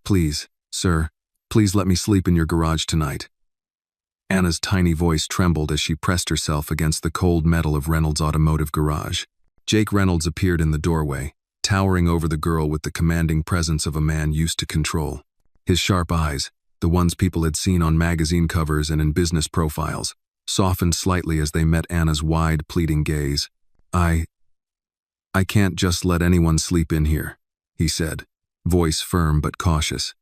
Please, sir, please let me sleep in your garage tonight." Anna's tiny voice trembled as she pressed herself against the cold metal of Reynolds' automotive garage. Jake Reynolds appeared in the doorway, towering over the girl with the commanding presence of a man used to control. His sharp eyes, the ones people had seen on magazine covers and in business profiles, softened slightly as they met Anna's wide, pleading gaze. I can't just let anyone sleep in here," he said, voice firm but cautious.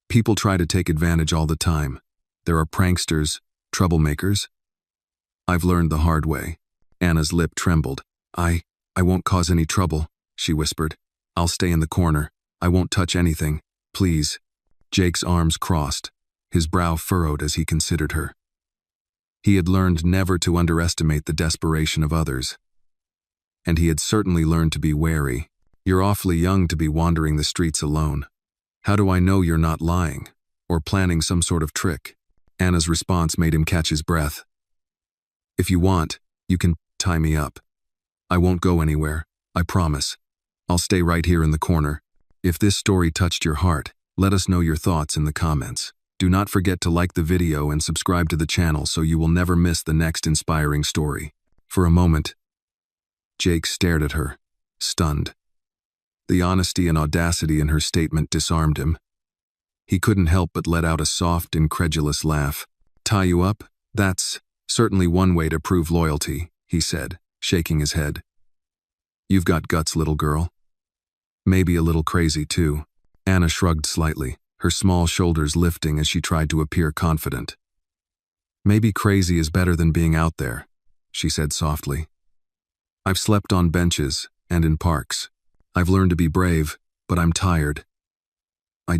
"People try to take advantage all the time. There are pranksters, troublemakers. I've learned the hard way." Anna's lip trembled. I won't cause any trouble," she whispered. "I'll stay in the corner. I won't touch anything. Please." Jake's arms crossed, his brow furrowed as he considered her. He had learned never to underestimate the desperation of others. And he had certainly learned to be wary. "You're awfully young to be wandering the streets alone. How do I know you're not lying, or planning some sort of trick?" Anna's response made him catch his breath. "If you want, you can tie me up. I won't go anywhere, I promise. I'll stay right here in the corner. If this story touched your heart, let us know your thoughts in the comments. Do not forget to like the video and subscribe to the channel so you will never miss the next inspiring story." For a moment, Jake stared at her, stunned. The honesty and audacity in her statement disarmed him. He couldn't help but let out a soft, incredulous laugh. "Tie you up? That's certainly one way to prove loyalty," he said, shaking his head. "You've got guts, little girl. Maybe a little crazy, too." Anna shrugged slightly, her small shoulders lifting as she tried to appear confident. "Maybe crazy is better than being out there," she said softly. "I've slept on benches and in parks. I've learned to be brave, but I'm tired. I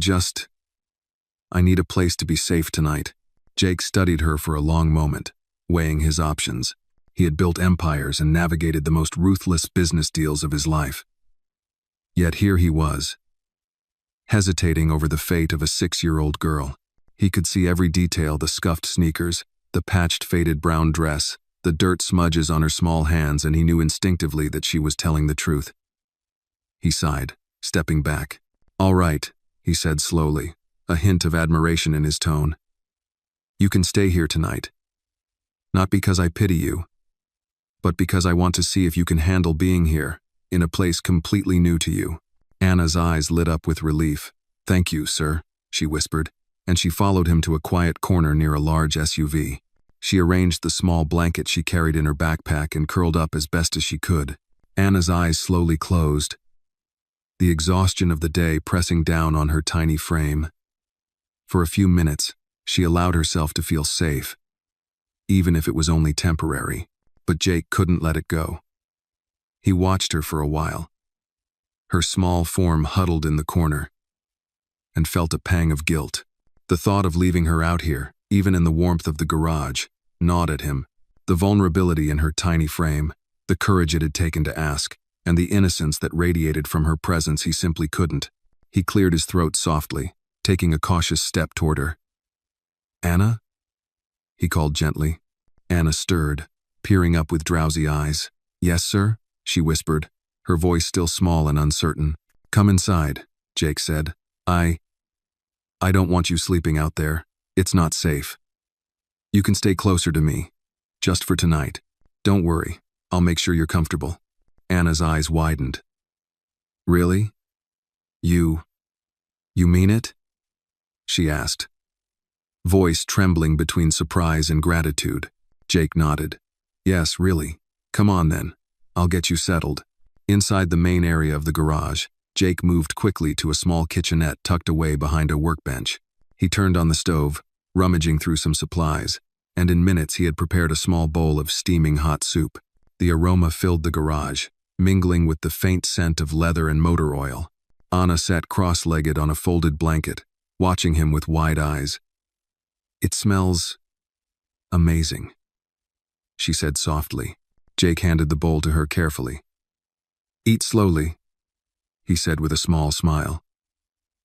need a place to be safe tonight." Jake studied her for a long moment, weighing his options. He had built empires and navigated the most ruthless business deals of his life. Yet here he was, hesitating over the fate of a 6-year-old girl. He could see every detail: the scuffed sneakers, the patched faded brown dress, the dirt smudges on her small hands, and he knew instinctively that she was telling the truth. He sighed, stepping back. "All right," he said slowly, a hint of admiration in his tone. "You can stay here tonight. Not because I pity you, but because I want to see if you can handle being here, in a place completely new to you." Anna's eyes lit up with relief. "Thank you, sir," she whispered, and she followed him to a quiet corner near a large SUV. She arranged the small blanket she carried in her backpack and curled up as best as she could. Anna's eyes slowly closed, the exhaustion of the day pressing down on her tiny frame. For a few minutes, she allowed herself to feel safe, even if it was only temporary. But Jake couldn't let it go. He watched her for a while, her small form huddled in the corner, and felt a pang of guilt. The thought of leaving her out here, even in the warmth of the garage, gnawed at him. The vulnerability in her tiny frame, the courage it had taken to ask, and the innocence that radiated from her presence. He simply couldn't. He cleared his throat softly, taking a cautious step toward her. "Anna?" he called gently. Anna stirred, peering up with drowsy eyes. "Yes, sir?" she whispered, her voice still small and uncertain. "Come inside," Jake said. I don't want you sleeping out there. It's not safe. You can stay closer to me, just for tonight. Don't worry, I'll make sure you're comfortable." Anna's eyes widened. "Really? You mean it?" she asked, voice trembling between surprise and gratitude. Jake nodded. "Yes, really. Come on then. I'll get you settled." Inside the main area of the garage, Jake moved quickly to a small kitchenette tucked away behind a workbench. He turned on the stove, rummaging through some supplies, and in minutes he had prepared a small bowl of steaming hot soup. The aroma filled the garage, mingling with the faint scent of leather and motor oil. Anna sat cross-legged on a folded blanket, watching him with wide eyes. "It smells amazing," she said softly. Jake handed the bowl to her carefully. "Eat slowly," he said with a small smile.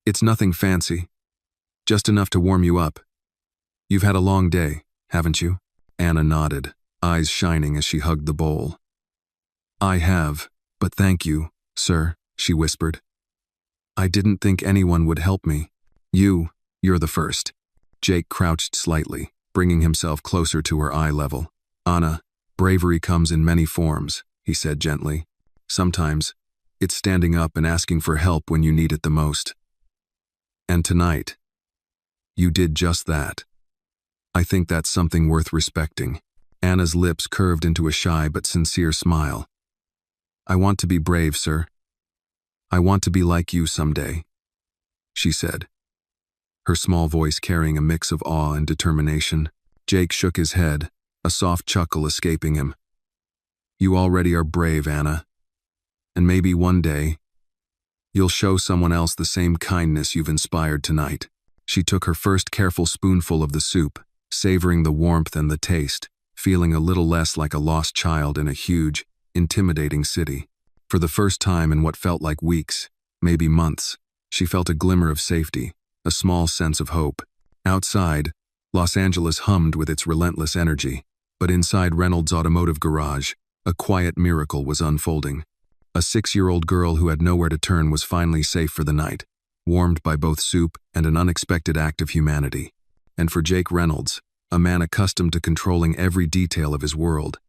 "It's nothing fancy, just enough to warm you up. You've had a long day, haven't you?" Anna nodded, eyes shining as she hugged the bowl. "I have, but thank you, sir," she whispered. "I didn't think anyone would help me." You're the first. Jake crouched slightly, bringing himself closer to her eye level. Anna, bravery comes in many forms, he said gently. Sometimes, it's standing up and asking for help when you need it the most. And tonight, you did just that. I think that's something worth respecting. Anna's lips curved into a shy but sincere smile. I want to be brave, sir. I want to be like you someday, she said, her small voice carrying a mix of awe and determination. Jake shook his head, a soft chuckle escaping him. You already are brave, Anna. And maybe one day, you'll show someone else the same kindness you've inspired tonight. She took her first careful spoonful of the soup, savoring the warmth and the taste, feeling a little less like a lost child in a huge, intimidating city. For the first time in what felt like weeks, maybe months, she felt a glimmer of safety, a small sense of hope. Outside, Los Angeles hummed with its relentless energy, but inside Reynolds' automotive garage, a quiet miracle was unfolding. A 6-year-old girl who had nowhere to turn was finally safe for the night, warmed by both soup and an unexpected act of humanity. And for Jake Reynolds, a man accustomed to controlling every detail of his world,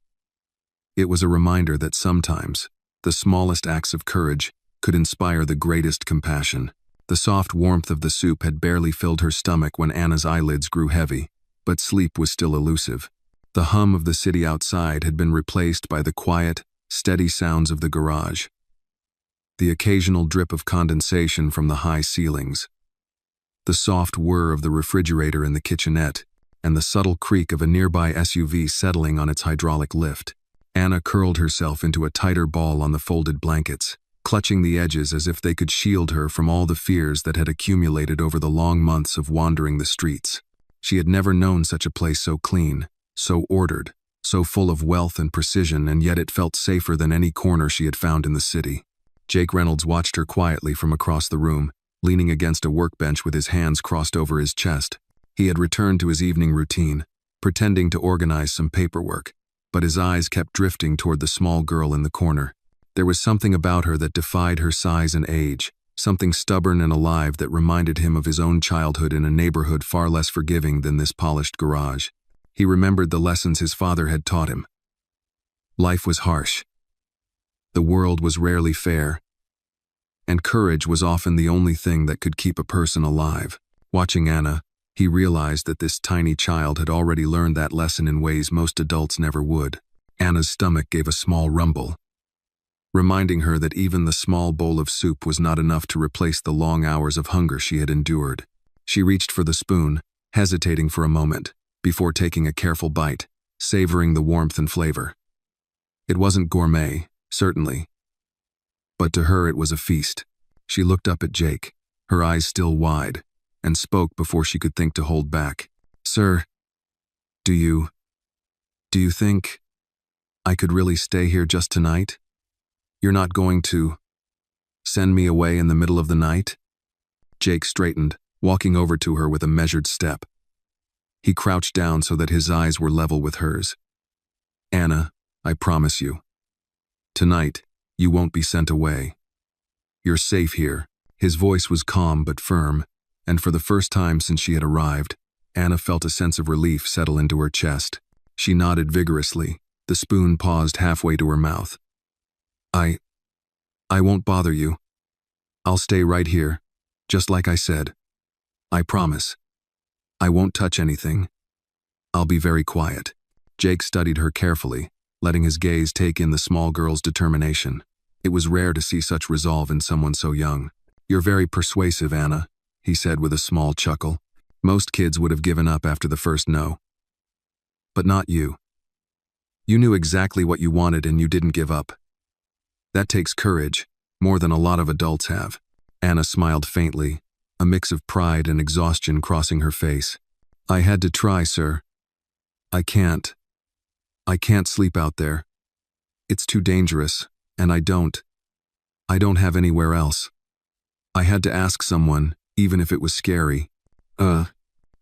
it was a reminder that sometimes, the smallest acts of courage could inspire the greatest compassion. The soft warmth of the soup had barely filled her stomach when Anna's eyelids grew heavy, but sleep was still elusive. The hum of the city outside had been replaced by the quiet, steady sounds of the garage. The occasional drip of condensation from the high ceilings, the soft whir of the refrigerator in the kitchenette, and the subtle creak of a nearby SUV settling on its hydraulic lift. Anna curled herself into a tighter ball on the folded blankets, clutching the edges as if they could shield her from all the fears that had accumulated over the long months of wandering the streets. She had never known such a place so clean, so ordered, so full of wealth and precision, and yet it felt safer than any corner she had found in the city. Jake Reynolds watched her quietly from across the room, leaning against a workbench with his hands crossed over his chest. He had returned to his evening routine, pretending to organize some paperwork, but his eyes kept drifting toward the small girl in the corner. There was something about her that defied her size and age, something stubborn and alive that reminded him of his own childhood in a neighborhood far less forgiving than this polished garage. He remembered the lessons his father had taught him. Life was harsh. The world was rarely fair. And courage was often the only thing that could keep a person alive. Watching Anna, he realized that this tiny child had already learned that lesson in ways most adults never would. Anna's stomach gave a small rumble, reminding her that even the small bowl of soup was not enough to replace the long hours of hunger she had endured. She reached for the spoon, hesitating for a moment, before taking a careful bite, savoring the warmth and flavor. It wasn't gourmet, certainly, but to her it was a feast. She looked up at Jake, her eyes still wide, and spoke before she could think to hold back. Sir, do you think I could really stay here just tonight? You're not going to send me away in the middle of the night? Jake straightened, walking over to her with a measured step. He crouched down so that his eyes were level with hers. Anna, I promise you, tonight, you won't be sent away. You're safe here. His voice was calm but firm, and for the first time since she had arrived, Anna felt a sense of relief settle into her chest. She nodded vigorously, the spoon paused halfway to her mouth. I won't bother you. I'll stay right here, just like I said. I promise. I won't touch anything. I'll be very quiet. Jake studied her carefully, letting his gaze take in the small girl's determination. It was rare to see such resolve in someone so young. You're very persuasive, Anna, he said with a small chuckle. Most kids would have given up after the first no. But not you. You knew exactly what you wanted and you didn't give up. That takes courage, more than a lot of adults have. Anna smiled faintly, a mix of pride and exhaustion crossing her face. I had to try, sir. I can't sleep out there. It's too dangerous, and I don't have anywhere else. I had to ask someone, even if it was scary.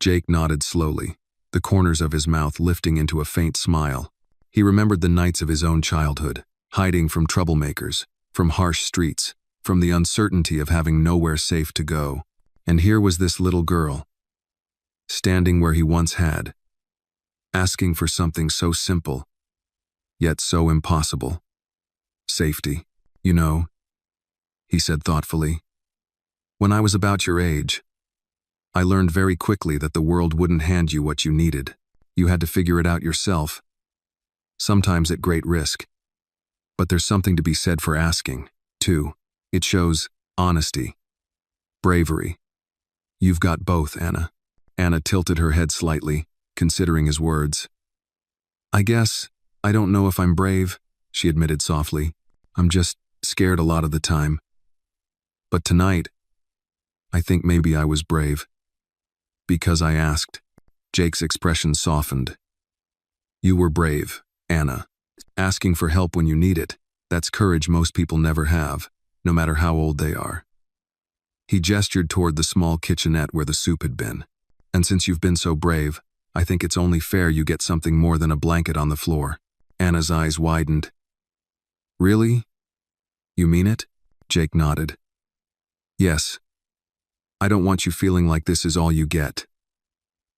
Jake nodded slowly, the corners of his mouth lifting into a faint smile. He remembered the nights of his own childhood, hiding from troublemakers, from harsh streets, from the uncertainty of having nowhere safe to go. And here was this little girl, standing where he once had, asking for something so simple, yet so impossible. Safety. You know, he said thoughtfully. When I was about your age, I learned very quickly that the world wouldn't hand you what you needed. You had to figure it out yourself, sometimes at great risk. But there's something to be said for asking, too. It shows honesty, bravery. You've got both, Anna. Anna tilted her head slightly, considering his words. I guess I don't know if I'm brave, she admitted softly. I'm just scared a lot of the time. But tonight, I think maybe I was brave. Because I asked. Jake's expression softened. You were brave, Anna. Asking for help when you need it, that's courage most people never have, no matter how old they are. He gestured toward the small kitchenette where the soup had been. And since you've been so brave, I think it's only fair you get something more than a blanket on the floor. Anna's eyes widened. Really? You mean it? Jake nodded. Yes. I don't want you feeling like this is all you get.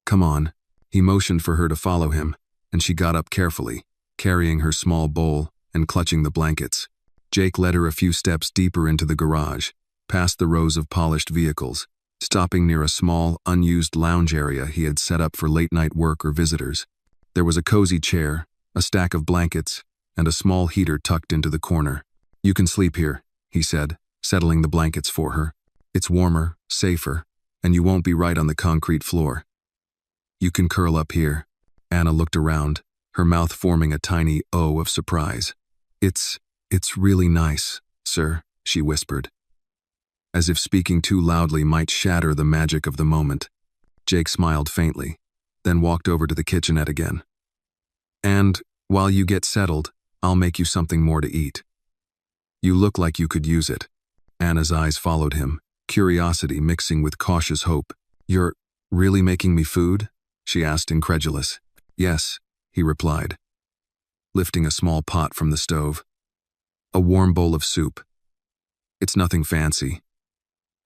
Come on. He motioned for her to follow him, and she got up carefully, carrying her small bowl and clutching the blankets. Jake led her a few steps deeper into the garage, past the rows of polished vehicles, stopping near a small, unused lounge area he had set up for late-night work or visitors. There was a cozy chair, a stack of blankets, and a small heater tucked into the corner. You can sleep here, he said, settling the blankets for her. It's warmer, safer, and you won't be right on the concrete floor. You can curl up here. Anna looked around, her mouth forming a tiny O of surprise. It's really nice, sir, she whispered. As if speaking too loudly might shatter the magic of the moment. Jake smiled faintly, then walked over to the kitchenette again. And, while you get settled, I'll make you something more to eat. You look like you could use it. Anna's eyes followed him, curiosity mixing with cautious hope. You're really making me food? She asked, incredulous. Yes, he replied, lifting a small pot from the stove. A warm bowl of soup. It's nothing fancy,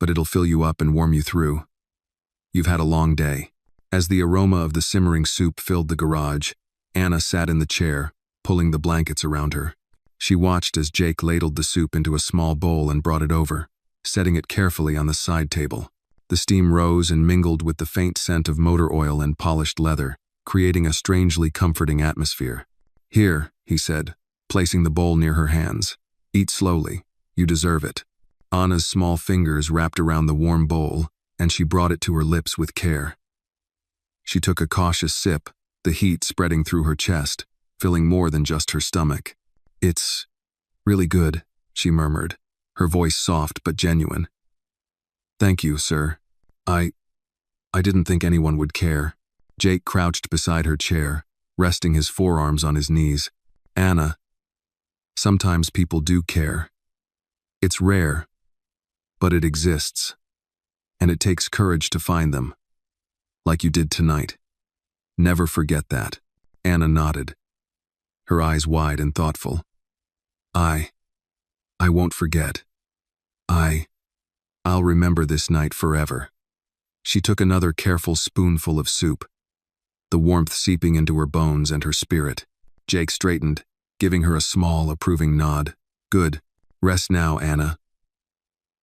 but it'll fill you up and warm you through. You've had a long day. As the aroma of the simmering soup filled the garage, Anna sat in the chair, pulling the blankets around her. She watched as Jake ladled the soup into a small bowl and brought it over, setting it carefully on the side table. The steam rose and mingled with the faint scent of motor oil and polished leather, creating a strangely comforting atmosphere. Here, he said, placing the bowl near her hands. Eat slowly. You deserve it. Anna's small fingers wrapped around the warm bowl, and she brought it to her lips with care. She took a cautious sip, the heat spreading through her chest, filling more than just her stomach. It's really good, she murmured, her voice soft but genuine. Thank you, sir. I didn't think anyone would care. Jake crouched beside her chair, resting his forearms on his knees. Anna, sometimes people do care. It's rare, but it exists. And it takes courage to find them. Like you did tonight. Never forget that. Anna nodded, her eyes wide and thoughtful. I won't forget. I'll remember this night forever. She took another careful spoonful of soup, the warmth seeping into her bones and her spirit. Jake straightened, giving her a small, approving nod. Good. Rest now, Anna.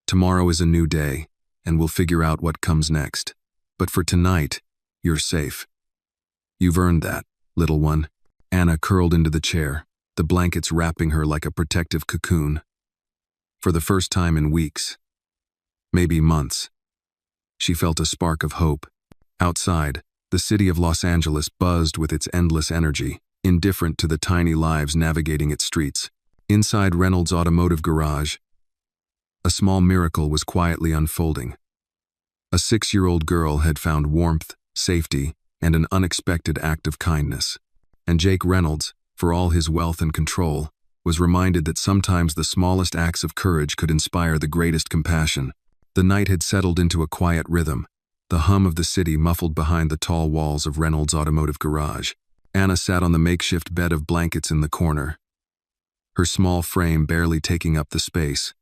Tomorrow is a new day, and we'll figure out what comes next. But for tonight, you're safe. You've earned that, little one. Anna curled into the chair, the blankets wrapping her like a protective cocoon. For the first time in weeks, maybe months, she felt a spark of hope. Outside, the city of Los Angeles buzzed with its endless energy, indifferent to the tiny lives navigating its streets. Inside Reynolds' automotive garage, a small miracle was quietly unfolding. A 6-year-old girl had found warmth, safety, and an unexpected act of kindness. And Jake Reynolds, for all his wealth and control, was reminded that sometimes the smallest acts of courage could inspire the greatest compassion. The night had settled into a quiet rhythm, the hum of the city muffled behind the tall walls of Reynolds' automotive garage. Anna sat on the makeshift bed of blankets in the corner, her small frame barely taking up the space.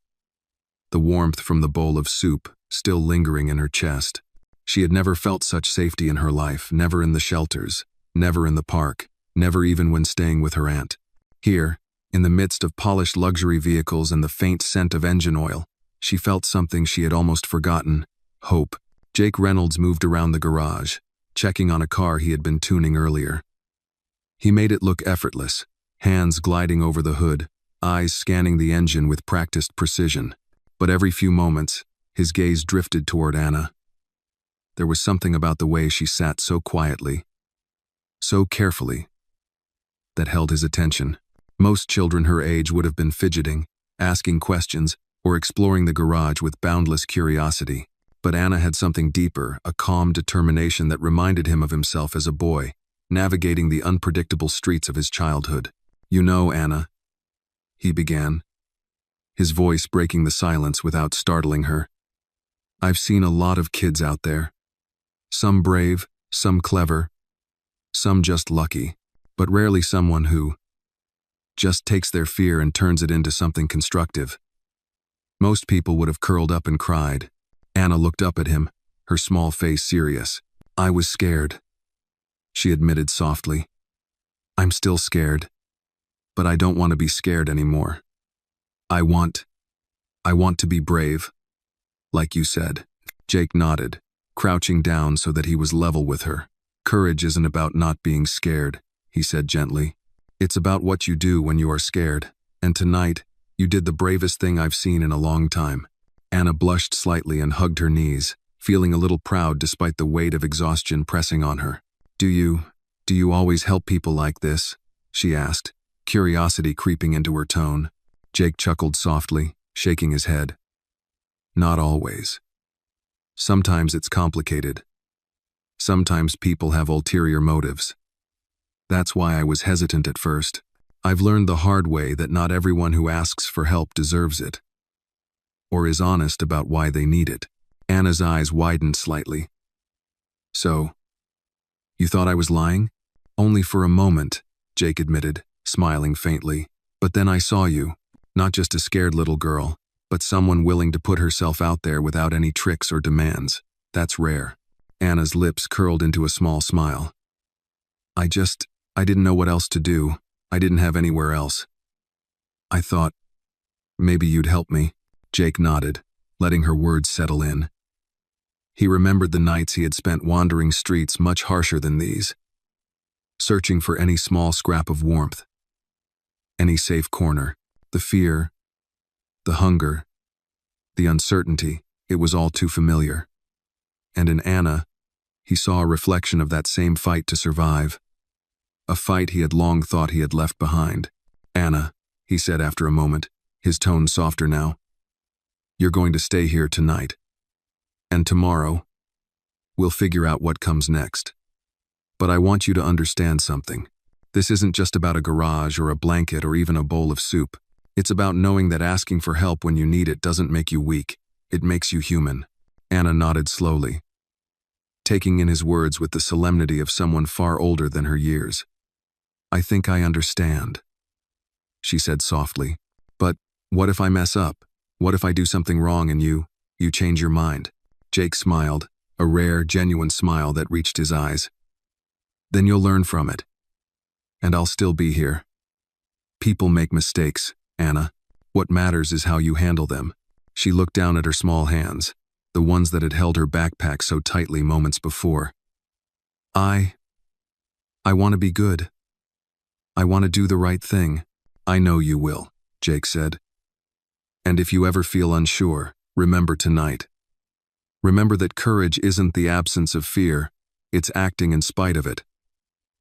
The warmth from the bowl of soup still lingering in her chest. She had never felt such safety in her life, never in the shelters, never in the park, never even when staying with her aunt. Here, in the midst of polished luxury vehicles and the faint scent of engine oil, she felt something she had almost forgotten: hope. Jake Reynolds moved around the garage, checking on a car he had been tuning earlier. He made it look effortless, hands gliding over the hood, eyes scanning the engine with practiced precision. But every few moments, his gaze drifted toward Anna. There was something about the way she sat so quietly, so carefully, that held his attention. Most children her age would have been fidgeting, asking questions, or exploring the garage with boundless curiosity. But Anna had something deeper, a calm determination that reminded him of himself as a boy, navigating the unpredictable streets of his childhood. "You know, Anna," he began, his voice breaking the silence without startling her, "I've seen a lot of kids out there. Some brave, some clever, some just lucky, but rarely someone who just takes their fear and turns it into something constructive. Most people would have curled up and cried." Anna looked up at him, her small face serious. "I was scared," she admitted softly. "I'm still scared, but I don't want to be scared anymore. I want to be brave, like you said." Jake nodded, crouching down so that he was level with her. "Courage isn't about not being scared," he said gently. "It's about what you do when you are scared. And tonight, you did the bravest thing I've seen in a long time." Anna blushed slightly and hugged her knees, feeling a little proud despite the weight of exhaustion pressing on her. Do you always help people like this?" she asked, curiosity creeping into her tone. Jake chuckled softly, shaking his head. "Not always. Sometimes it's complicated. Sometimes people have ulterior motives. That's why I was hesitant at first. I've learned the hard way that not everyone who asks for help deserves it, or is honest about why they need it." Anna's eyes widened slightly. "So, you thought I was lying?" "Only for a moment," Jake admitted, smiling faintly. "But then I saw you, not just a scared little girl, but someone willing to put herself out there without any tricks or demands. That's rare." Anna's lips curled into a small smile. I didn't know what else to do. I didn't have anywhere else. I thought, maybe you'd help me." Jake nodded, letting her words settle in. He remembered the nights he had spent wandering streets much harsher than these, searching for any small scrap of warmth, any safe corner. The fear, the hunger, the uncertainty, it was all too familiar. And in Anna, he saw a reflection of that same fight to survive, a fight he had long thought he had left behind. "Anna," he said after a moment, his tone softer now, "you're going to stay here tonight. And tomorrow, we'll figure out what comes next. But I want you to understand something. This isn't just about a garage or a blanket or even a bowl of soup. It's about knowing that asking for help when you need it doesn't make you weak. It makes you human." Anna nodded slowly, taking in his words with the solemnity of someone far older than her years. "I think I understand," she said softly. "But what if I mess up? What if I do something wrong and you change your mind?" Jake smiled, a rare, genuine smile that reached his eyes. "Then you'll learn from it. And I'll still be here. People make mistakes, Anna. What matters is how you handle them." She looked down at her small hands, the ones that had held her backpack so tightly moments before. I want to be good. I want to do the right thing." "I know you will," Jake said. "And if you ever feel unsure, remember tonight. Remember that courage isn't the absence of fear, it's acting in spite of it.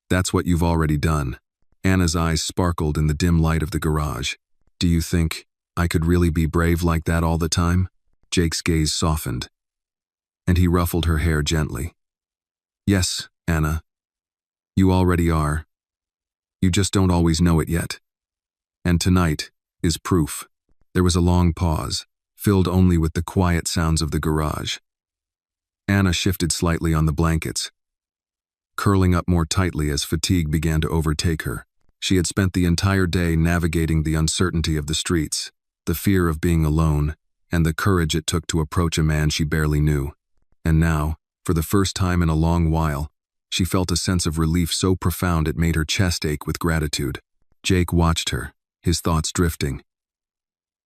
That's what you've already done." Anna's eyes sparkled in the dim light of the garage. "Do you think I could really be brave like that all the time?" Jake's gaze softened, and he ruffled her hair gently. "Yes, Anna. You already are. You just don't always know it yet. And tonight is proof." There was a long pause, filled only with the quiet sounds of the garage. Anna shifted slightly on the blankets, curling up more tightly as fatigue began to overtake her. She had spent the entire day navigating the uncertainty of the streets, the fear of being alone, and the courage it took to approach a man she barely knew. And now, for the first time in a long while, she felt a sense of relief so profound it made her chest ache with gratitude. Jake watched her, his thoughts drifting.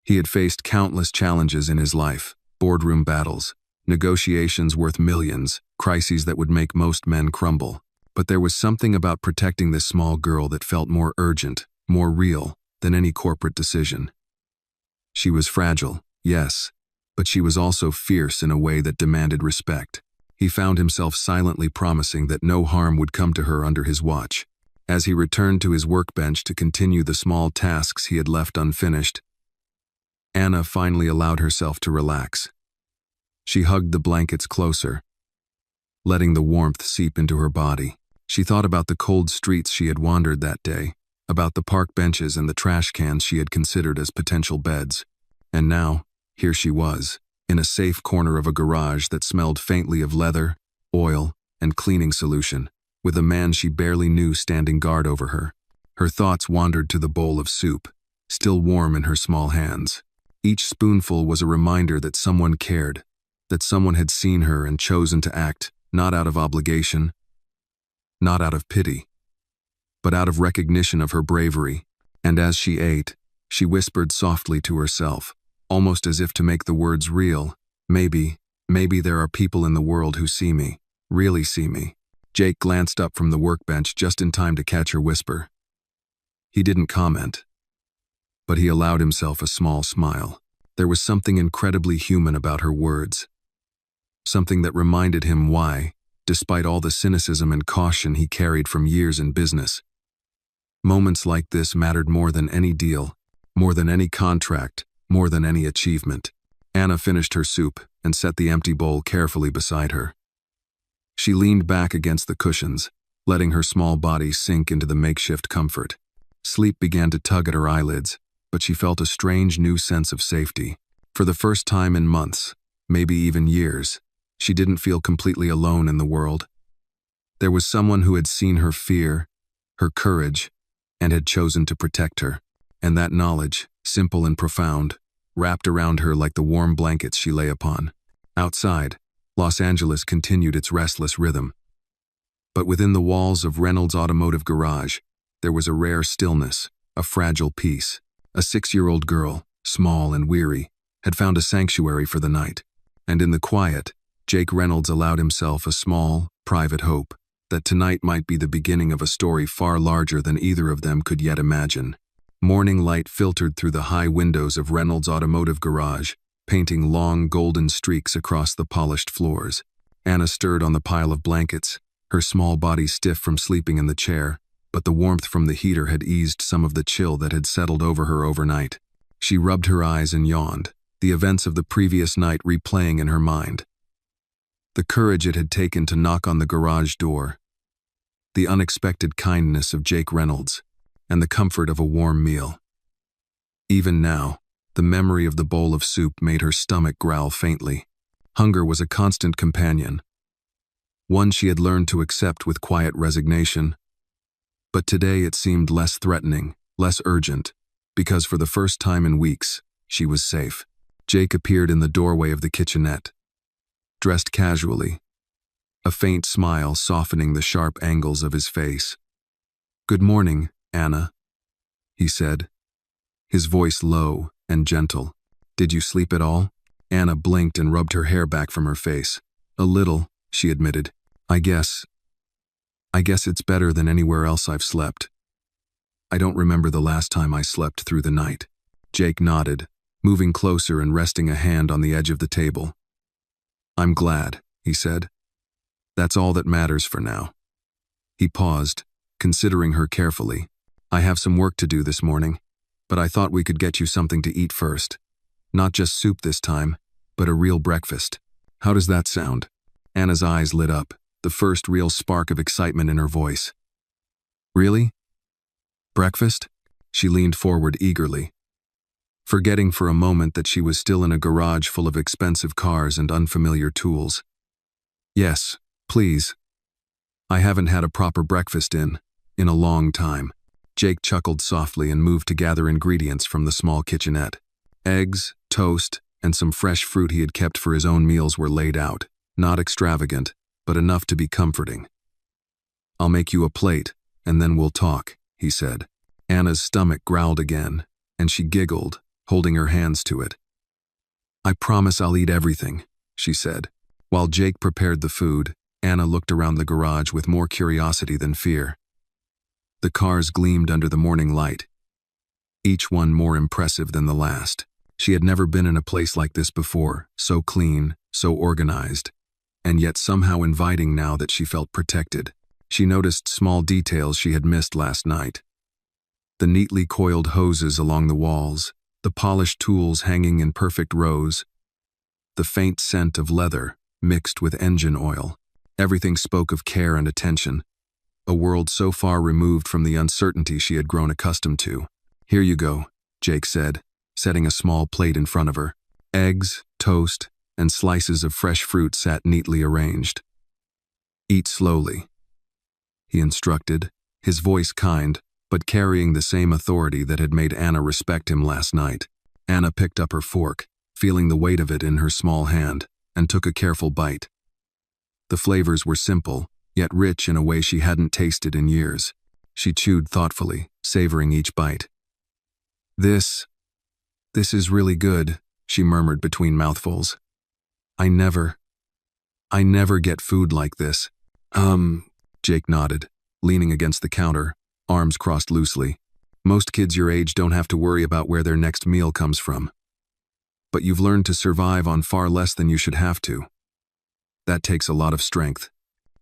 He had faced countless challenges in his life, boardroom battles, negotiations worth millions, crises that would make most men crumble. But there was something about protecting this small girl that felt more urgent, more real, than any corporate decision. She was fragile, yes, but she was also fierce in a way that demanded respect. He found himself silently promising that no harm would come to her under his watch. As he returned to his workbench to continue the small tasks he had left unfinished, Anna finally allowed herself to relax. She hugged the blankets closer, letting the warmth seep into her body. She thought about the cold streets she had wandered that day, about the park benches and the trash cans she had considered as potential beds. And now, here she was, in a safe corner of a garage that smelled faintly of leather, oil, and cleaning solution, with a man she barely knew standing guard over her. Her thoughts wandered to the bowl of soup, still warm in her small hands. Each spoonful was a reminder that someone cared, that someone had seen her and chosen to act, not out of obligation, not out of pity, but out of recognition of her bravery. And as she ate, she whispered softly to herself, almost as if to make the words real, maybe there are people in the world who see me, really see me. Jake glanced up from the workbench just in time to catch her whisper. He didn't comment, but he allowed himself a small smile. There was something incredibly human about her words, something that reminded him why, despite all the cynicism and caution he carried from years in business, moments like this mattered more than any deal, more than any contract, more than any achievement. Anna finished her soup and set the empty bowl carefully beside her. She leaned back against the cushions, letting her small body sink into the makeshift comfort. Sleep began to tug at her eyelids, but she felt a strange new sense of safety. For the first time in months, maybe even years, she didn't feel completely alone in the world. There was someone who had seen her fear, her courage, and had chosen to protect her. And that knowledge, simple and profound, wrapped around her like the warm blankets she lay upon. Outside, Los Angeles continued its restless rhythm. But within the walls of Reynolds' automotive garage, there was a rare stillness, a fragile peace. A 6-year-old girl, small and weary, had found a sanctuary for the night. And in the quiet, Jake Reynolds allowed himself a small, private hope that tonight might be the beginning of a story far larger than either of them could yet imagine. Morning light filtered through the high windows of Reynolds' automotive garage, painting long golden streaks across the polished floors. Anna stirred on the pile of blankets, her small body stiff from sleeping in the chair, but the warmth from the heater had eased some of the chill that had settled over her overnight. She rubbed her eyes and yawned, the events of the previous night replaying in her mind. The courage it had taken to knock on the garage door, the unexpected kindness of Jake Reynolds, and the comfort of a warm meal. Even now, the memory of the bowl of soup made her stomach growl faintly. Hunger was a constant companion, one she had learned to accept with quiet resignation. But today it seemed less threatening, less urgent, because for the first time in weeks, she was safe. Jake appeared in the doorway of the kitchenette, dressed casually, a faint smile softening the sharp angles of his face. "Good morning, Anna," he said, his voice low and gentle. "Did you sleep at all?" Anna blinked and rubbed her hair back from her face. "A little," she admitted. I guess it's better than anywhere else I've slept. I don't remember the last time I slept through the night." Jake nodded, moving closer and resting a hand on the edge of the table. "I'm glad," he said. "That's all that matters for now." He paused, considering her carefully. "I have some work to do this morning, but I thought we could get you something to eat first. Not just soup this time, but a real breakfast. How does that sound?" Anna's eyes lit up, the first real spark of excitement in her voice. "Really? Breakfast?" She leaned forward eagerly, forgetting for a moment that she was still in a garage full of expensive cars and unfamiliar tools. "Yes, please. I haven't had a proper breakfast in a long time." Jake chuckled softly and moved to gather ingredients from the small kitchenette. Eggs, toast, and some fresh fruit he had kept for his own meals were laid out, not extravagant, but enough to be comforting. "I'll make you a plate, and then we'll talk," he said. Anna's stomach growled again, and she giggled, holding her hands to it. "I promise I'll eat everything," she said. While Jake prepared the food, Anna looked around the garage with more curiosity than fear. The cars gleamed under the morning light, each one more impressive than the last. She had never been in a place like this before, so clean, so organized, and yet somehow inviting now that she felt protected. She noticed small details she had missed last night. The neatly coiled hoses along the walls, the polished tools hanging in perfect rows, the faint scent of leather mixed with engine oil. Everything spoke of care and attention, a world so far removed from the uncertainty she had grown accustomed to. "Here you go," Jake said, setting a small plate in front of her. Eggs, toast, and slices of fresh fruit sat neatly arranged. "Eat slowly," he instructed, his voice kind, but carrying the same authority that had made Anna respect him last night. Anna picked up her fork, feeling the weight of it in her small hand, and took a careful bite. The flavors were simple, yet rich in a way she hadn't tasted in years. She chewed thoughtfully, savoring each bite. This is really good," she murmured between mouthfuls. I never get food like this." Jake nodded, leaning against the counter, arms crossed loosely. "Most kids your age don't have to worry about where their next meal comes from. But you've learned to survive on far less than you should have to. That takes a lot of strength."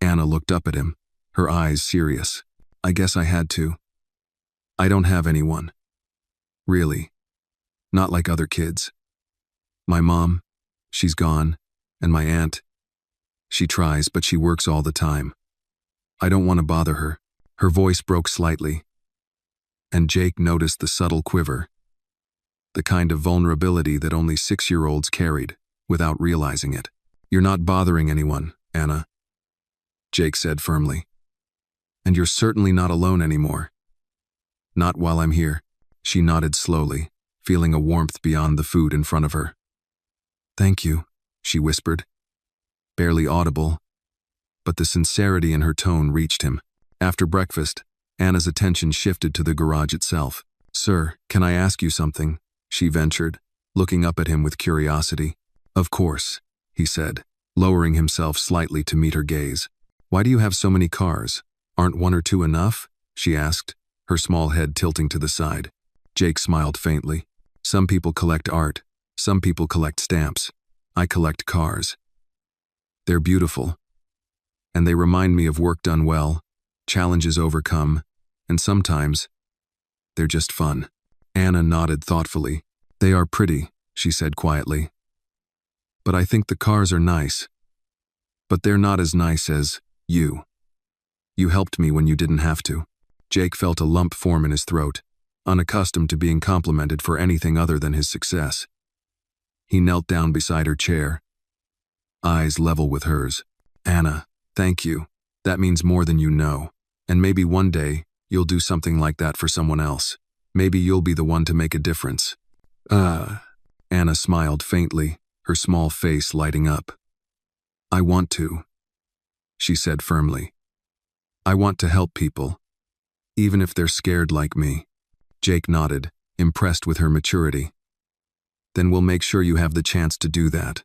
Anna looked up at him, her eyes serious. "I guess I had to. I don't have anyone. Really. Not like other kids. My mom, she's gone, and my aunt. She tries, but she works all the time. I don't want to bother her." Her voice broke slightly, and Jake noticed the subtle quiver, the kind of vulnerability that only 6-year-olds carried, without realizing it. "You're not bothering anyone, Anna," Jake said firmly. "And you're certainly not alone anymore." "Not while I'm here." She nodded slowly, feeling a warmth beyond the food in front of her. "Thank you," she whispered, barely audible, but the sincerity in her tone reached him. After breakfast, Anna's attention shifted to the garage itself. "Sir, can I ask you something?" she ventured, looking up at him with curiosity. "Of course," he said, lowering himself slightly to meet her gaze. "Why do you have so many cars? Aren't one or two enough?" she asked, her small head tilting to the side. Jake smiled faintly. "Some people collect art. Some people collect stamps. I collect cars. They're beautiful. And they remind me of work done well, challenges overcome, and sometimes they're just fun." Anna nodded thoughtfully. "They are pretty," she said quietly. "But I think the cars are nice. But they're not as nice as you. You helped me when you didn't have to." Jake felt a lump form in his throat, unaccustomed to being complimented for anything other than his success. He knelt down beside her chair, eyes level with hers. "Anna, thank you. That means more than you know. And maybe one day, you'll do something like that for someone else. Maybe you'll be the one to make a difference." Anna smiled faintly, her small face lighting up. "I want to," she said firmly. "I want to help people, even if they're scared like me." Jake nodded, impressed with her maturity. "Then we'll make sure you have the chance to do that.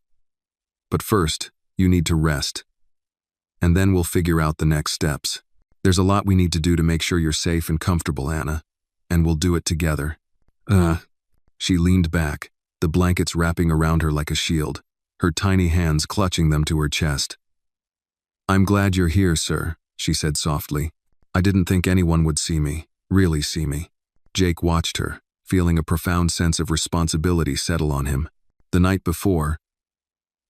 But first, you need to rest. And then we'll figure out the next steps. There's a lot we need to do to make sure you're safe and comfortable, Anna. And we'll do it together." She leaned back, the blankets wrapping around her like a shield, her tiny hands clutching them to her chest. "I'm glad you're here, sir," she said softly. "I didn't think anyone would see me, really see me." Jake watched her, feeling a profound sense of responsibility settle on him. The night before,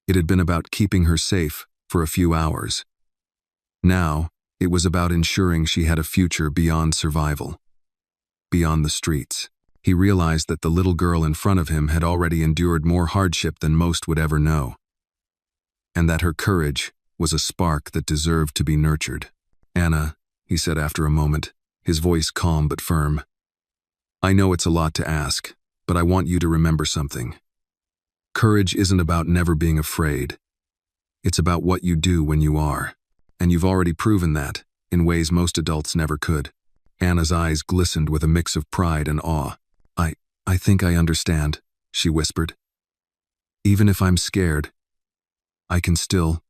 it had been about keeping her safe for a few hours. Now, it was about ensuring she had a future beyond survival, beyond the streets. He realized that the little girl in front of him had already endured more hardship than most would ever know, and that her courage was a spark that deserved to be nurtured. "Anna," he said after a moment, his voice calm but firm, "I know it's a lot to ask, but I want you to remember something. Courage isn't about never being afraid. It's about what you do when you are. And you've already proven that, in ways most adults never could. Anna's eyes glistened with a mix of pride and awe. I think I understand, she whispered. Even if I'm scared, I can still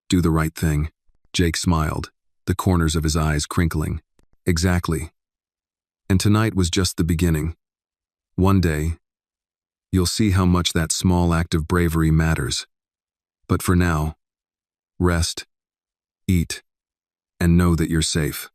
do the right thing. Jake smiled, the corners of his eyes crinkling. Exactly. And tonight was just the beginning. One day, you'll see how much that small act of bravery matters. But for now, rest, eat, and know that you're safe.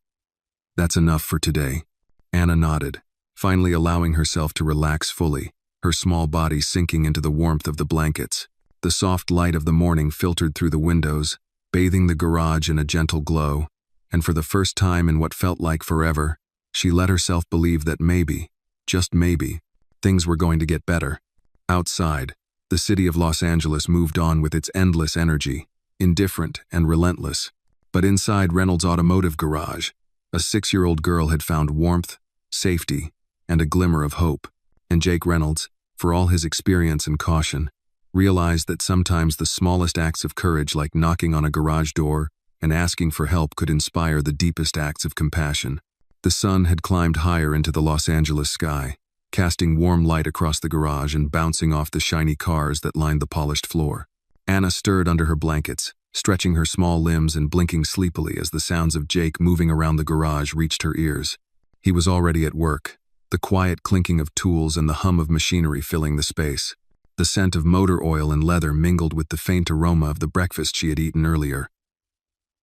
That's enough for today. Anna nodded, finally allowing herself to relax fully, her small body sinking into the warmth of the blankets. The soft light of the morning filtered through the windows, bathing the garage in a gentle glow, and for the first time in what felt like forever, she let herself believe that maybe, just maybe, things were going to get better. Outside, the city of Los Angeles moved on with its endless energy, indifferent and relentless. But inside Reynolds' automotive garage, a 6-year-old girl had found warmth, safety, and a glimmer of hope. And Jake Reynolds, for all his experience and caution, realized that sometimes the smallest acts of courage, like knocking on a garage door and asking for help, could inspire the deepest acts of compassion. The sun had climbed higher into the Los Angeles sky, casting warm light across the garage and bouncing off the shiny cars that lined the polished floor. Anna stirred under her blankets, stretching her small limbs and blinking sleepily as the sounds of Jake moving around the garage reached her ears. He was already at work, the quiet clinking of tools and the hum of machinery filling the space. The scent of motor oil and leather mingled with the faint aroma of the breakfast she had eaten earlier,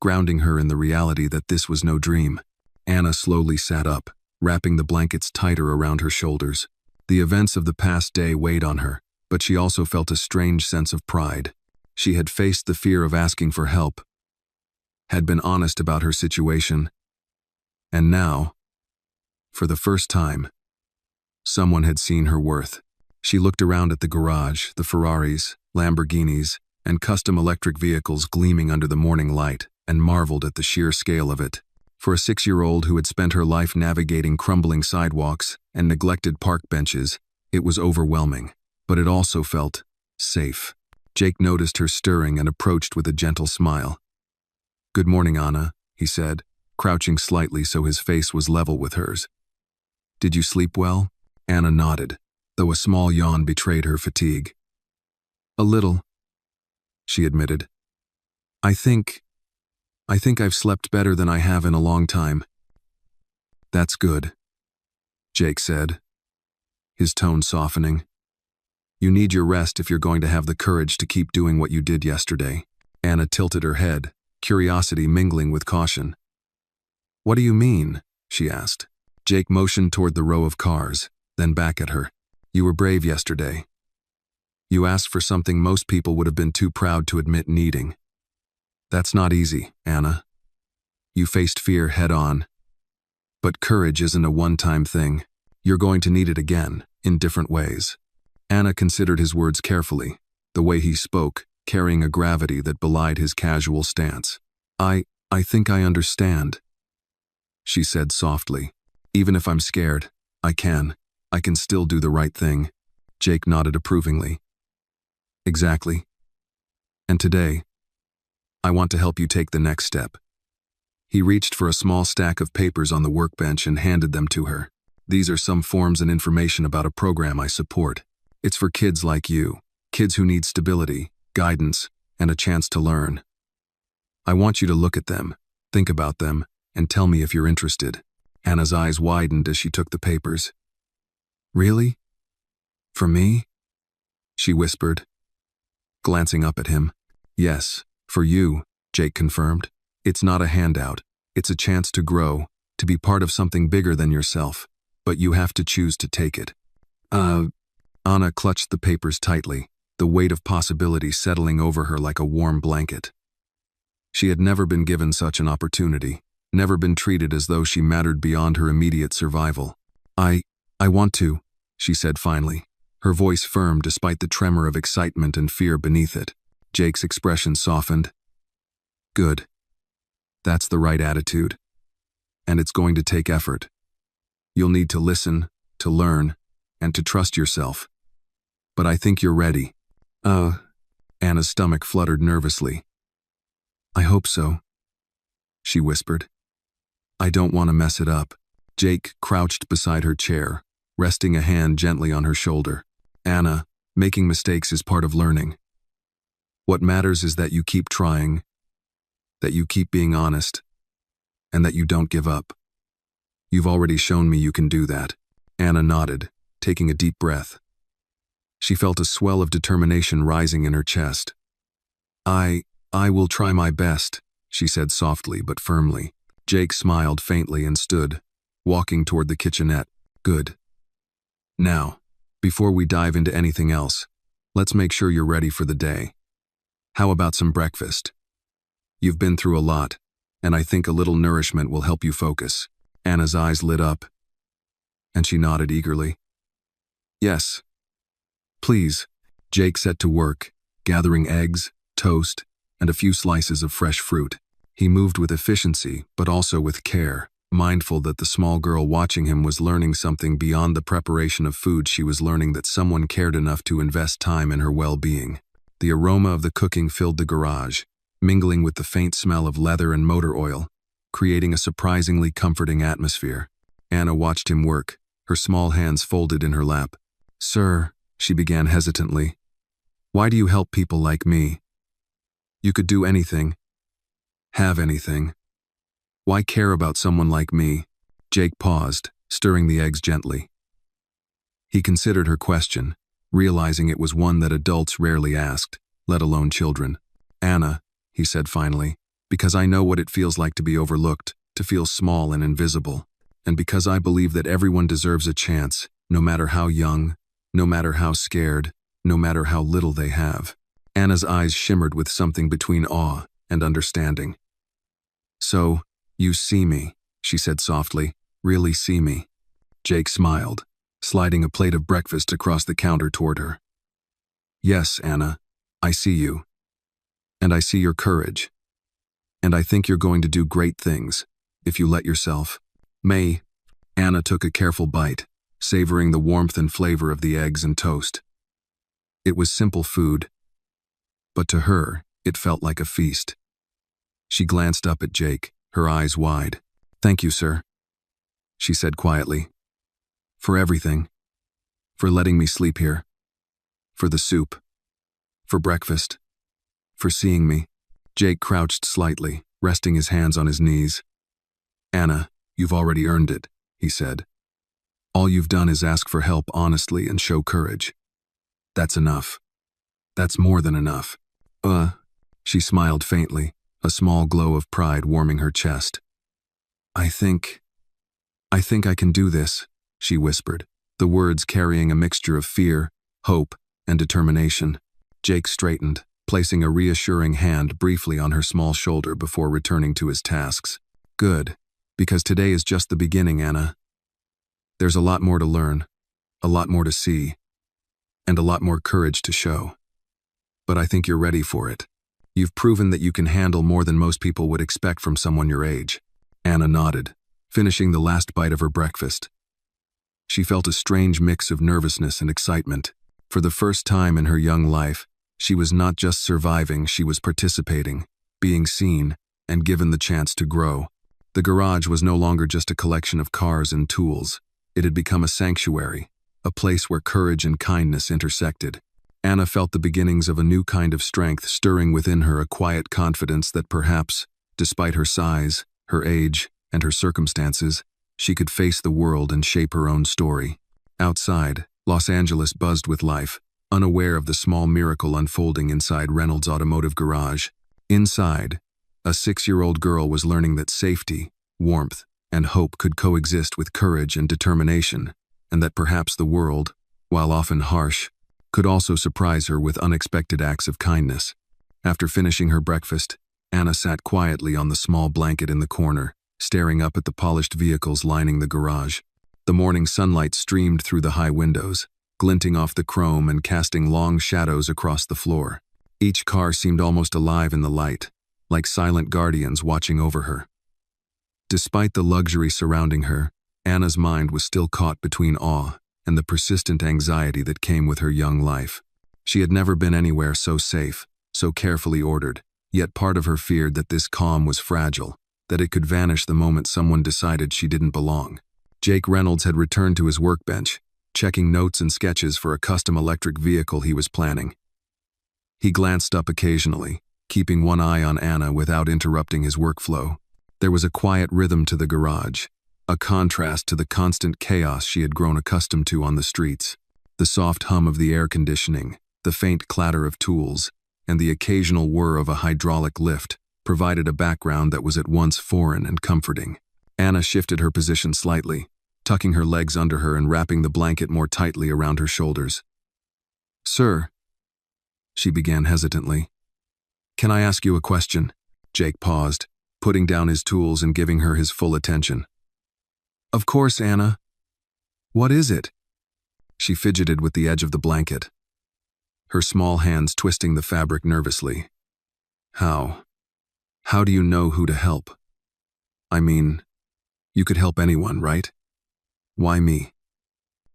grounding her in the reality that this was no dream. Anna slowly sat up, wrapping the blankets tighter around her shoulders. The events of the past day weighed on her, but she also felt a strange sense of pride. She had faced the fear of asking for help, had been honest about her situation, and now, for the first time, someone had seen her worth. She looked around at the garage, the Ferraris, Lamborghinis, and custom electric vehicles gleaming under the morning light, and marveled at the sheer scale of it. For a 6-year-old who had spent her life navigating crumbling sidewalks and neglected park benches, it was overwhelming, but it also felt safe. Jake noticed her stirring and approached with a gentle smile. "Good morning, Anna," he said, crouching slightly so his face was level with hers. "Did you sleep well?" Anna nodded, though a small yawn betrayed her fatigue. "A little," she admitted. I think I've slept better than I have in a long time." "That's good," Jake said, his tone softening. "You need your rest if you're going to have the courage to keep doing what you did yesterday." Anna tilted her head, curiosity mingling with caution. "What do you mean?" she asked. Jake motioned toward the row of cars, then back at her. "You were brave yesterday. You asked for something most people would have been too proud to admit needing. That's not easy, Anna. You faced fear head-on. But courage isn't a one-time thing. You're going to need it again, in different ways." Anna considered his words carefully, the way he spoke, carrying a gravity that belied his casual stance. I think I understand," she said softly. "Even if I'm scared, I can still do the right thing." Jake nodded approvingly. "Exactly. And today, I want to help you take the next step." He reached for a small stack of papers on the workbench and handed them to her. "These are some forms and information about a program I support. It's for kids like you, kids who need stability, guidance, and a chance to learn. I want you to look at them, think about them, and tell me if you're interested." Anna's eyes widened as she took the papers. "Really? For me?" she whispered, glancing up at him. "Yes, for you," Jake confirmed. "It's not a handout. It's a chance to grow, to be part of something bigger than yourself. But you have to choose to take it." Anna clutched the papers tightly, the weight of possibility settling over her like a warm blanket. She had never been given such an opportunity, never been treated as though she mattered beyond her immediate survival. I want to," she said finally, her voice firm despite the tremor of excitement and fear beneath it. Jake's expression softened. "Good. That's the right attitude. And it's going to take effort. You'll need to listen, to learn, and to trust yourself. But I think you're ready." Uh, Anna's stomach fluttered nervously. I hope so, she whispered. I don't want to mess it up. Jake crouched beside her chair, resting a hand gently on her shoulder. Anna, making mistakes is part of learning. What matters is that you keep trying, that you keep being honest, and that you don't give up. You've already shown me you can do that. Anna nodded, taking a deep breath. She felt a swell of determination rising in her chest. I will try my best, she said softly but firmly. Jake smiled faintly and stood, walking toward the kitchenette. Good. Now, before we dive into anything else, let's make sure you're ready for the day. How about some breakfast? You've been through a lot, and I think a little nourishment will help you focus. Anna's eyes lit up, and she nodded eagerly. Yes. Please. Jake set to work, gathering eggs, toast, and a few slices of fresh fruit. He moved with efficiency, but also with care, mindful that the small girl watching him was learning something beyond the preparation of food. She was learning that someone cared enough to invest time in her well-being. The aroma of the cooking filled the garage, mingling with the faint smell of leather and motor oil, creating a surprisingly comforting atmosphere. Anna watched him work, her small hands folded in her lap. Sir, she began hesitantly, why do you help people like me? You could do anything, have anything. Why care about someone like me? Jake paused, stirring the eggs gently. He considered her question, realizing it was one that adults rarely asked, let alone children. Anna, he said finally, because I know what it feels like to be overlooked, to feel small and invisible, and because I believe that everyone deserves a chance, no matter how young, no matter how scared, no matter how little they have. Anna's eyes shimmered with something between awe and understanding. So, you see me, she said softly, really see me. Jake smiled, sliding a plate of breakfast across the counter toward her. Yes, Anna, I see you. And I see your courage. And I think you're going to do great things, if you let yourself. Anna took a careful bite, savoring the warmth and flavor of the eggs and toast. It was simple food, but to her, it felt like a feast. She glanced up at Jake, her eyes wide. Thank you, sir, she said quietly. For everything. For letting me sleep here. For the soup. For breakfast. For seeing me. Jake crouched slightly, resting his hands on his knees. Anna, you've already earned it, he said. All you've done is ask for help honestly and show courage. That's enough. That's more than enough. She smiled faintly, a small glow of pride warming her chest. I think I can do this, she whispered, the words carrying a mixture of fear, hope, and determination. Jake straightened, placing a reassuring hand briefly on her small shoulder before returning to his tasks. Good, because today is just the beginning, Anna. There's a lot more to learn, a lot more to see, and a lot more courage to show. But I think you're ready for it. You've proven that you can handle more than most people would expect from someone your age. Anna nodded, finishing the last bite of her breakfast. She felt a strange mix of nervousness and excitement. For the first time in her young life, she was not just surviving, she was participating, being seen, and given the chance to grow. The garage was no longer just a collection of cars and tools. It had become a sanctuary, a place where courage and kindness intersected. Anna felt the beginnings of a new kind of strength stirring within her, a quiet confidence that perhaps, despite her size, her age, and her circumstances, she could face the world and shape her own story. Outside, Los Angeles buzzed with life, unaware of the small miracle unfolding inside Reynolds' automotive garage. Inside, a 6-year-old girl was learning that safety, warmth, and hope could coexist with courage and determination, and that perhaps the world, while often harsh, could also surprise her with unexpected acts of kindness. After finishing her breakfast, Anna sat quietly on the small blanket in the corner, staring up at the polished vehicles lining the garage. The morning sunlight streamed through the high windows, glinting off the chrome and casting long shadows across the floor. Each car seemed almost alive in the light, like silent guardians watching over her. Despite the luxury surrounding her, Anna's mind was still caught between awe and the persistent anxiety that came with her young life. She had never been anywhere so safe, so carefully ordered, yet part of her feared that this calm was fragile, that it could vanish the moment someone decided she didn't belong. Jake Reynolds had returned to his workbench, checking notes and sketches for a custom electric vehicle he was planning. He glanced up occasionally, keeping one eye on Anna without interrupting his workflow. There was a quiet rhythm to the garage, a contrast to the constant chaos she had grown accustomed to on the streets. The soft hum of the air conditioning, the faint clatter of tools, and the occasional whir of a hydraulic lift provided a background that was at once foreign and comforting. Anna shifted her position slightly, tucking her legs under her and wrapping the blanket more tightly around her shoulders. "Sir," she began hesitantly. "Can I ask you a question?" Jake paused, putting down his tools and giving her his full attention. "Of course, Anna. What is it?" She fidgeted with the edge of the blanket, her small hands twisting the fabric nervously. How do you know who to help? I mean, you could help anyone, right? Why me?"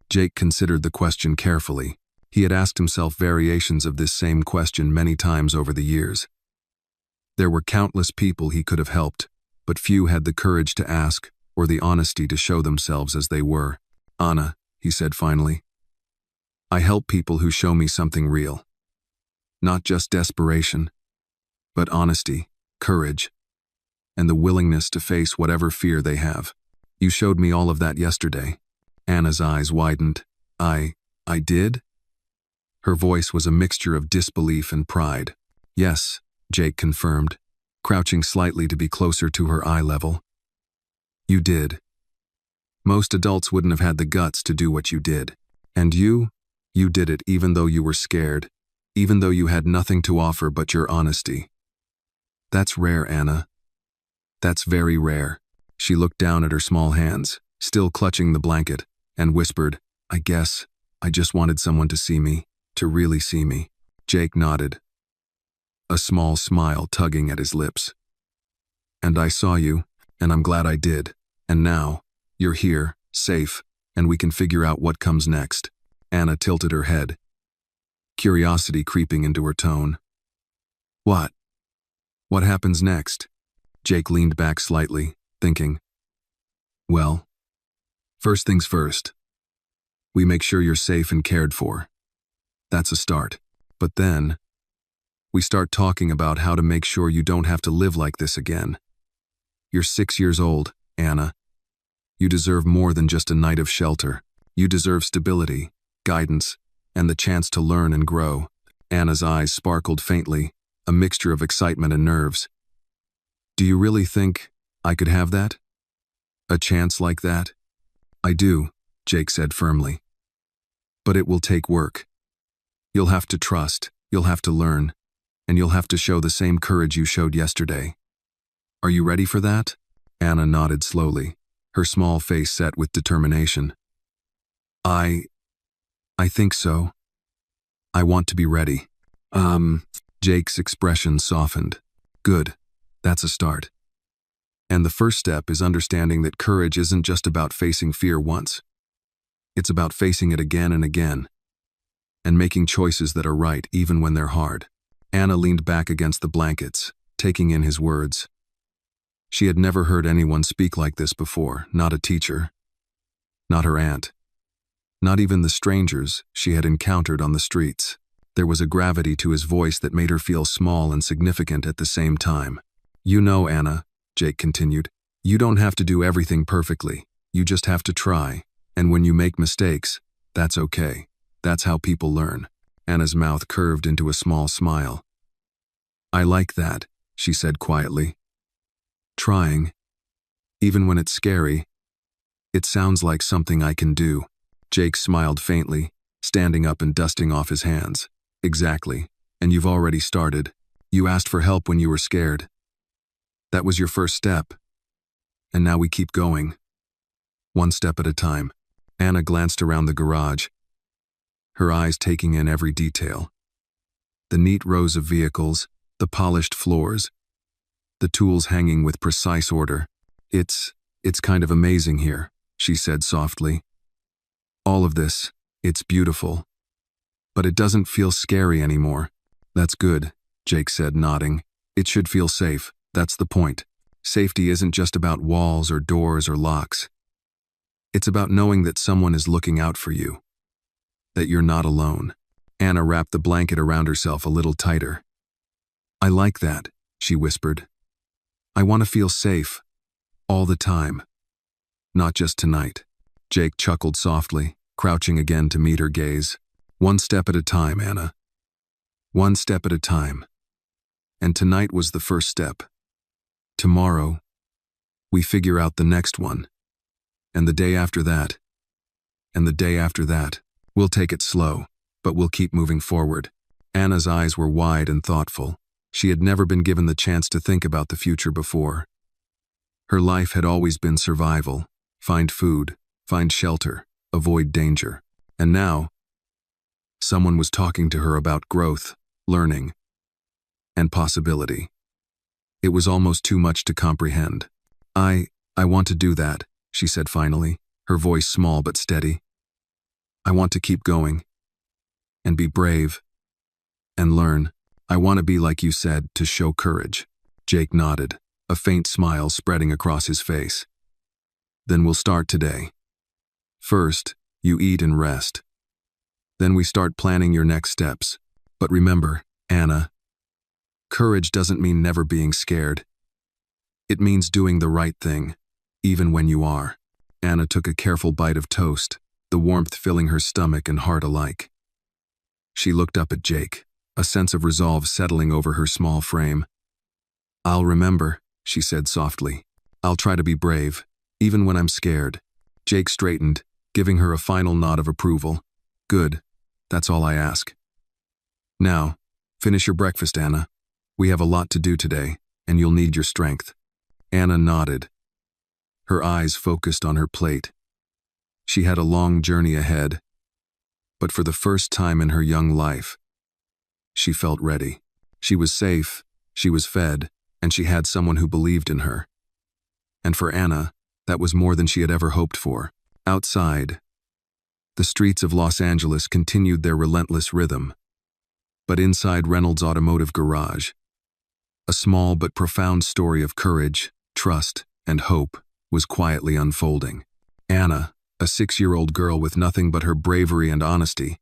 Jake considered the question carefully. He had asked himself variations of this same question many times over the years. There were countless people he could have helped, but few had the courage to ask or the honesty to show themselves as they were. "Anna," he said finally, "I help people who show me something real. Not just desperation, but honesty, courage, and the willingness to face whatever fear they have. You showed me all of that yesterday." Anna's eyes widened. I did?" Her voice was a mixture of disbelief and pride. "Yes," Jake confirmed, crouching slightly to be closer to her eye level. "You did. Most adults wouldn't have had the guts to do what you did. And you did it even though you were scared, even though you had nothing to offer but your honesty. That's rare, Anna. That's very rare." She looked down at her small hands, still clutching the blanket, and whispered, "I guess I just wanted someone to see me, to really see me." Jake nodded, a small smile tugging at his lips. "And I saw you, and I'm glad I did. And now, you're here, safe, and we can figure out what comes next." Anna tilted her head, curiosity creeping into her tone. "What? What happens next?" Jake leaned back slightly, thinking. "Well, first things first. We make sure you're safe and cared for. That's a start. But then, we start talking about how to make sure you don't have to live like this again. You're 6 years old, Anna. You deserve more than just a night of shelter. You deserve stability, guidance, and the chance to learn and grow." Anna's eyes sparkled faintly, a mixture of excitement and nerves. "Do you really think I could have that? A chance like that?" "I do," Jake said firmly. "But it will take work. You'll have to trust, you'll have to learn, and you'll have to show the same courage you showed yesterday. Are you ready for that?" Anna nodded slowly, her small face set with determination. I think so. I want to be ready." Jake's expression softened. "Good. That's a start. And the first step is understanding that courage isn't just about facing fear once. It's about facing it again and again, and making choices that are right even when they're hard." Anna leaned back against the blankets, taking in his words. She had never heard anyone speak like this before, not a teacher, not her aunt, not even the strangers she had encountered on the streets. There was a gravity to his voice that made her feel small and significant at the same time. "You know, Anna," Jake continued, "you don't have to do everything perfectly. You just have to try. And when you make mistakes, that's okay. That's how people learn." Anna's mouth curved into a small smile. "I like that," she said quietly. "Trying, even when it's scary. It sounds like something I can do." Jake smiled faintly, standing up and dusting off his hands. "Exactly. And you've already started. You asked for help when you were scared. That was your first step. And now we keep going. One step at a time." Anna glanced around the garage, her eyes taking in every detail. The neat rows of vehicles, the polished floors, the tools hanging with precise order. It's kind of amazing here," she said softly. "All of this, it's beautiful. But it doesn't feel scary anymore. That's good, Jake said, nodding. It should feel safe. That's the point. Safety isn't just about walls or doors or locks. It's about knowing that someone is looking out for you. That you're not alone. Anna wrapped the blanket around herself a little tighter. I like that, she whispered. I want to feel safe. All the time. Not just tonight. Jake chuckled softly, crouching again to meet her gaze. One step at a time, Anna. One step at a time. And tonight was the first step. Tomorrow, we figure out the next one. And the day after that. And the day after that. We'll take it slow, but we'll keep moving forward. Anna's eyes were wide and thoughtful. She had never been given the chance to think about the future before. Her life had always been survival. Find food, find shelter, avoid danger. And now, someone was talking to her about growth, learning, and possibility. It was almost too much to comprehend. I want to do that, she said finally, her voice small but steady. I want to keep going, and be brave, and learn. I want to be like you said, to show courage. Jake nodded, a faint smile spreading across his face. Then we'll start today. First, you eat and rest. Then we start planning your next steps. But remember, Anna, courage doesn't mean never being scared. It means doing the right thing, even when you are. Anna took a careful bite of toast, the warmth filling her stomach and heart alike. She looked up at Jake, a sense of resolve settling over her small frame. I'll remember, she said softly. I'll try to be brave, even when I'm scared. Jake straightened, giving her a final nod of approval. Good, that's all I ask. Now, finish your breakfast, Anna. We have a lot to do today, and you'll need your strength. Anna nodded, her eyes focused on her plate. She had a long journey ahead, but for the first time in her young life, she felt ready. She was safe, she was fed, and she had someone who believed in her. And for Anna, that was more than she had ever hoped for. Outside, the streets of Los Angeles continued their relentless rhythm. But inside Reynolds' automotive garage, a small but profound story of courage, trust, and hope was quietly unfolding. Anna, a 6-year-old girl with nothing but her bravery and honesty,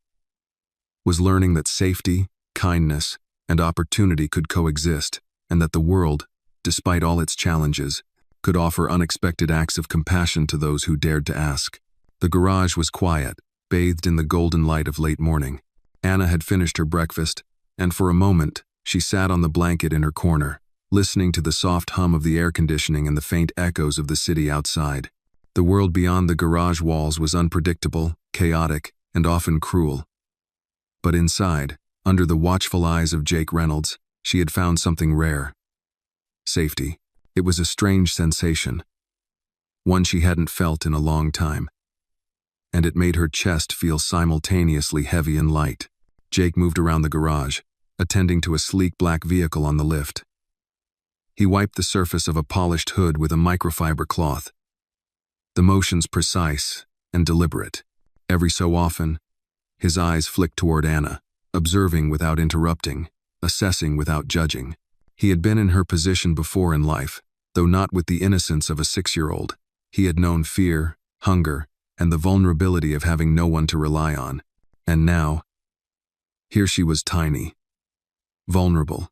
was learning that safety, kindness, and opportunity could coexist, and that the world, despite all its challenges, could offer unexpected acts of compassion to those who dared to ask. The garage was quiet, bathed in the golden light of late morning. Anna had finished her breakfast, and for a moment, she sat on the blanket in her corner, listening to the soft hum of the air conditioning and the faint echoes of the city outside. The world beyond the garage walls was unpredictable, chaotic, and often cruel. But inside, under the watchful eyes of Jake Reynolds, she had found something rare. Safety. It was a strange sensation, one she hadn't felt in a long time. And it made her chest feel simultaneously heavy and light. Jake moved around the garage, attending to a sleek black vehicle on the lift. He wiped the surface of a polished hood with a microfiber cloth, the motions precise and deliberate. Every so often, his eyes flicked toward Anna, observing without interrupting, assessing without judging. He had been in her position before in life, though not with the innocence of a 6-year-old. He had known fear, hunger, and the vulnerability of having no one to rely on. And now, here she was tiny, vulnerable,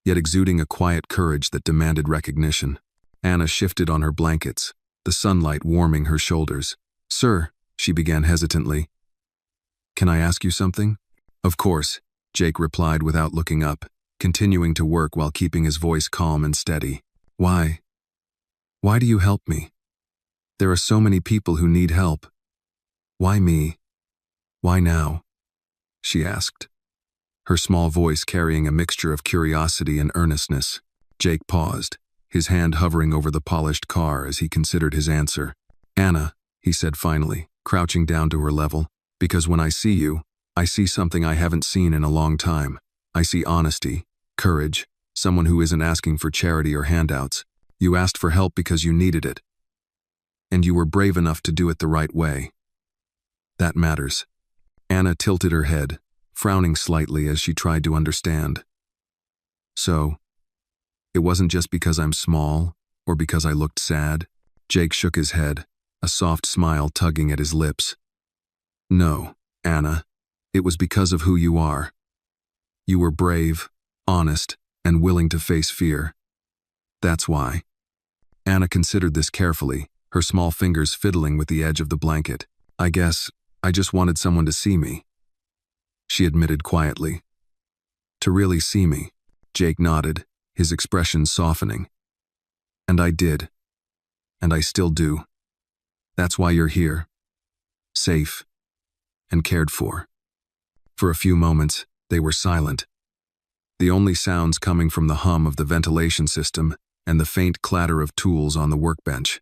yet exuding a quiet courage that demanded recognition. Anna shifted on her blankets, the sunlight warming her shoulders. Sir, she began hesitantly. Can I ask you something? Of course, Jake replied without looking up, continuing to work while keeping his voice calm and steady. Why? Why do you help me? There are so many people who need help. Why me? Why now? She asked, her small voice carrying a mixture of curiosity and earnestness. Jake paused, his hand hovering over the polished car as he considered his answer. Anna, he said finally, crouching down to her level, because when I see you, I see something I haven't seen in a long time. I see honesty, courage, someone who isn't asking for charity or handouts. You asked for help because you needed it. And you were brave enough to do it the right way. That matters. Anna tilted her head, frowning slightly as she tried to understand. So, it wasn't just because I'm small, or because I looked sad? Jake shook his head, a soft smile tugging at his lips. No, Anna. It was because of who you are. You were brave, honest, and willing to face fear. That's why. Anna considered this carefully, her small fingers fiddling with the edge of the blanket. I guess I just wanted someone to see me, she admitted quietly. To really see me, Jake nodded, his expression softening. And I did. And I still do. That's why you're here. Safe. And cared for. For a few moments, they were silent. The only sounds coming from the hum of the ventilation system and the faint clatter of tools on the workbench.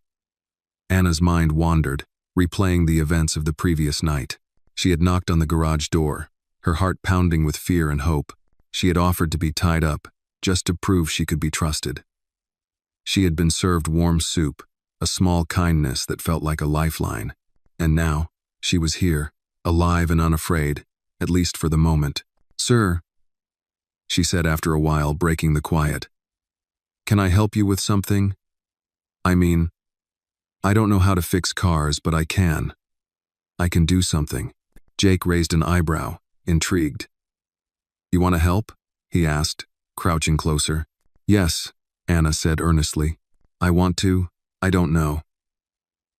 Anna's mind wandered, replaying the events of the previous night. She had knocked on the garage door, her heart pounding with fear and hope. She had offered to be tied up, just to prove she could be trusted. She had been served warm soup, a small kindness that felt like a lifeline. And now, she was here, alive and unafraid, at least for the moment. Sir, she said after a while, breaking the quiet. Can I help you with something? I mean, I don't know how to fix cars, but I can. I can do something. Jake raised an eyebrow, intrigued. You want to help? He asked, crouching closer. Yes, Anna said earnestly. I want to, I don't know.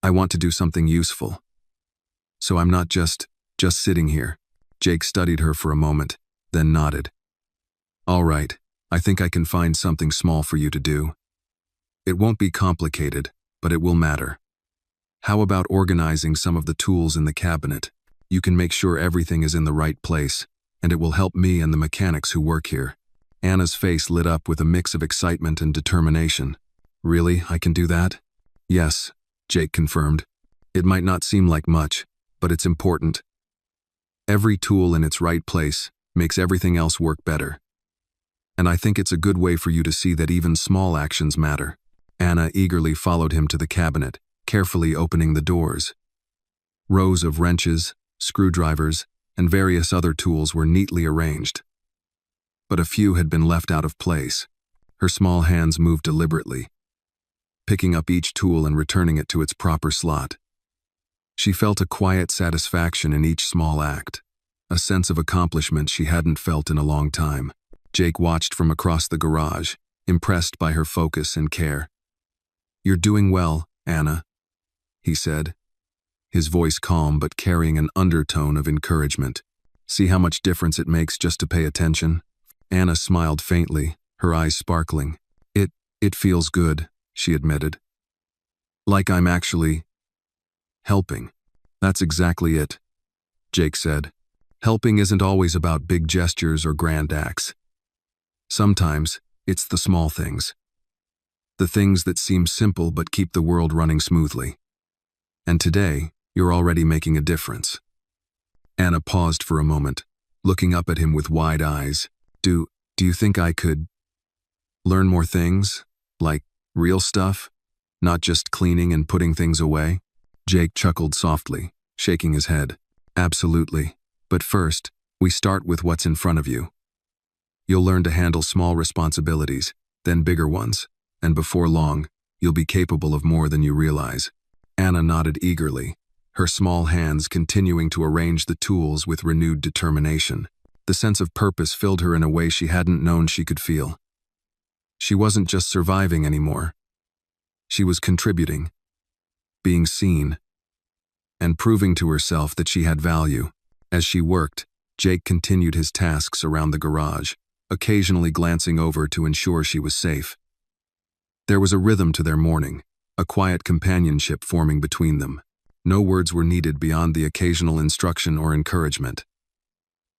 I want to do something useful. So I'm not just sitting here. Jake studied her for a moment, then nodded. All right, I think I can find something small for you to do. It won't be complicated, but it will matter. How about organizing some of the tools in the cabinet? You can make sure everything is in the right place, and it will help me and the mechanics who work here. Anna's face lit up with a mix of excitement and determination. Really, I can do that? Yes, Jake confirmed. It might not seem like much, but it's important. Every tool in its right place makes everything else work better. And I think it's a good way for you to see that even small actions matter. Anna eagerly followed him to the cabinet, carefully opening the doors. Rows of wrenches, screwdrivers, and various other tools were neatly arranged. But a few had been left out of place. Her small hands moved deliberately, picking up each tool and returning it to its proper slot. She felt a quiet satisfaction in each small act, a sense of accomplishment she hadn't felt in a long time. Jake watched from across the garage, impressed by her focus and care. You're doing well, Anna, he said, his voice calm but carrying an undertone of encouragement. See how much difference it makes just to pay attention? Anna smiled faintly, her eyes sparkling. It feels good, she admitted. Like I'm actually helping. That's exactly it, Jake said. Helping isn't always about big gestures or grand acts. Sometimes, it's the small things. The things that seem simple but keep the world running smoothly. And today, you're already making a difference. Anna paused for a moment, looking up at him with wide eyes. Do you think I could learn more things? Like real stuff? Not just cleaning and putting things away? Jake chuckled softly, shaking his head. Absolutely. But first, we start with what's in front of you. You'll learn to handle small responsibilities, then bigger ones, and before long, you'll be capable of more than you realize. Anna nodded eagerly, her small hands continuing to arrange the tools with renewed determination. The sense of purpose filled her in a way she hadn't known she could feel. She wasn't just surviving anymore. She was contributing, being seen, and proving to herself that she had value. As she worked, Jake continued his tasks around the garage, occasionally glancing over to ensure she was safe. There was a rhythm to their morning, a quiet companionship forming between them. No words were needed beyond the occasional instruction or encouragement.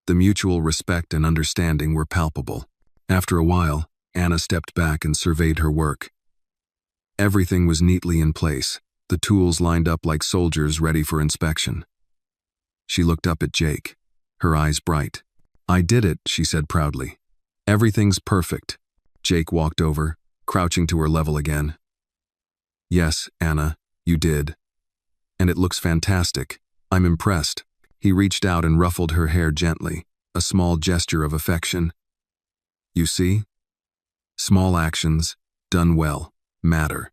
The mutual respect and understanding were palpable. After a while, Anna stepped back and surveyed her work. Everything was neatly in place, the tools lined up like soldiers ready for inspection. She looked up at Jake, her eyes bright. I did it, she said proudly. Everything's perfect. Jake walked over, crouching to her level again. Yes, Anna, you did. And it looks fantastic. I'm impressed. He reached out and ruffled her hair gently, a small gesture of affection. You see? Small actions, done well, matter.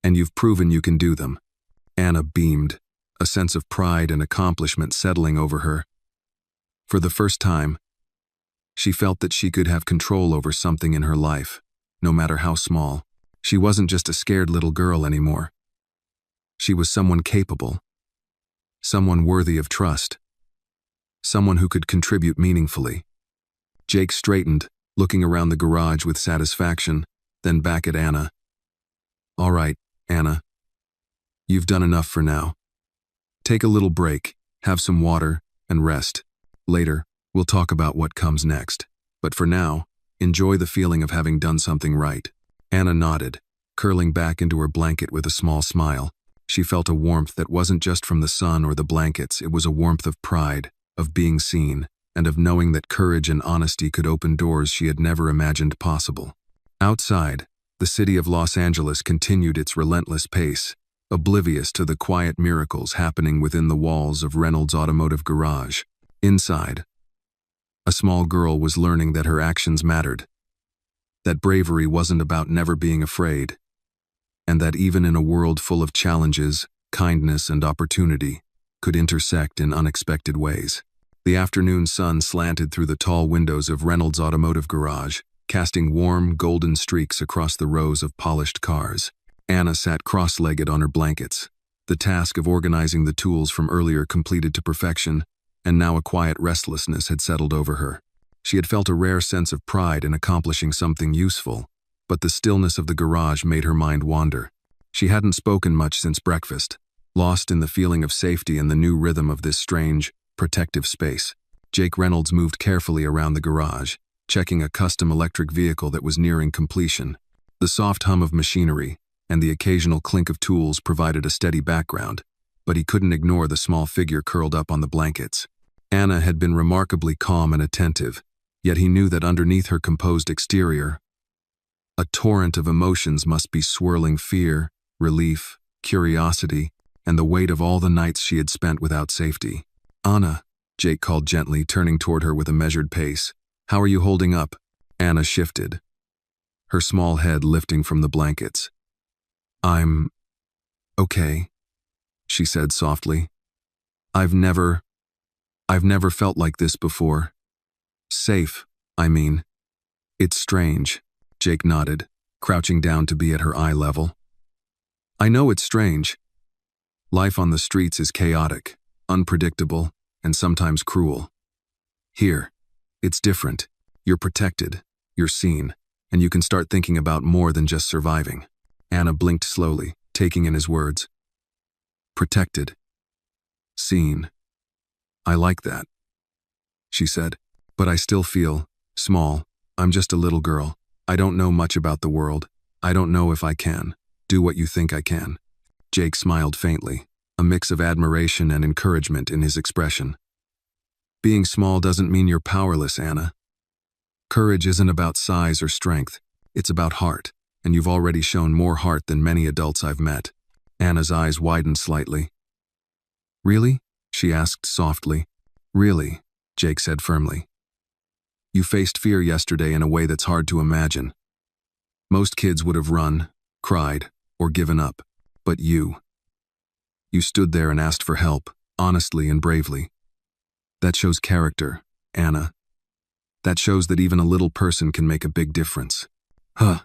And you've proven you can do them. Anna beamed, a sense of pride and accomplishment settling over her. For the first time, she felt that she could have control over something in her life, no matter how small. She wasn't just a scared little girl anymore. She was someone capable, someone worthy of trust, someone who could contribute meaningfully. Jake straightened, looking around the garage with satisfaction, then back at Anna. All right, Anna. You've done enough for now. Take a little break, have some water, and rest. Later, we'll talk about what comes next. But for now, enjoy the feeling of having done something right. Anna nodded, curling back into her blanket with a small smile. She felt a warmth that wasn't just from the sun or the blankets. It was a warmth of pride, of being seen, and of knowing that courage and honesty could open doors she had never imagined possible. Outside, the city of Los Angeles continued its relentless pace, oblivious to the quiet miracles happening within the walls of Reynolds' automotive garage. Inside, a small girl was learning that her actions mattered, that bravery wasn't about never being afraid, and that even in a world full of challenges, kindness and opportunity could intersect in unexpected ways. The afternoon sun slanted through the tall windows of Reynolds' automotive garage, casting warm, golden streaks across the rows of polished cars. Anna sat cross-legged on her blankets, the task of organizing the tools from earlier completed to perfection, and now a quiet restlessness had settled over her. She had felt a rare sense of pride in accomplishing something useful, but the stillness of the garage made her mind wander. She hadn't spoken much since breakfast, lost in the feeling of safety and the new rhythm of this strange, protective space. Jake Reynolds moved carefully around the garage, checking a custom electric vehicle that was nearing completion. The soft hum of machinery and the occasional clink of tools provided a steady background, but he couldn't ignore the small figure curled up on the blankets. Anna had been remarkably calm and attentive, yet he knew that underneath her composed exterior, a torrent of emotions must be swirling: fear, relief, curiosity, and the weight of all the nights she had spent without safety. Anna, Jake called gently, turning toward her with a measured pace. How are you holding up? Anna shifted, her small head lifting from the blankets. I'm okay, she said softly. I've never felt like this before. Safe, I mean. It's strange, Jake nodded, crouching down to be at her eye level. I know it's strange. Life on the streets is chaotic, unpredictable, and sometimes cruel. Here, it's different. You're protected, you're seen, and you can start thinking about more than just surviving. Anna blinked slowly, taking in his words. Protected. Seen. I like that, she said, but I still feel small. I'm just a little girl. I don't know much about the world. I don't know if I can do what you think I can. Jake smiled faintly, a mix of admiration and encouragement in his expression. Being small doesn't mean you're powerless, Anna. Courage isn't about size or strength. It's about heart, and you've already shown more heart than many adults I've met. Anna's eyes widened slightly. Really? She asked softly. Really, Jake said firmly. You faced fear yesterday in a way that's hard to imagine. Most kids would have run, cried, or given up, but you stood there and asked for help, honestly and bravely. That shows character, Anna. That shows that even a little person can make a big difference. Huh.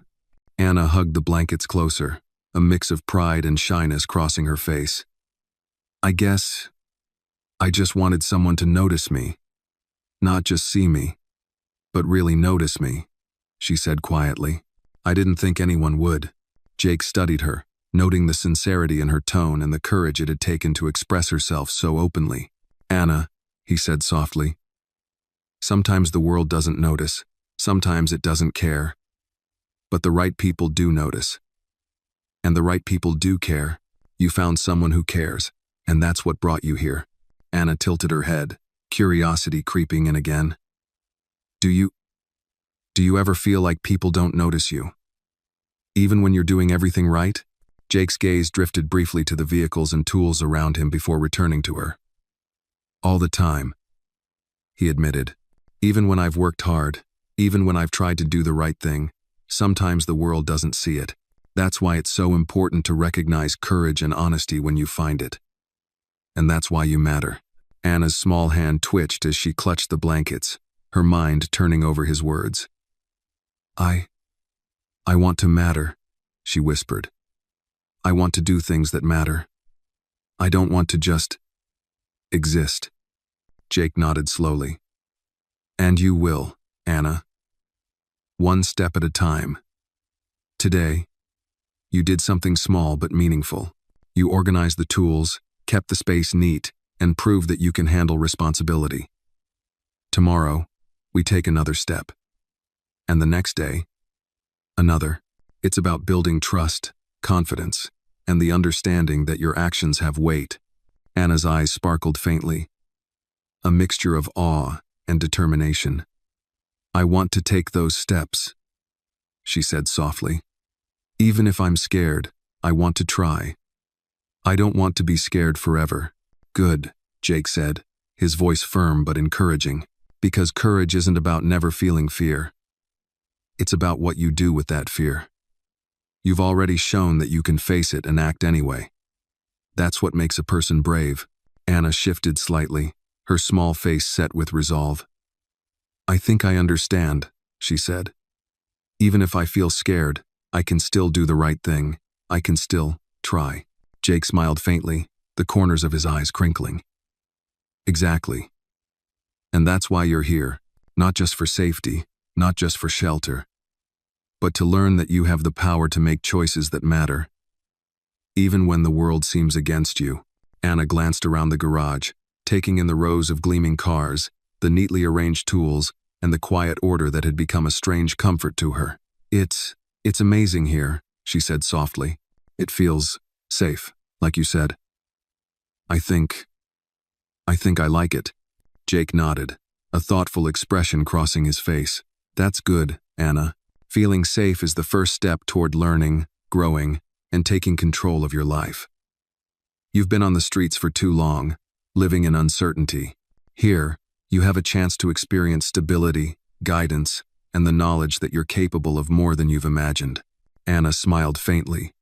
Anna hugged the blankets closer, a mix of pride and shyness crossing her face. I guess I just wanted someone to notice me. Not just see me, but really notice me, she said quietly. I didn't think anyone would. Jake studied her, noting the sincerity in her tone and the courage it had taken to express herself so openly. Anna, he said softly. Sometimes the world doesn't notice, sometimes it doesn't care. But the right people do notice. And the right people do care. You found someone who cares, and that's what brought you here. Anna tilted her head, curiosity creeping in again. Do you ever feel like people don't notice you? Even when you're doing everything right? Jake's gaze drifted briefly to the vehicles and tools around him before returning to her. All the time. he admitted. Even when I've worked hard, even when I've tried to do the right thing, sometimes the world doesn't see it. That's why it's so important to recognize courage and honesty when you find it. And that's why you matter. Anna's small hand twitched as she clutched the blankets, her mind turning over his words. I want to matter, she whispered. I want to do things that matter. I don't want to just exist. Jake nodded slowly. And you will, Anna. One step at a time. Today, you did something small but meaningful. You organized the tools, kept the space neat, and proved that you can handle responsibility. Tomorrow, we take another step. And the next day, another. It's about building trust, confidence, and the understanding that your actions have weight. Anna's eyes sparkled faintly. A mixture of awe and determination. I want to take those steps, she said softly. Even if I'm scared, I want to try. I don't want to be scared forever. Good, Jake said, his voice firm but encouraging, because courage isn't about never feeling fear. It's about what you do with that fear. You've already shown that you can face it and act anyway. That's what makes a person brave. Anna shifted slightly, her small face set with resolve. I think I understand, she said. Even if I feel scared, I can still do the right thing. I can still try. Jake smiled faintly, the corners of his eyes crinkling. Exactly. And that's why you're here, not just for safety, not just for shelter, but to learn that you have the power to make choices that matter. Even when the world seems against you. Anna glanced around the garage, taking in the rows of gleaming cars, the neatly arranged tools, and the quiet order that had become a strange comfort to her. It's amazing here, she said softly. It feels safe, like you said. I think I like it. Jake nodded, a thoughtful expression crossing his face. That's good, Anna. Feeling safe is the first step toward learning, growing, and taking control of your life. You've been on the streets for too long, living in uncertainty. Here, you have a chance to experience stability, guidance, and the knowledge that you're capable of more than you've imagined. Anna smiled faintly,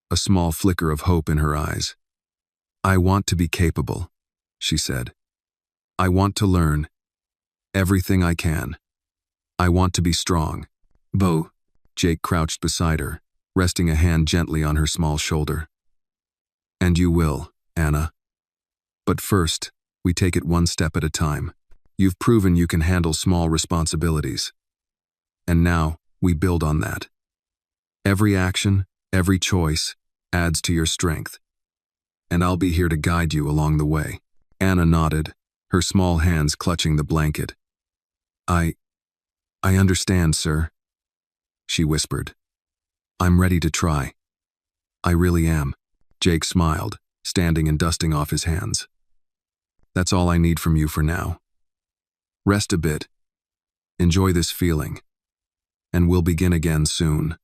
a small flicker of hope in her eyes. I want to be capable, she said. I want to learn everything I can. I want to be strong. Bo, Jake crouched beside her, resting a hand gently on her small shoulder. And you will, Anna. But first, we take it one step at a time. You've proven you can handle small responsibilities. And now, we build on that. Every action, every choice, adds to your strength. And I'll be here to guide you along the way. Anna nodded, her small hands clutching the blanket. I understand, sir, she whispered. I'm ready to try. I really am. Jake smiled, standing and dusting off his hands. That's all I need from you for now. Rest a bit. Enjoy this feeling. And we'll begin again soon.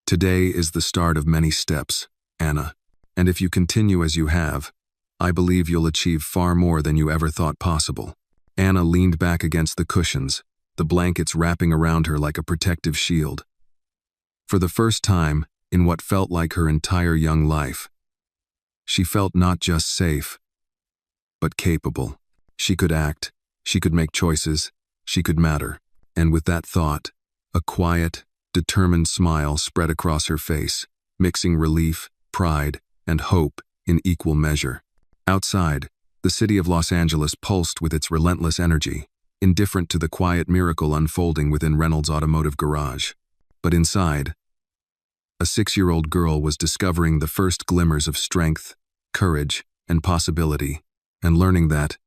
Today is the start of many steps, Anna. And if you continue as you have, I believe you'll achieve far more than you ever thought possible. Anna leaned back against the cushions, the blankets wrapping around her like a protective shield. For the first time, in what felt like her entire young life, she felt not just safe, but capable. She could act, she could make choices, she could matter. And with that thought, a quiet, determined smile spread across her face, mixing relief, pride, and hope in equal measure. Outside, the city of Los Angeles pulsed with its relentless energy, indifferent to the quiet miracle unfolding within Reynolds' automotive garage. But inside, a 6-year-old girl was discovering the first glimmers of strength, courage, and possibility, and learning that,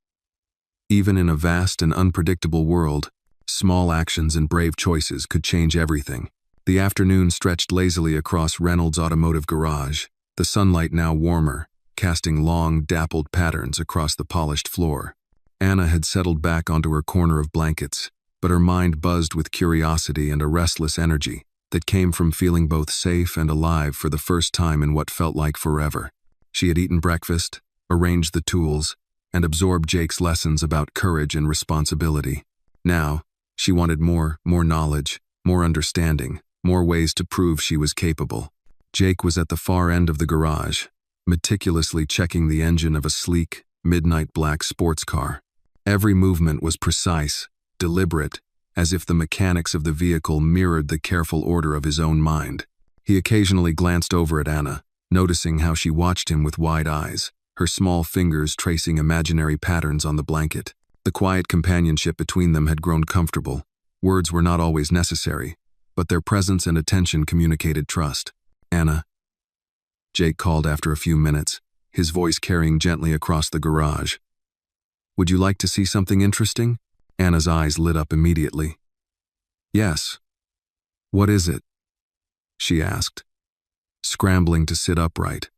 even in a vast and unpredictable world, small actions and brave choices could change everything. The afternoon stretched lazily across Reynolds' automotive garage, the sunlight now warmer, casting long, dappled patterns across the polished floor. Anna had settled back onto her corner of blankets, but her mind buzzed with curiosity and a restless energy that came from feeling both safe and alive for the first time in what felt like forever. She had eaten breakfast, arranged the tools, and absorbed Jake's lessons about courage and responsibility. Now, she wanted more knowledge, more understanding, more ways to prove she was capable. Jake was at the far end of the garage, meticulously checking the engine of a sleek, midnight black sports car. Every movement was precise, deliberate, as if the mechanics of the vehicle mirrored the careful order of his own mind. He occasionally glanced over at Anna, noticing how she watched him with wide eyes, her small fingers tracing imaginary patterns on the blanket. The quiet companionship between them had grown comfortable. Words were not always necessary, but their presence and attention communicated trust. "Anna," Jake called after a few minutes, his voice carrying gently across the garage. "Would you like to see something interesting?" Anna's eyes lit up immediately. "Yes." "What is it?" she asked, scrambling to sit upright,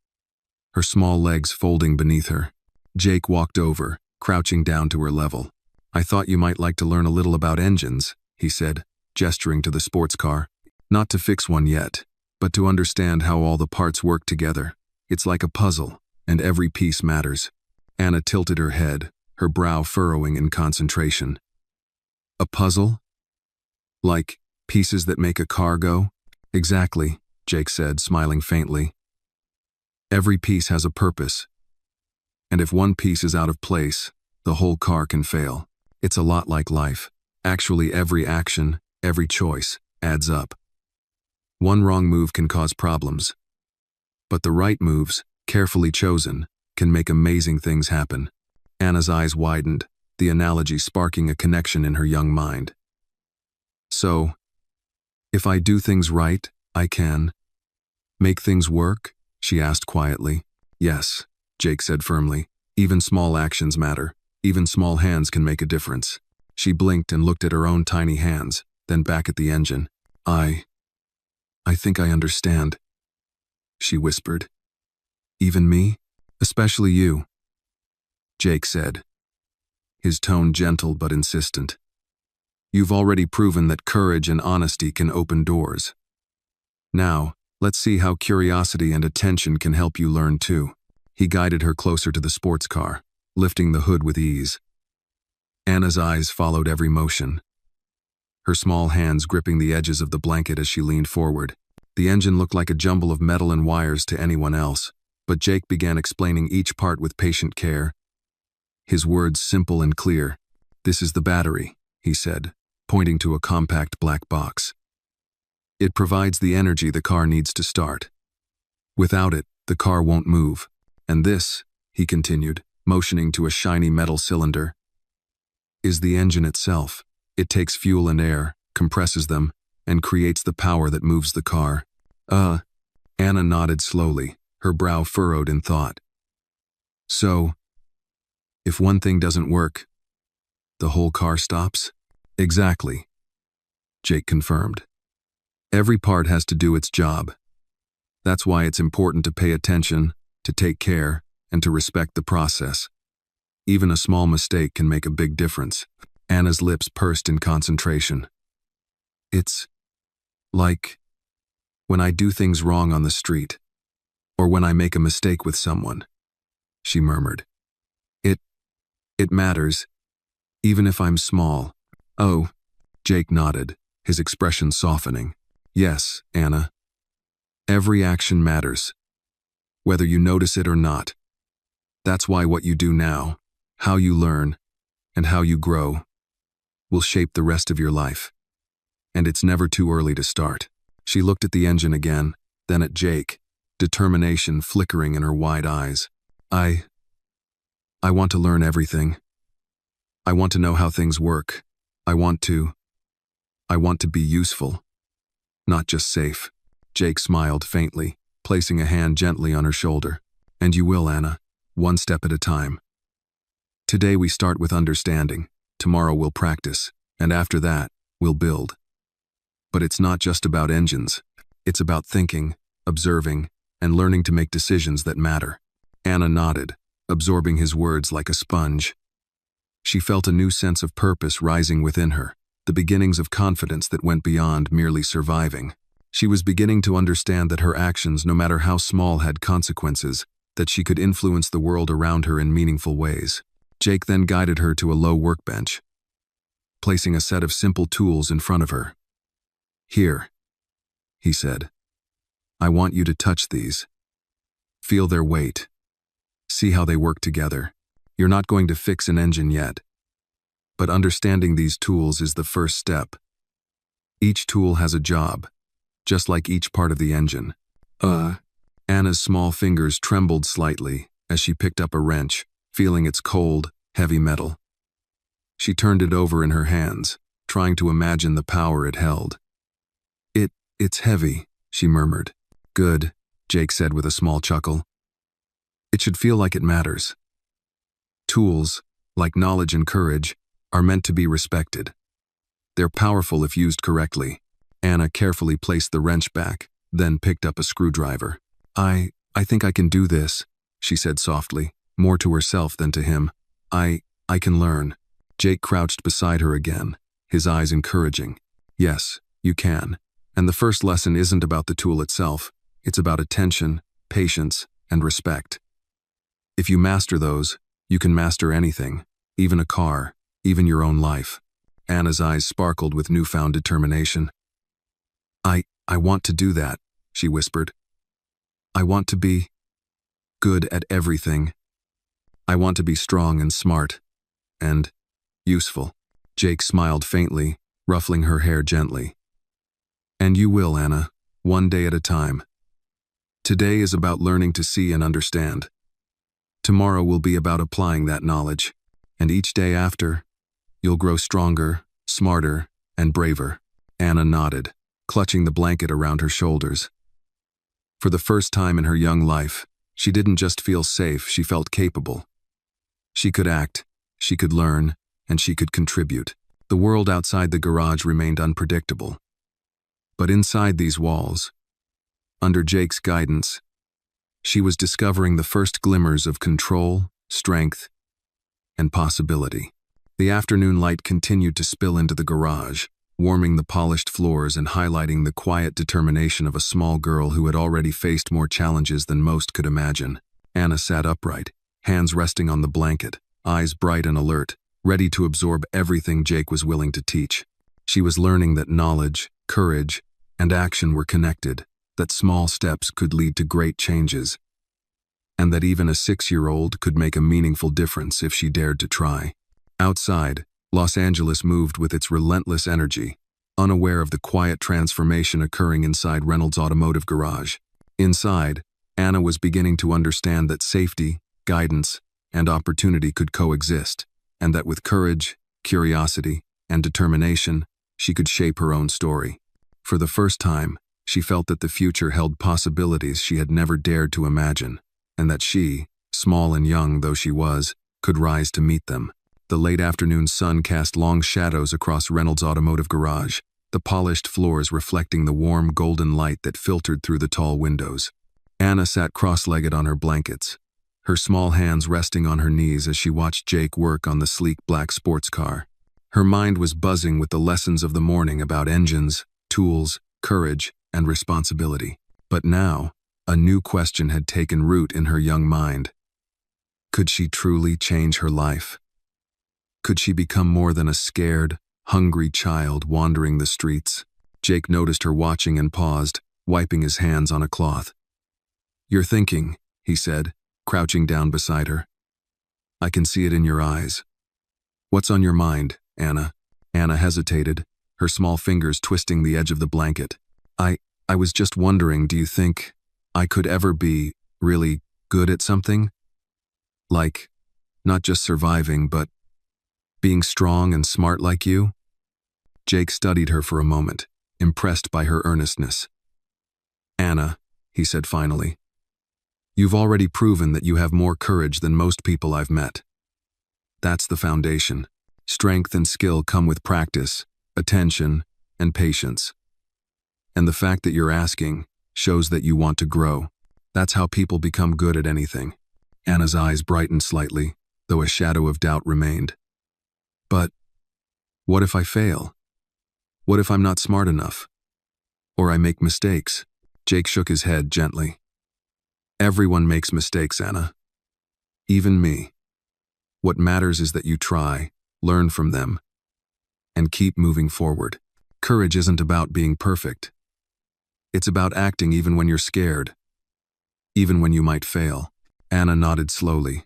her small legs folding beneath her. Jake walked over, crouching down to her level. "I thought you might like to learn a little about engines," he said, gesturing to the sports car. "Not to fix one yet, but to understand how all the parts work together. It's like a puzzle, and every piece matters." Anna tilted her head, her brow furrowing in concentration. "A puzzle? Like pieces that make a car go?" "Exactly," Jake said, smiling faintly. "Every piece has a purpose, and if one piece is out of place, the whole car can fail. It's a lot like life. Actually, every action, every choice, adds up. One wrong move can cause problems, but the right moves, carefully chosen, can make amazing things happen." Anna's eyes widened, the analogy sparking a connection in her young mind. "So, if I do things right, I can make things work?" she asked quietly. "Yes," Jake said firmly. "Even small actions matter. Even small hands can make a difference." She blinked and looked at her own tiny hands, then back at the engine. I think I understand," she whispered. "Even me? Especially you," Jake said, his tone gentle but insistent. "You've already proven that courage and honesty can open doors. Now, let's see how curiosity and attention can help you learn too." He guided her closer to the sports car, lifting the hood with ease. Anna's eyes followed every motion, her small hands gripping the edges of the blanket as she leaned forward. The engine looked like a jumble of metal and wires to anyone else, but Jake began explaining each part with patient care, his words simple and clear. "This is the battery," he said, pointing to a compact black box. "It provides the energy the car needs to start. Without it, the car won't move. And this," he continued, motioning to a shiny metal cylinder, "is the engine itself. It takes fuel and air, compresses them, and creates the power that moves the car." Anna nodded slowly, her brow furrowed in thought. "So, if one thing doesn't work, the whole car stops?" "Exactly," Jake confirmed. "Every part has to do its job. That's why it's important to pay attention, to take care, and to respect the process. Even a small mistake can make a big difference." Anna's lips pursed in concentration. "It's like when I do things wrong on the street, or when I make a mistake with someone," she murmured. It matters, even if I'm small." "Oh," Jake nodded, his expression softening. "Yes, Anna. Every action matters, whether you notice it or not. That's why what you do now, how you learn, and how you grow, will shape the rest of your life. And it's never too early to start." She looked at the engine again, then at Jake, determination flickering in her wide eyes. I want to learn everything. I want to know how things work. I want to be useful, not just safe." Jake smiled faintly, placing a hand gently on her shoulder. "And you will, Anna, one step at a time. Today we start with understanding, tomorrow we'll practice, and after that, we'll build. But it's not just about engines. It's about thinking, observing, and learning to make decisions that matter." Anna nodded, absorbing his words like a sponge. She felt a new sense of purpose rising within her, the beginnings of confidence that went beyond merely surviving. She was beginning to understand that her actions, no matter how small, had consequences, that she could influence the world around her in meaningful ways. Jake then guided her to a low workbench, placing a set of simple tools in front of her. "Here," he said. "I want you to touch these. Feel their weight. See how they work together. You're not going to fix an engine yet, but understanding these tools is the first step. Each tool has a job, just like each part of the engine." Anna's small fingers trembled slightly as she picked up a wrench, feeling its cold, heavy metal. She turned it over in her hands, trying to imagine the power it held. It's heavy," she murmured. "Good," Jake said with a small chuckle. "It should feel like it matters. Tools, like knowledge and courage, are meant to be respected. They're powerful if used correctly." Anna carefully placed the wrench back, then picked up a screwdriver. I think I can do this," she said softly, more to herself than to him. I can learn." Jake crouched beside her again, his eyes encouraging. "Yes, you can. And the first lesson isn't about the tool itself. It's about attention, patience, and respect. If you master those, you can master anything, even a car, even your own life." Anna's eyes sparkled with newfound determination. I want to do that," she whispered. "I want to be good at everything. I want to be strong and smart and useful." Jake smiled faintly, ruffling her hair gently. "And you will, Anna, one day at a time. Today is about learning to see and understand. Tomorrow will be about applying that knowledge, and each day after, you'll grow stronger, smarter, and braver." Anna nodded, clutching the blanket around her shoulders. For the first time in her young life, she didn't just feel safe, she felt capable. She could act, she could learn, and she could contribute. The world outside the garage remained unpredictable. But inside these walls, under Jake's guidance, she was discovering the first glimmers of control, strength, and possibility. The afternoon light continued to spill into the garage, warming the polished floors and highlighting the quiet determination of a small girl who had already faced more challenges than most could imagine. Anna sat upright, hands resting on the blanket, eyes bright and alert, ready to absorb everything Jake was willing to teach. She was learning that knowledge, courage, and action were connected, that small steps could lead to great changes, and that even a 6-year-old could make a meaningful difference if she dared to try. Outside, Los Angeles moved with its relentless energy, unaware of the quiet transformation occurring inside Reynolds' automotive garage. Inside, Anna was beginning to understand that safety, guidance, and opportunity could coexist, and that with courage, curiosity, and determination, she could shape her own story. For the first time, she felt that the future held possibilities she had never dared to imagine, and that she, small and young though she was, could rise to meet them. The late afternoon sun cast long shadows across Reynolds' automotive garage, the polished floors reflecting the warm golden light that filtered through the tall windows. Anna sat cross-legged on her blankets, her small hands resting on her knees as she watched Jake work on the sleek black sports car. Her mind was buzzing with the lessons of the morning about engines, tools, courage, and responsibility. But now, a new question had taken root in her young mind. Could she truly change her life? Could she become more than a scared, hungry child wandering the streets? Jake noticed her watching and paused, wiping his hands on a cloth. "You're thinking," he said, crouching down beside her. "I can see it in your eyes. What's on your mind, Anna?" Anna hesitated, her small fingers twisting the edge of the blanket. I was just wondering, do you think I could ever be really good at something? Like, not just surviving, but being strong and smart like you?" Jake studied her for a moment, impressed by her earnestness. "Anna," he said finally, "you've already proven that you have more courage than most people I've met. That's the foundation. Strength and skill come with practice, attention, and patience. And the fact that you're asking shows that you want to grow. That's how people become good at anything." Anna's eyes brightened slightly, though a shadow of doubt remained. "But what if I fail? What if I'm not smart enough? Or I make mistakes?" Jake shook his head gently. "Everyone makes mistakes, Anna. Even me. What matters is that you try, learn from them, and keep moving forward. Courage isn't about being perfect. It's about acting even when you're scared, even when you might fail. Anna nodded slowly,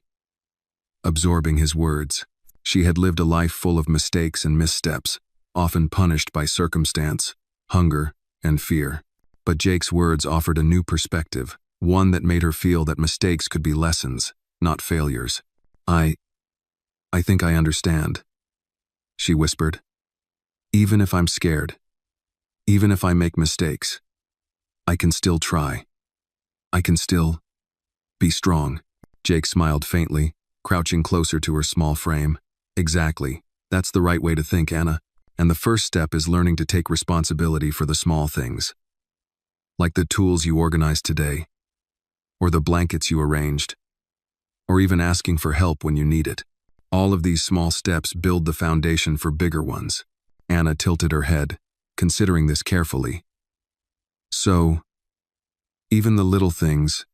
absorbing his words. She had lived a life full of mistakes and missteps, often punished by circumstance, hunger, and fear. But Jake's words offered a new perspective, one that made her feel that mistakes could be lessons, not failures. I think I understand, she whispered. Even if I'm scared, even if I make mistakes, I can still try. I can still be strong. Jake smiled faintly, crouching closer to her small frame. Exactly. That's the right way to think, Anna. And the first step is learning to take responsibility for the small things. Like the tools you organized today, or the blankets you arranged, or even asking for help when you need it. All of these small steps build the foundation for bigger ones. Anna tilted her head, considering this carefully. So, even the little things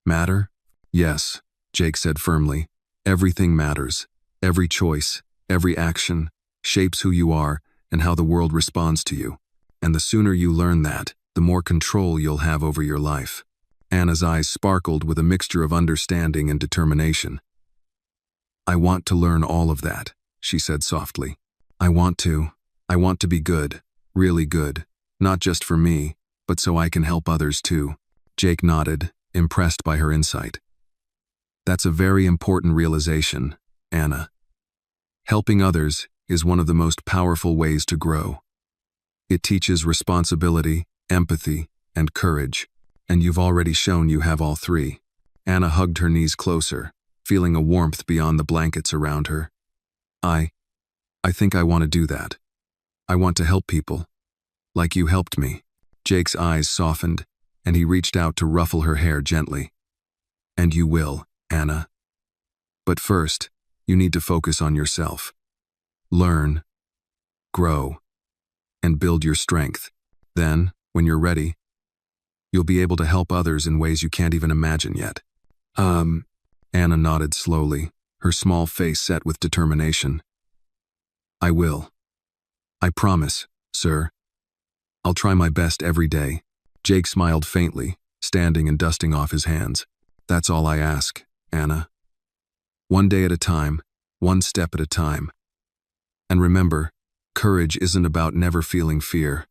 matter? Yes, Jake said firmly. Everything matters. Every choice, every action, shapes who you are and how the world responds to you. And the sooner you learn that, the more control you'll have over your life. Anna's eyes sparkled with a mixture of understanding and determination. I want to learn all of that, she said softly. I want to be good, really good, not just for me, but so I can help others too. Jake nodded, impressed by her insight. That's a very important realization, Anna. Helping others is one of the most powerful ways to grow. It teaches responsibility, empathy, and courage, and you've already shown you have all three. Anna hugged her knees closer, feeling a warmth beyond the blankets around her. I think I want to do that. I want to help people, like you helped me. Jake's eyes softened, and he reached out to ruffle her hair gently. And you will, Anna. But first, you need to focus on yourself. Learn, grow, and build your strength. Then, when you're ready, you'll be able to help others in ways you can't even imagine yet. Anna nodded slowly, her small face set with determination. I will. I promise, sir. I'll try my best every day. Jake smiled faintly, standing and dusting off his hands. That's all I ask, Anna. One day at a time, one step at a time. And remember, courage isn't about never feeling fear.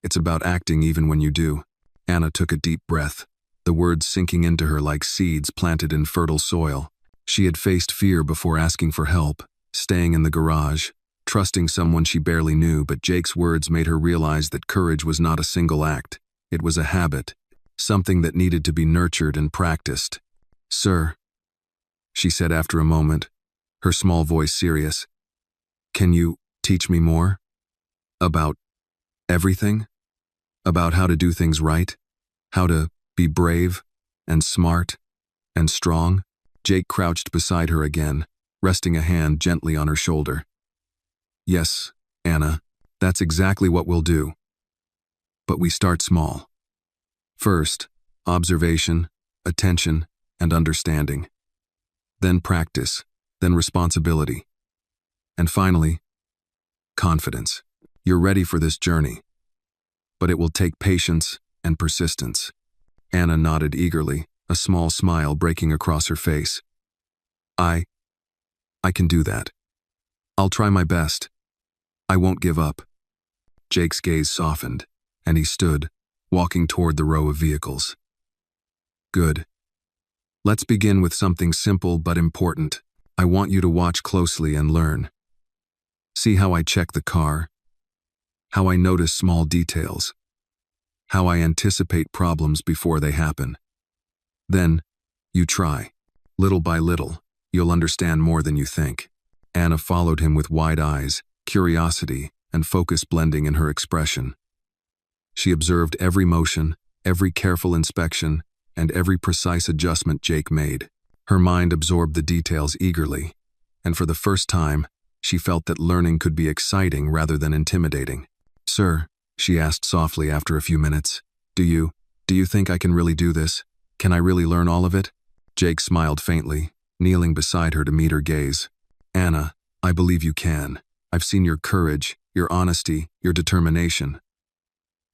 It's about acting even when you do. Anna took a deep breath, the words sinking into her like seeds planted in fertile soil. She had faced fear before asking for help, staying in the garage, trusting someone she barely knew, but Jake's words made her realize that courage was not a single act. It was a habit, something that needed to be nurtured and practiced. Sir, she said after a moment, her small voice serious, can you teach me more? About everything? About how to do things right? How to be brave and smart and strong? Jake crouched beside her again, resting a hand gently on her shoulder. Yes, Anna, that's exactly what we'll do. But we start small. First, observation, attention, and understanding. Then practice, then responsibility. And finally, confidence. You're ready for this journey. But it will take patience and persistence. Anna nodded eagerly, a small smile breaking across her face. I can do that. I'll try my best. I won't give up. Jake's gaze softened, and he stood, walking toward the row of vehicles. Good. Let's begin with something simple but important. I want you to watch closely and learn. See how I check the car, how I notice small details, how I anticipate problems before they happen. Then, you try. Little by little, you'll understand more than you think. Anna followed him with wide eyes, curiosity and focus blending in her expression. She observed every motion, every careful inspection, and every precise adjustment Jake made. Her mind absorbed the details eagerly, and for the first time, she felt that learning could be exciting rather than intimidating. Sir, she asked softly after a few minutes, do you think I can really do this? Can I really learn all of it? Jake smiled faintly, kneeling beside her to meet her gaze. "Anna, I believe you can. I've seen your courage, your honesty, your determination.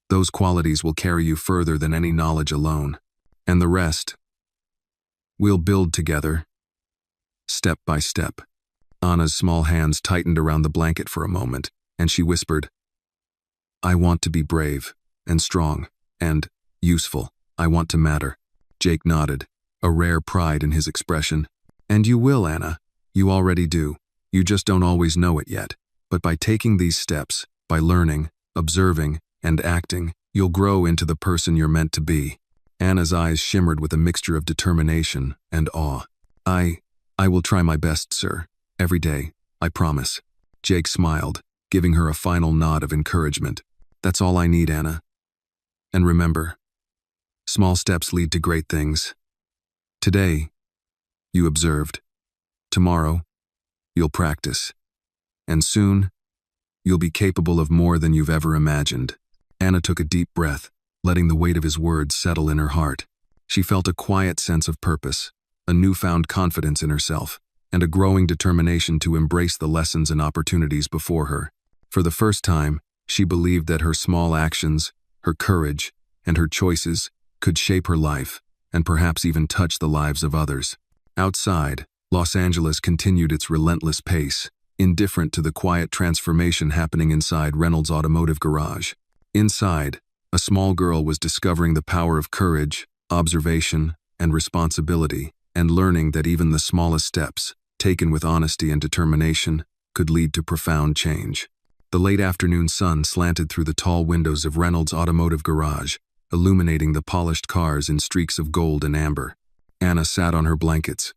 Those qualities will carry you further than any knowledge alone. And the rest, we'll build together, step by step." Anna's small hands tightened around the blanket for a moment, and she whispered, "I want to be brave, and strong, and useful. I want to matter." Jake nodded, a rare pride in his expression. "And you will, Anna. You already do. You just don't always know it yet. But by taking these steps, by learning, observing, and acting, you'll grow into the person you're meant to be." Anna's eyes shimmered with a mixture of determination and awe. I will try my best, sir. Every day, I promise." Jake smiled, giving her a final nod of encouragement. "That's all I need, Anna. And remember, small steps lead to great things. Today, you observed. Tomorrow, you'll practice. And soon, you'll be capable of more than you've ever imagined." Anna took a deep breath, letting the weight of his words settle in her heart. She felt a quiet sense of purpose, a newfound confidence in herself, and a growing determination to embrace the lessons and opportunities before her. For the first time, she believed that her small actions, her courage, and her choices could shape her life, and perhaps even touch the lives of others. Outside, Los Angeles continued its relentless pace, indifferent to the quiet transformation happening inside Reynolds' automotive garage. Inside, a small girl was discovering the power of courage, observation, and responsibility, and learning that even the smallest steps, taken with honesty and determination, could lead to profound change. The late afternoon sun slanted through the tall windows of Reynolds' automotive garage, illuminating the polished cars in streaks of gold and amber. Anna sat on her blankets,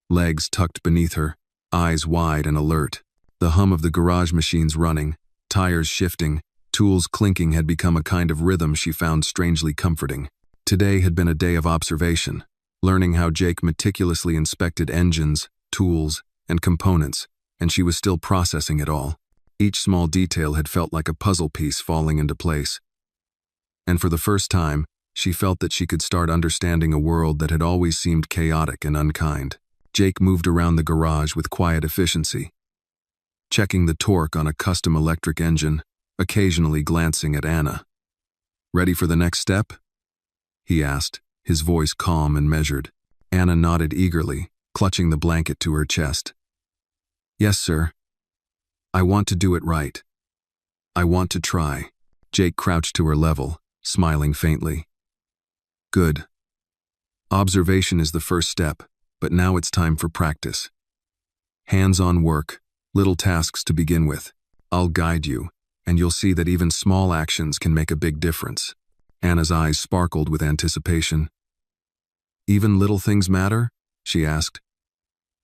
legs tucked beneath her, eyes wide and alert. The hum of the garage machines running, tires shifting, tools clinking had become a kind of rhythm she found strangely comforting. Today had been a day of observation, learning how Jake meticulously inspected engines, tools, and components, and she was still processing it all. Each small detail had felt like a puzzle piece falling into place. And for the first time, she felt that she could start understanding a world that had always seemed chaotic and unkind. Jake moved around the garage with quiet efficiency, checking the torque on a custom electric engine, occasionally glancing at Anna. "Ready for the next step?" he asked, his voice calm and measured. Anna nodded eagerly, clutching the blanket to her chest. "Yes, sir. I want to do it right. I want to try." Jake crouched to her level, smiling faintly. "Good. Observation is the first step, but now it's time for practice. Hands-on work, little tasks to begin with. I'll guide you, and you'll see that even small actions can make a big difference." Anna's eyes sparkled with anticipation. "Even little things matter?" she asked,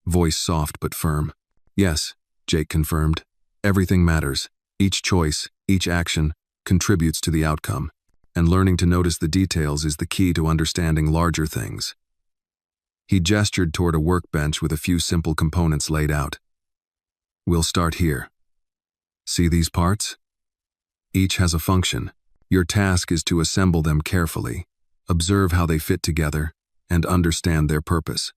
voice soft but firm. "Yes," Jake confirmed. "Everything matters. Each choice, each action, contributes to the outcome, and learning to notice the details is the key to understanding larger things." He gestured toward a workbench with a few simple components laid out. "We'll start here. See these parts? Each has a function. Your task is to assemble them carefully, observe how they fit together, and understand their purpose.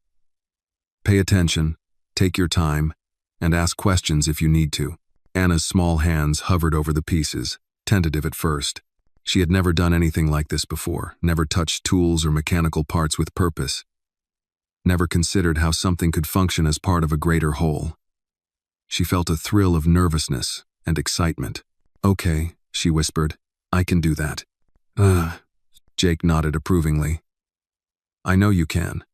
Pay attention, take your time, and ask questions if you need to." Anna's small hands hovered over the pieces, tentative at first. She had never done anything like this before, never touched tools or mechanical parts with purpose, never considered how something could function as part of a greater whole. She felt a thrill of nervousness and excitement. "Okay," she whispered, "I can do that." Jake nodded approvingly. "I know you can.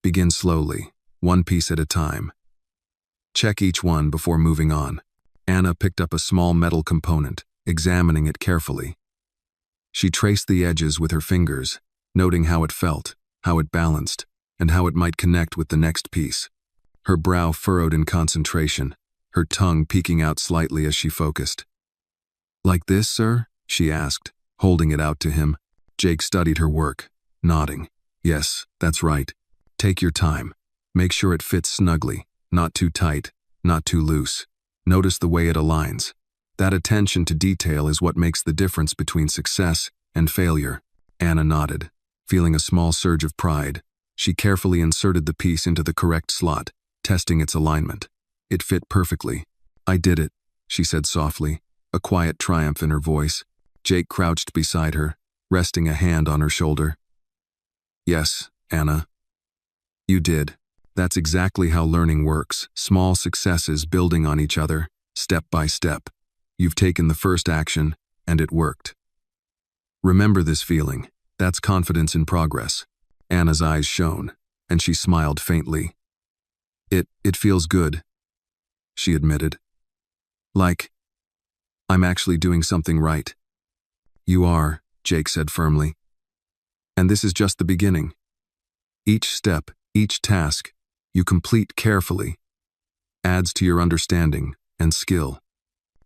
Begin slowly, one piece at a time. Check each one before moving on." Anna picked up a small metal component, examining it carefully. She traced the edges with her fingers, noting how it felt, how it balanced, and how it might connect with the next piece. Her brow furrowed in concentration, her tongue peeking out slightly as she focused. "Like this, sir?" she asked, holding it out to him. Jake studied her work, nodding. "Yes, that's right. Take your time. Make sure it fits snugly, not too tight, not too loose. Notice the way it aligns. That attention to detail is what makes the difference between success and failure." Anna nodded, feeling a small surge of pride, She carefully inserted the piece into the correct slot, testing its alignment. It fit perfectly. "I did it," she said softly, a quiet triumph in her voice. Jake crouched beside her, resting a hand on her shoulder. "Yes, Anna. You did. That's exactly how learning works. Small successes building on each other, step by step. You've taken the first action, and it worked. Remember this feeling. That's confidence in progress." Anna's eyes shone, and she smiled faintly. It feels good," she admitted. "Like I'm actually doing something right." "You are," Jake said firmly. "And this is just the beginning. Each step, each task, you complete carefully, adds to your understanding and skill.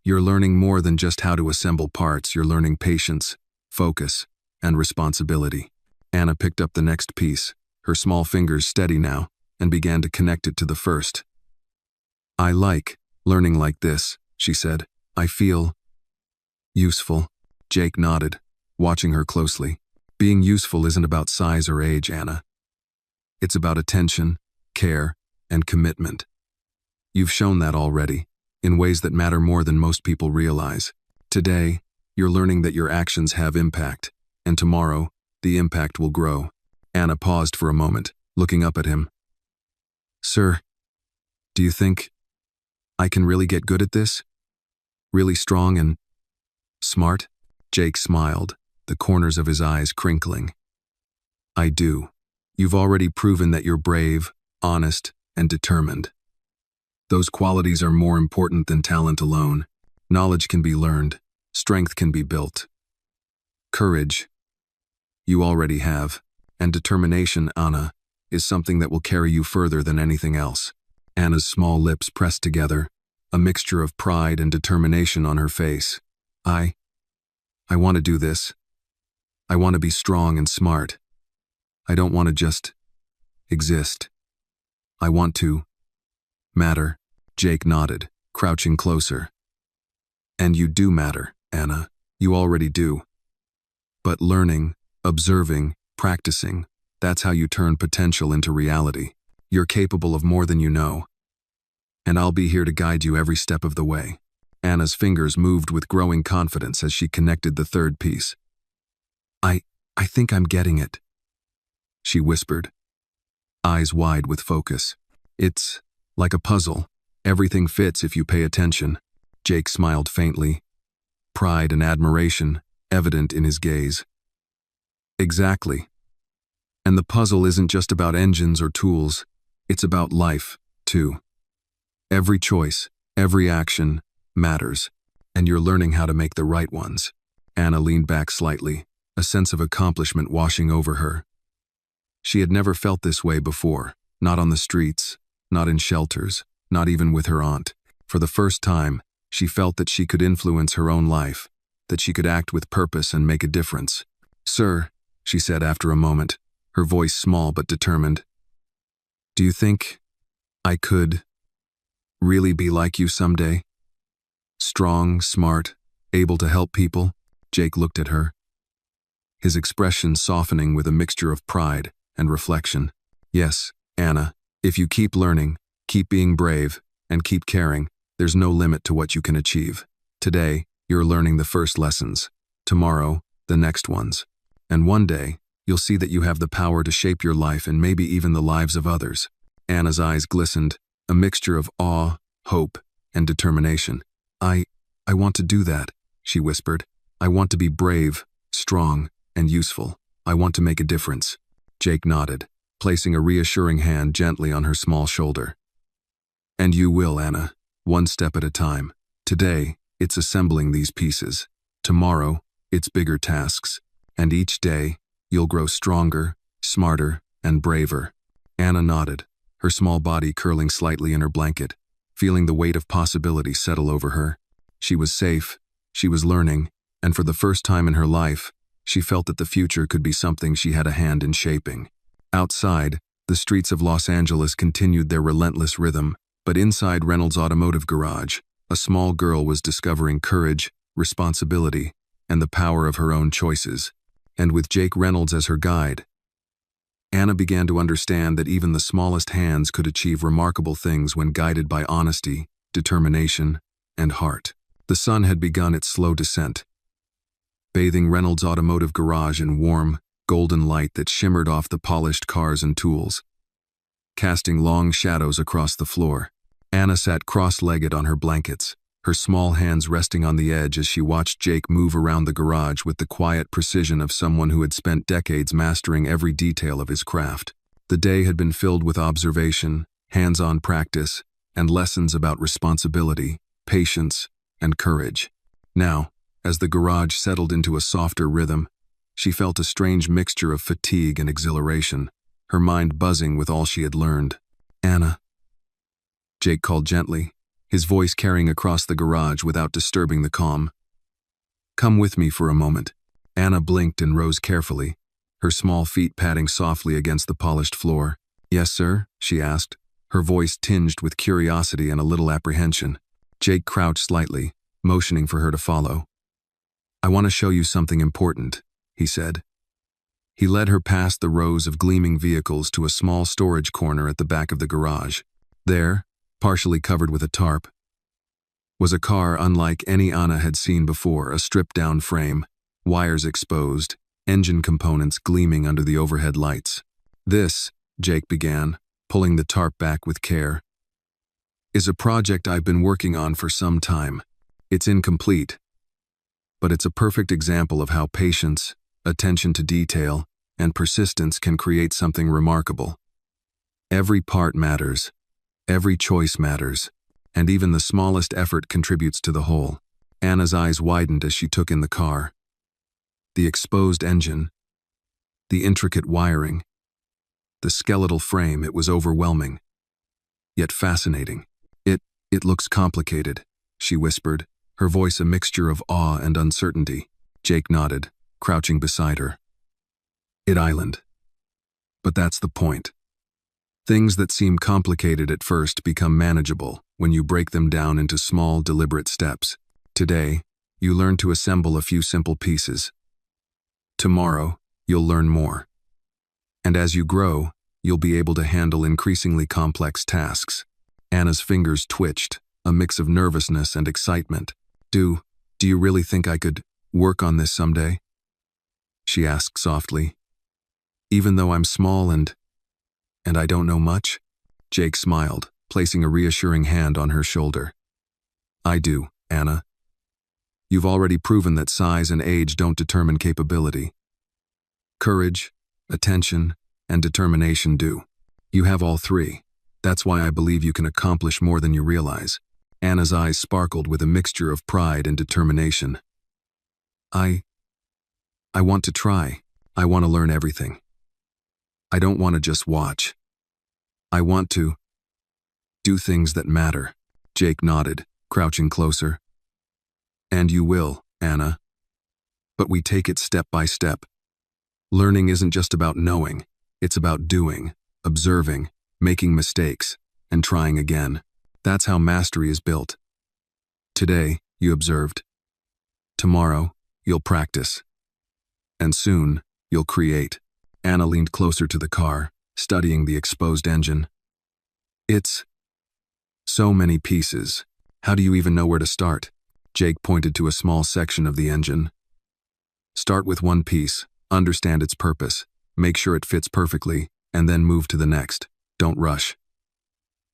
You're learning more than just how to assemble parts. You're learning patience, focus, and responsibility." Anna picked up the next piece, her small fingers steady now, and began to connect it to the first. "I like learning like this," she said. "I feel useful." Jake nodded, watching her closely. "Being useful isn't about size or age, Anna. It's about attention, care, and commitment. You've shown that already, in ways that matter more than most people realize. Today, you're learning that your actions have impact, and tomorrow, the impact will grow." Anna paused for a moment, looking up at him. "Sir, do you think I can really get good at this? Really strong and smart?" Jake smiled, the corners of his eyes crinkling. "I do. You've already proven that you're brave, honest, and determined. Those qualities are more important than talent alone. Knowledge can be learned. Strength can be built. Courage, you already have. And determination, Anna, is something that will carry you further than anything else." Anna's small lips pressed together, a mixture of pride and determination on her face. I want to do this. I want to be strong and smart. I don't want to just exist. I want to matter." Jake nodded, crouching closer. "And you do matter, Anna. You already do. But learning, observing, practicing, that's how you turn potential into reality. You're capable of more than you know. And I'll be here to guide you every step of the way." Anna's fingers moved with growing confidence as she connected the third piece. I think I'm getting it," she whispered, eyes wide with focus. "It's like a puzzle. Everything fits if you pay attention." Jake smiled faintly, pride and admiration evident in his gaze. "Exactly. And the puzzle isn't just about engines or tools. It's about life, too. Every choice, every action matters, and you're learning how to make the right ones." Anna leaned back slightly, a sense of accomplishment washing over her. She had never felt this way before, not on the streets, not in shelters, not even with her aunt. For the first time, she felt that she could influence her own life, that she could act with purpose and make a difference. "Sir," she said after a moment, her voice small but determined, "do you think I could really be like you someday? Strong, smart, able to help people?" Jake looked at her, his expression softening with a mixture of pride and reflection. "Yes, Anna, if you keep learning, keep being brave, and keep caring, there's no limit to what you can achieve. Today, you're learning the first lessons. Tomorrow, the next ones. And one day, you'll see that you have the power to shape your life and maybe even the lives of others." Anna's eyes glistened, a mixture of awe, hope, and determination. I want to do that," she whispered. "I want to be brave, strong, and useful. I want to make a difference." Jake nodded, placing a reassuring hand gently on her small shoulder. "And you will, Anna, one step at a time. Today, it's assembling these pieces. Tomorrow, it's bigger tasks. And each day, you'll grow stronger, smarter, and braver." Anna nodded, her small body curling slightly in her blanket, feeling the weight of possibility settle over her. She was safe, she was learning, and for the first time in her life, she felt that the future could be something she had a hand in shaping. Outside, the streets of Los Angeles continued their relentless rhythm, but inside Reynolds' automotive garage, a small girl was discovering courage, responsibility, and the power of her own choices. And with Jake Reynolds as her guide, Anna began to understand that even the smallest hands could achieve remarkable things when guided by honesty, determination, and heart. The sun had begun its slow descent, bathing Reynolds' automotive garage in warm, golden light that shimmered off the polished cars and tools, casting long shadows across the floor. Anna sat cross-legged on her blankets, her small hands resting on the edge as she watched Jake move around the garage with the quiet precision of someone who had spent decades mastering every detail of his craft. The day had been filled with observation, hands-on practice, and lessons about responsibility, patience, and courage. Now, as the garage settled into a softer rhythm, she felt a strange mixture of fatigue and exhilaration, her mind buzzing with all she had learned. "Anna," Jake called gently, his voice carrying across the garage without disturbing the calm. "Come with me for a moment." Anna blinked and rose carefully, her small feet padding softly against the polished floor. "Yes, sir?" she asked, her voice tinged with curiosity and a little apprehension. Jake crouched slightly, motioning for her to follow. "I want to show you something important," he said. He led her past the rows of gleaming vehicles to a small storage corner at the back of the garage. There, partially covered with a tarp, was a car unlike any Anna had seen before, a stripped-down frame, wires exposed, engine components gleaming under the overhead lights. "This," Jake began, pulling the tarp back with care, "is a project I've been working on for some time. It's incomplete, but it's a perfect example of how patience, attention to detail, and persistence can create something remarkable. Every part matters, every choice matters, and even the smallest effort contributes to the whole." Anna's eyes widened as she took in the car. The exposed engine, the intricate wiring, the skeletal frame, it was overwhelming, yet fascinating. It looks complicated," she whispered, her voice a mixture of awe and uncertainty. Jake nodded, crouching beside her. "It island. But that's the point. Things that seem complicated at first become manageable when you break them down into small, deliberate steps. Today, you learn to assemble a few simple pieces. Tomorrow, you'll learn more. And as you grow, you'll be able to handle increasingly complex tasks." Anna's fingers twitched, a mix of nervousness and excitement. Do you really think I could work on this someday?" she asked softly. "Even though I'm small and I don't know much?" Jake smiled, placing a reassuring hand on her shoulder. "I do, Anna. You've already proven that size and age don't determine capability. Courage, attention, and determination do. You have all three. That's why I believe you can accomplish more than you realize." Anna's eyes sparkled with a mixture of pride and determination. I want to try. I want to learn everything. I don't want to just watch. I want to do things that matter." Jake nodded, crouching closer. "And you will, Anna. But we take it step by step. Learning isn't just about knowing. It's about doing, observing, making mistakes, and trying again. That's how mastery is built. Today, you observed. Tomorrow, you'll practice. And soon, you'll create." Anna leaned closer to the car, studying the exposed engine. "It's so many pieces. How do you even know where to start?" Jake pointed to a small section of the engine. "Start with one piece, understand its purpose, make sure it fits perfectly, and then move to the next. Don't rush.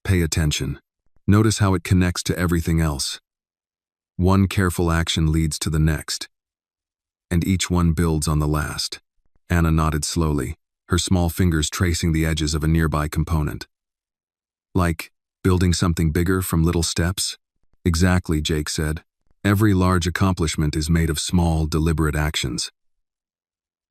Pay attention. Notice how it connects to everything else. One careful action leads to the next, and each one builds on the last." Anna nodded slowly, her small fingers tracing the edges of a nearby component. "Like building something bigger from little steps?" "Exactly," Jake said. "Every large accomplishment is made of small, deliberate actions.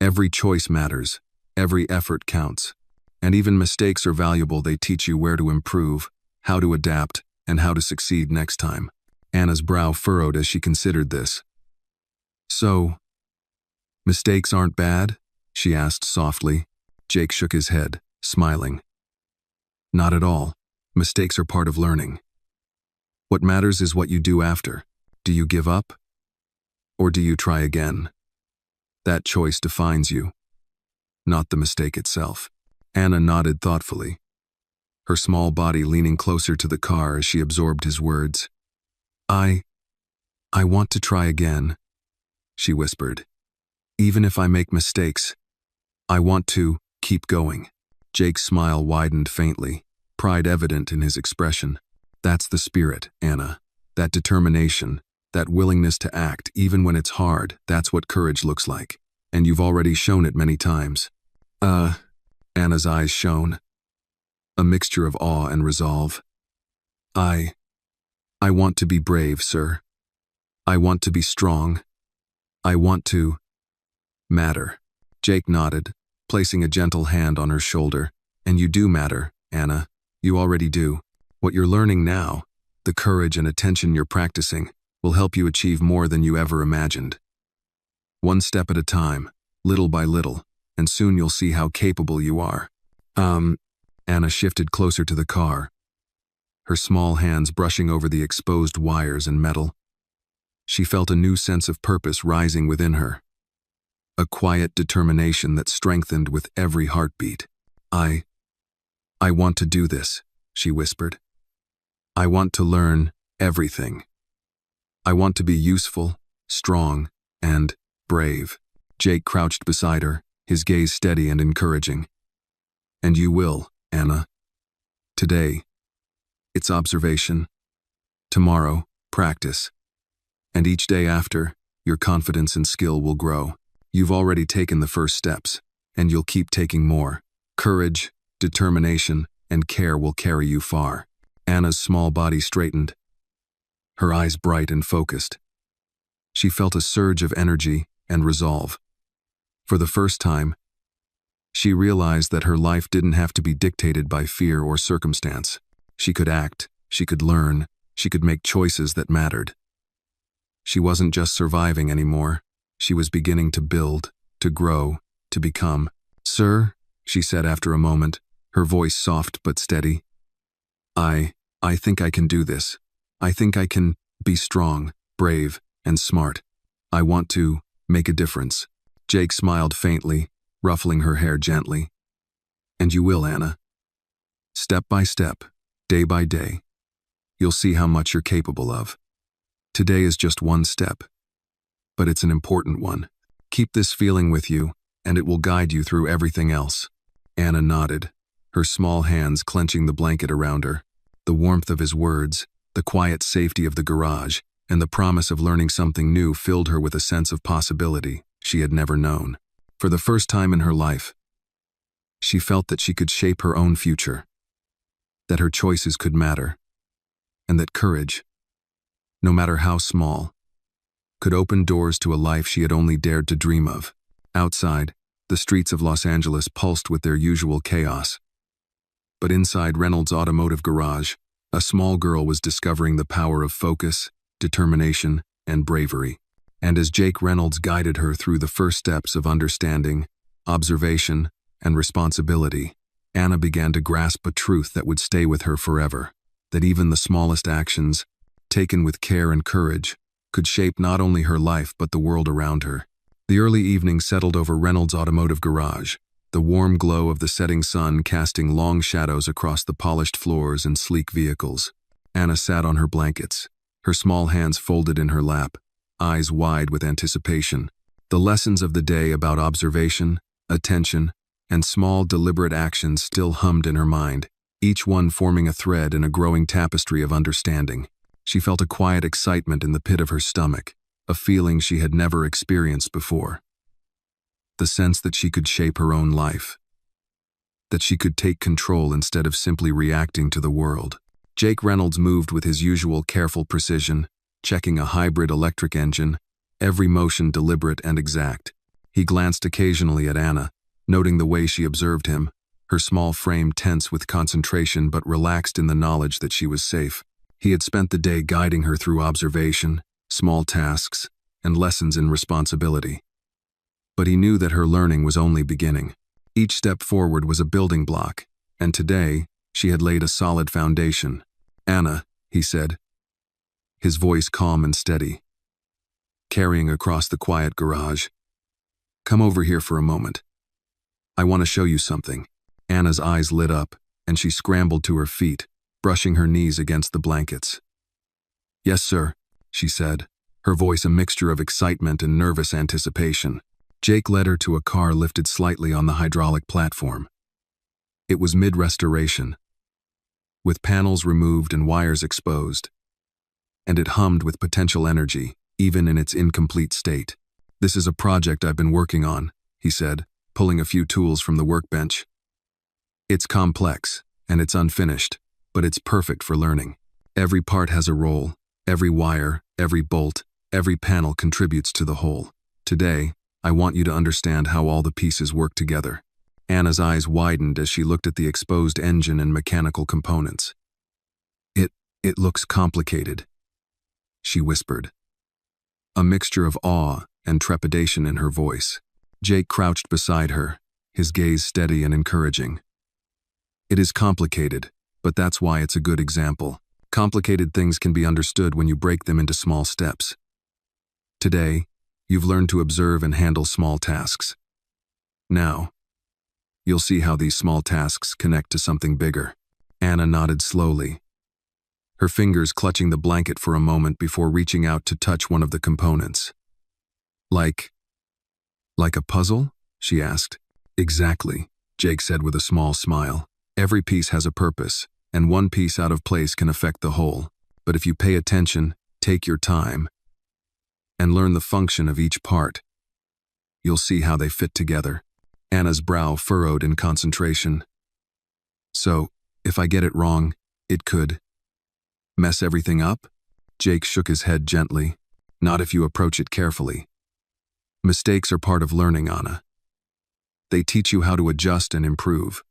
Every choice matters, every effort counts, and even mistakes are valuable. They teach you where to improve, how to adapt, and how to succeed next time." Anna's brow furrowed as she considered this. "So, mistakes aren't bad?" she asked softly. Jake shook his head, smiling. "Not at all. Mistakes are part of learning. What matters is what you do after. Do you give up? Or do you try again? That choice defines you, not the mistake itself." Anna nodded thoughtfully, her small body leaning closer to the car as she absorbed his words. I want to try again, she whispered. Even if I make mistakes, I want to keep going. Jake's smile widened faintly, pride evident in his expression. That's the spirit, Anna. That determination, that willingness to act even when it's hard, that's what courage looks like. And you've already shown it many times. Anna's eyes shone, a mixture of awe and resolve. I want to be brave, sir. I want to be strong. I want to matter. Jake nodded, placing a gentle hand on her shoulder. And you do matter, Anna. You already do. What you're learning now, the courage and attention you're practicing, will help you achieve more than you ever imagined. One step at a time, little by little, and soon you'll see how capable you are. Anna shifted closer to the car, her small hands brushing over the exposed wires and metal. She felt a new sense of purpose rising within her, a quiet determination that strengthened with every heartbeat. I want to do this, she whispered. I want to learn everything. I want to be useful, strong, and brave. Jake crouched beside her, his gaze steady and encouraging. And you will, Anna. Today, it's observation. Tomorrow, practice. And each day after, your confidence and skill will grow. You've already taken the first steps, and you'll keep taking more. Courage, determination, and care will carry you far. Anna's small body straightened, her eyes bright and focused. She felt a surge of energy and resolve. For the first time, she realized that her life didn't have to be dictated by fear or circumstance. She could act, she could learn, she could make choices that mattered. She wasn't just surviving anymore. She was beginning to build, to grow, to become. Sir, she said after a moment, her voice soft but steady. I think I can do this. I think I can be strong, brave, and smart. I want to make a difference. Jake smiled faintly, ruffling her hair gently. And you will, Anna. Step by step, day by day, you'll see how much you're capable of. Today is just one step, but it's an important one. Keep this feeling with you, and it will guide you through everything else. Anna nodded, her small hands clenching the blanket around her. The warmth of his words, the quiet safety of the garage, and the promise of learning something new filled her with a sense of possibility she had never known. For the first time in her life, she felt that she could shape her own future, that her choices could matter, and that courage, no matter how small, could open doors to a life she had only dared to dream of. Outside, the streets of Los Angeles pulsed with their usual chaos. But inside Reynolds' automotive garage, a small girl was discovering the power of focus, determination, and bravery. And as Jake Reynolds guided her through the first steps of understanding, observation, and responsibility, Anna began to grasp a truth that would stay with her forever, that even the smallest actions, taken with care and courage, could shape not only her life but the world around her. The early evening settled over Reynolds' automotive garage, the warm glow of the setting sun casting long shadows across the polished floors and sleek vehicles. Anna sat on her blankets, her small hands folded in her lap, eyes wide with anticipation. The lessons of the day about observation, attention, and small deliberate actions still hummed in her mind, each one forming a thread in a growing tapestry of understanding. She felt a quiet excitement in the pit of her stomach, a feeling she had never experienced before. The sense that she could shape her own life, that she could take control instead of simply reacting to the world. Jake Reynolds moved with his usual careful precision, checking a hybrid electric engine, every motion deliberate and exact. He glanced occasionally at Anna, noting the way she observed him, her small frame tense with concentration but relaxed in the knowledge that she was safe. He had spent the day guiding her through observation, small tasks, and lessons in responsibility. But he knew that her learning was only beginning. Each step forward was a building block, and today she had laid a solid foundation. Anna, he said, his voice calm and steady, carrying across the quiet garage. Come over here for a moment. I want to show you something. Anna's eyes lit up, and she scrambled to her feet, brushing her knees against the blankets. "Yes, sir," she said, her voice a mixture of excitement and nervous anticipation. Jake led her to a car lifted slightly on the hydraulic platform. It was mid-restoration, with panels removed and wires exposed, and it hummed with potential energy, even in its incomplete state. "This is a project I've been working on," he said, pulling a few tools from the workbench. "It's complex, and it's unfinished, but it's perfect for learning. Every part has a role, every wire, every bolt, every panel contributes to the whole. Today, I want you to understand how all the pieces work together." Anna's eyes widened as she looked at the exposed engine and mechanical components. It looks complicated," she whispered, a mixture of awe and trepidation in her voice. Jake crouched beside her, his gaze steady and encouraging. "It is complicated, but that's why it's a good example. Complicated things can be understood when you break them into small steps. Today, you've learned to observe and handle small tasks. Now, you'll see how these small tasks connect to something bigger." Anna nodded slowly, her fingers clutching the blanket for a moment before reaching out to touch one of the components. Like a puzzle?" she asked. "Exactly," Jake said with a small smile. "Every piece has a purpose, and one piece out of place can affect the whole. But if you pay attention, take your time, and learn the function of each part, you'll see how they fit together." Anna's brow furrowed in concentration. "So, if I get it wrong, it could mess everything up?" Jake shook his head gently. "Not if you approach it carefully. Mistakes are part of learning, Anna. They teach you how to adjust and improve.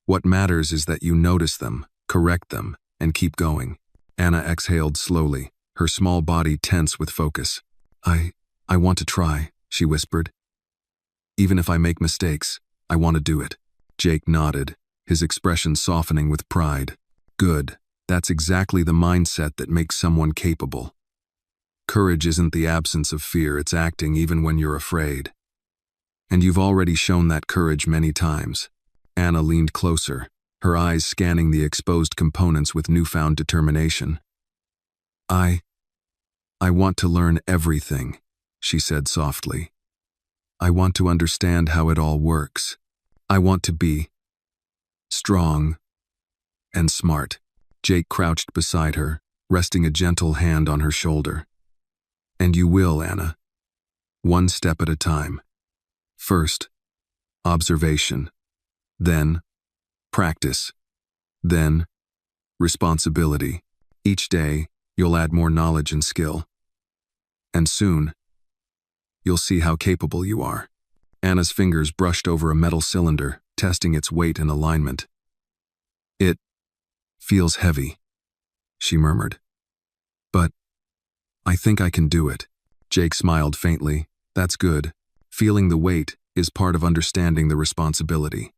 What matters is that you notice them, correct them, and keep going." Anna exhaled slowly, her small body tense with focus. I want to try," she whispered. "Even if I make mistakes, I want to do it." Jake nodded, his expression softening with pride. "Good. That's exactly the mindset that makes someone capable. Courage isn't the absence of fear, it's acting even when you're afraid. And you've already shown that courage many times." Anna leaned closer, her eyes scanning the exposed components with newfound determination. I want to learn everything," she said softly. "I want to understand how it all works. I want to be strong and smart." Jake crouched beside her, resting a gentle hand on her shoulder. "And you will, Anna. One step at a time. First, observation. Then, practice. Then, responsibility. Each day, you'll add more knowledge and skill. And soon, you'll see how capable you are." Anna's fingers brushed over a metal cylinder, testing its weight and alignment. "It feels heavy," she murmured. "But I think I can do it." Jake smiled faintly. "That's good. Feeling the weight is part of understanding the responsibility.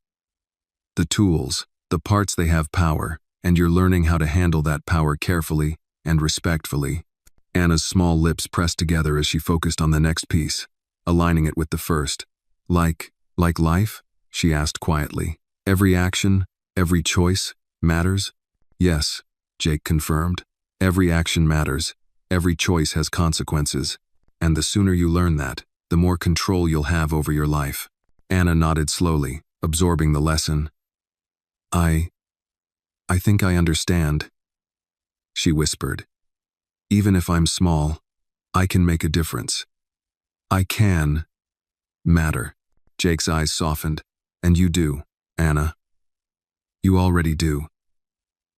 The tools, the parts, they have power, and you're learning how to handle that power carefully and respectfully." Anna's small lips pressed together as she focused on the next piece, aligning it with the first. Like life?" she asked quietly. "Every action, every choice, matters?" "Yes," Jake confirmed. "Every action matters, every choice has consequences, and the sooner you learn that, the more control you'll have over your life." Anna nodded slowly, absorbing the lesson. I think I understand," she whispered. "Even if I'm small, I can make a difference. I can matter." Jake's eyes softened. "And you do, Anna. You already do.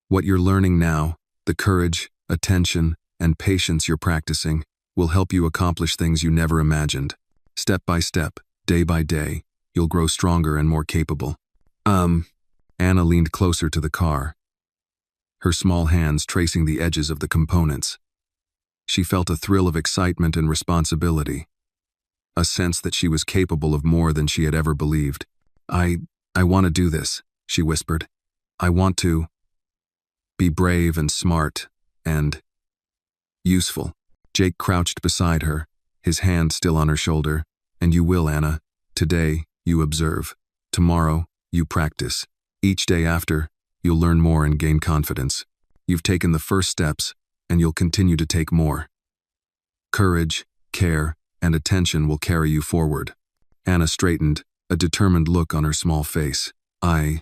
What you're learning now, the courage, attention, and patience you're practicing, will help you accomplish things you never imagined. Step by step, day by day, you'll grow stronger and more capable." Anna leaned closer to the car, her small hands tracing the edges of the components. She felt a thrill of excitement and responsibility, a sense that she was capable of more than she had ever believed. I want to do this," she whispered. "I want to be brave and smart and useful." Jake crouched beside her, his hand still on her shoulder. "And you will, Anna. Today, you observe. Tomorrow, You practice. Each day after, you'll learn more and gain confidence. You've taken the first steps, and you'll continue to take more. Courage, care, and attention will carry you forward. Anna straightened, a determined look on her small face. I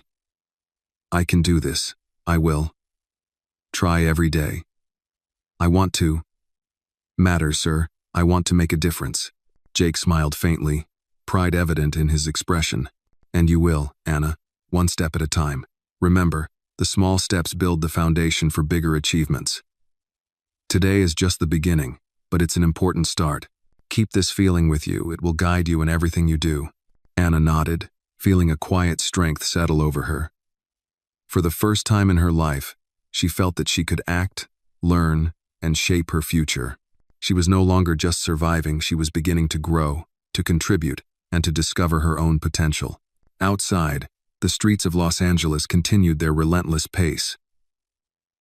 can do this. I will. Try every day. I want to. Matter, sir. I want to make a difference. Jake smiled faintly, pride evident in his expression. And you will, Anna, one step at a time. Remember, the small steps build the foundation for bigger achievements. Today is just the beginning, but it's an important start. Keep this feeling with you. It will guide you in everything you do. Anna nodded, feeling a quiet strength settle over her. For the first time in her life, she felt that she could act, learn, and shape her future. She was no longer just surviving, she was beginning to grow, to contribute, and to discover her own potential. Outside, the streets of Los Angeles continued their relentless pace.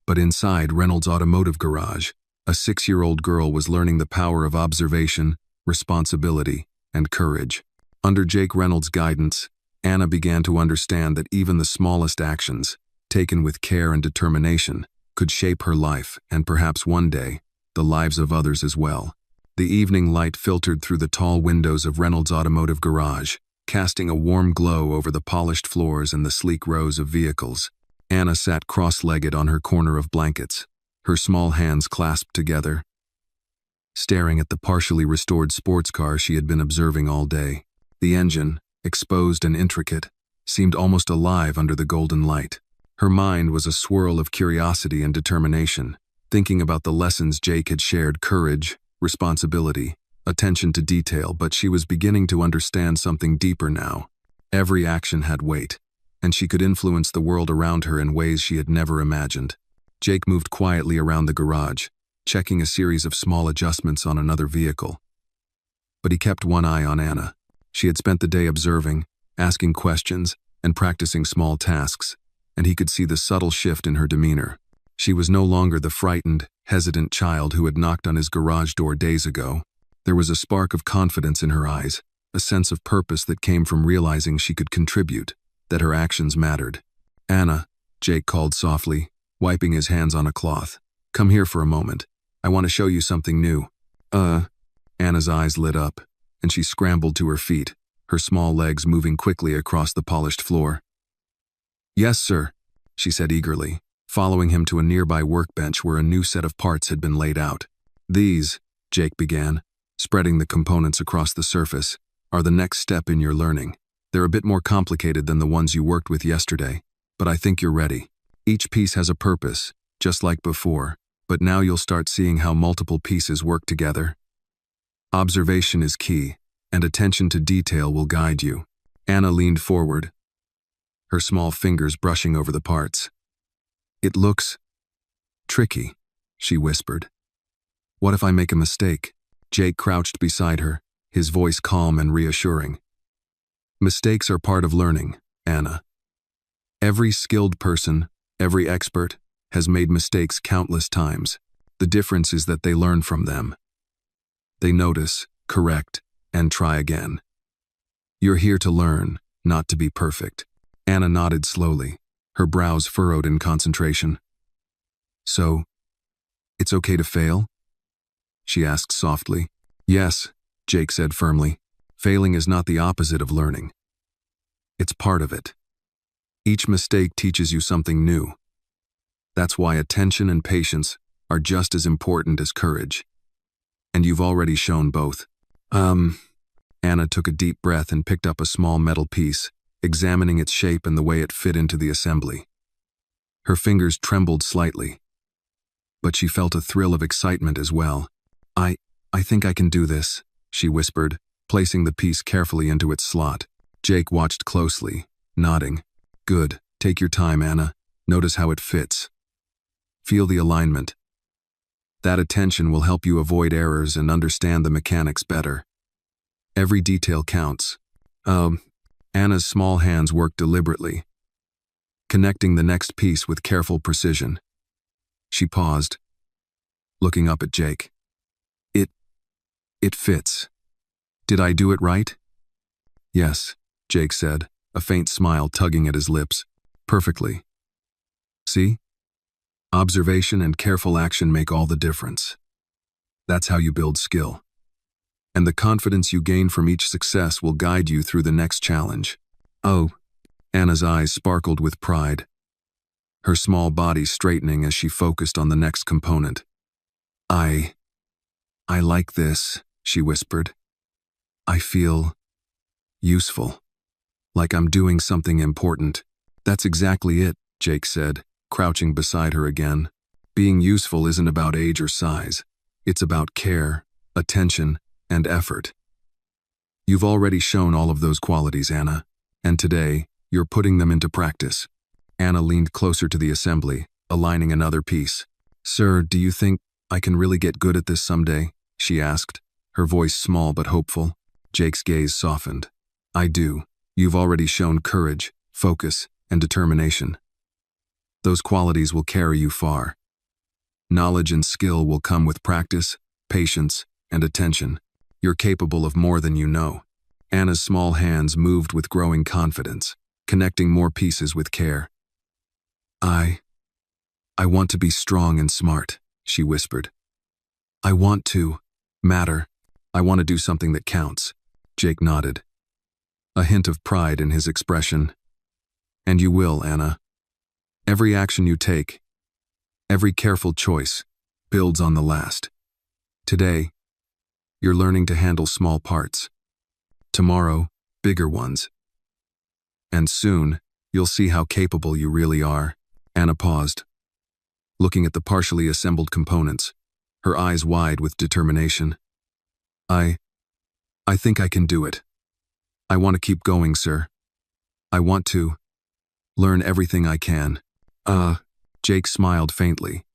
But inside Reynolds' automotive garage, a 6-year-old girl was learning the power of observation, responsibility, and courage. Under Jake Reynolds' guidance, Anna began to understand that even the smallest actions, taken with care and determination, could shape her life and perhaps one day, the lives of others as well. The evening light filtered through the tall windows of Reynolds' automotive garage, casting a warm glow over the polished floors and the sleek rows of vehicles. Anna sat cross-legged on her corner of blankets, her small hands clasped together, staring at the partially restored sports car she had been observing all day. The engine, exposed and intricate, seemed almost alive under the golden light. Her mind was a swirl of curiosity and determination, thinking about the lessons Jake had shared: courage, responsibility, attention to detail, but she was beginning to understand something deeper now. Every action had weight, and she could influence the world around her in ways she had never imagined. Jake moved quietly around the garage, checking a series of small adjustments on another vehicle. But he kept one eye on Anna. She had spent the day observing, asking questions, and practicing small tasks, and he could see the subtle shift in her demeanor. She was no longer the frightened, hesitant child who had knocked on his garage door days ago. There was a spark of confidence in her eyes, a sense of purpose that came from realizing she could contribute, that her actions mattered. Anna, Jake called softly, wiping his hands on a cloth. Come here for a moment. I want to show you something new. Anna's eyes lit up, and she scrambled to her feet, her small legs moving quickly across the polished floor. Yes, sir, she said eagerly, following him to a nearby workbench where a new set of parts had been laid out. These, Jake began, spreading the components across the surface, are the next step in your learning. They're a bit more complicated than the ones you worked with yesterday, but I think you're ready. Each piece has a purpose, just like before, but now you'll start seeing how multiple pieces work together. Observation is key, and attention to detail will guide you. Anna leaned forward, her small fingers brushing over the parts. It looks tricky, she whispered. What if I make a mistake? Jake crouched beside her, his voice calm and reassuring. Mistakes are part of learning, Anna. Every skilled person, every expert, has made mistakes countless times. The difference is that they learn from them. They notice, correct, and try again. You're here to learn, not to be perfect. Anna nodded slowly, her brows furrowed in concentration. So, it's okay to fail? She asked softly. Yes, Jake said firmly. Failing is not the opposite of learning. It's part of it. Each mistake teaches you something new. That's why attention and patience are just as important as courage. And you've already shown both. Anna took a deep breath and picked up a small metal piece, examining its shape and the way it fit into the assembly. Her fingers trembled slightly, but she felt a thrill of excitement as well. I think I can do this, she whispered, placing the piece carefully into its slot. Jake watched closely, nodding. Good. Take your time, Anna. Notice how it fits. Feel the alignment. That attention will help you avoid errors and understand the mechanics better. Every detail counts. Anna's small hands worked deliberately, connecting the next piece with careful precision. She paused, looking up at Jake. It fits. Did I do it right? Yes, Jake said, a faint smile tugging at his lips. Perfectly. See? Observation and careful action make all the difference. That's how you build skill. And the confidence you gain from each success will guide you through the next challenge. Oh, Anna's eyes sparkled with pride, her small body straightening as she focused on the next component. I like this, she whispered. I feel useful, like I'm doing something important. That's exactly it, Jake said, crouching beside her again. Being useful isn't about age or size. It's about care, attention, and effort. You've already shown all of those qualities, Anna, and today, you're putting them into practice. Anna leaned closer to the assembly, aligning another piece. Sir, do you think I can really get good at this someday? She asked, her voice small but hopeful. Jake's gaze softened. I do. You've already shown courage, focus, and determination. Those qualities will carry you far. Knowledge and skill will come with practice, patience, and attention. You're capable of more than you know. Anna's small hands moved with growing confidence, connecting more pieces with care. I want to be strong and smart, she whispered. I want to matter. I want to do something that counts. Jake nodded, a hint of pride in his expression. And you will, Anna. Every action you take, every careful choice, builds on the last. Today, you're learning to handle small parts. Tomorrow, bigger ones. And soon, you'll see how capable you really are. Anna paused, looking at the partially assembled components, her eyes wide with determination. I think I can do it. I want to keep going, sir. I want to learn everything I can. Jake smiled faintly,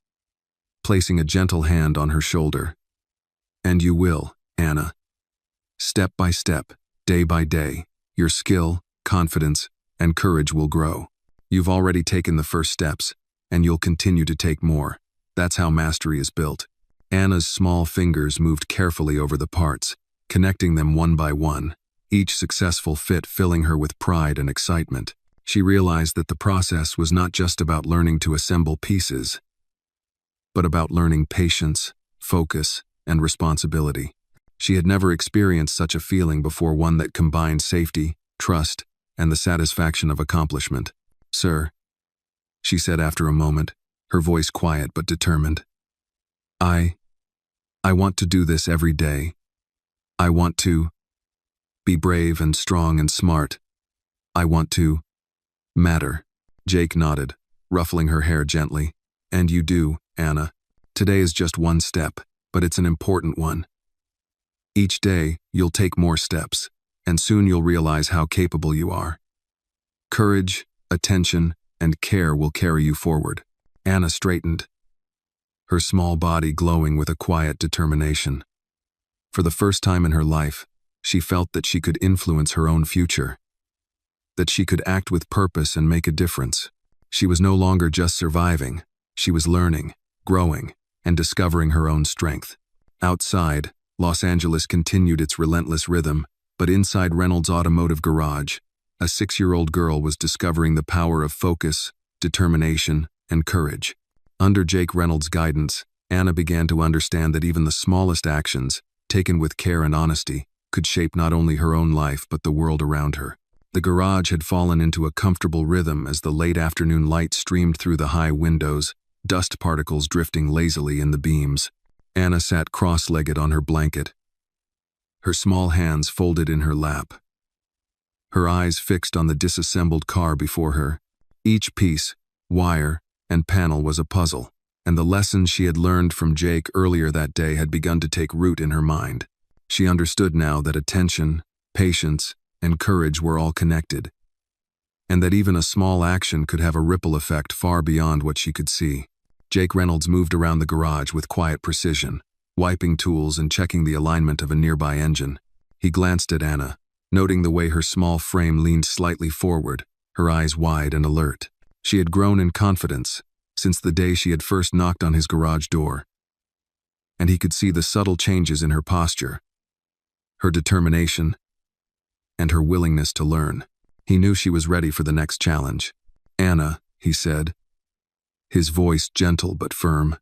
placing a gentle hand on her shoulder. And you will, Anna. Step by step, day by day, your skill, confidence, and courage will grow. You've already taken the first steps, and you'll continue to take more. That's how mastery is built. Anna's small fingers moved carefully over the parts, connecting them one by one, each successful fit filling her with pride and excitement. She realized that the process was not just about learning to assemble pieces, but about learning patience, focus, and responsibility. She had never experienced such a feeling before, one that combined safety, trust, and the satisfaction of accomplishment. Sir, she said after a moment, her voice quiet but determined. I want to do this every day. I want to be brave and strong and smart. I want to matter. Jake nodded, ruffling her hair gently. And you do, Anna. Today is just one step, but it's an important one. Each day, you'll take more steps, and soon you'll realize how capable you are. Courage, attention, and care will carry you forward. Anna straightened, her small body glowing with a quiet determination. For the first time in her life, she felt that she could influence her own future, that she could act with purpose and make a difference. She was no longer just surviving, she was learning, growing, and discovering her own strength. Outside, Los Angeles continued its relentless rhythm, but inside Reynolds' automotive garage, a 6-year-old girl was discovering the power of focus, determination, and courage. Under Jake Reynolds' guidance, Anna began to understand that even the smallest actions, taken with care and honesty, could shape not only her own life but the world around her. The garage had fallen into a comfortable rhythm as the late afternoon light streamed through the high windows, dust particles drifting lazily in the beams. Anna sat cross-legged on her blanket, her small hands folded in her lap, her eyes fixed on the disassembled car before her. Each piece, wire, and panel was a puzzle, and the lessons she had learned from Jake earlier that day had begun to take root in her mind. She understood now that attention, patience, and courage were all connected, and that even a small action could have a ripple effect far beyond what she could see. Jake Reynolds moved around the garage with quiet precision, wiping tools and checking the alignment of a nearby engine. He glanced at Anna, noting the way her small frame leaned slightly forward, her eyes wide and alert. She had grown in confidence since the day she had first knocked on his garage door, and he could see the subtle changes in her posture, her determination, and her willingness to learn. He knew she was ready for the next challenge. "Anna," he said, his voice gentle but firm.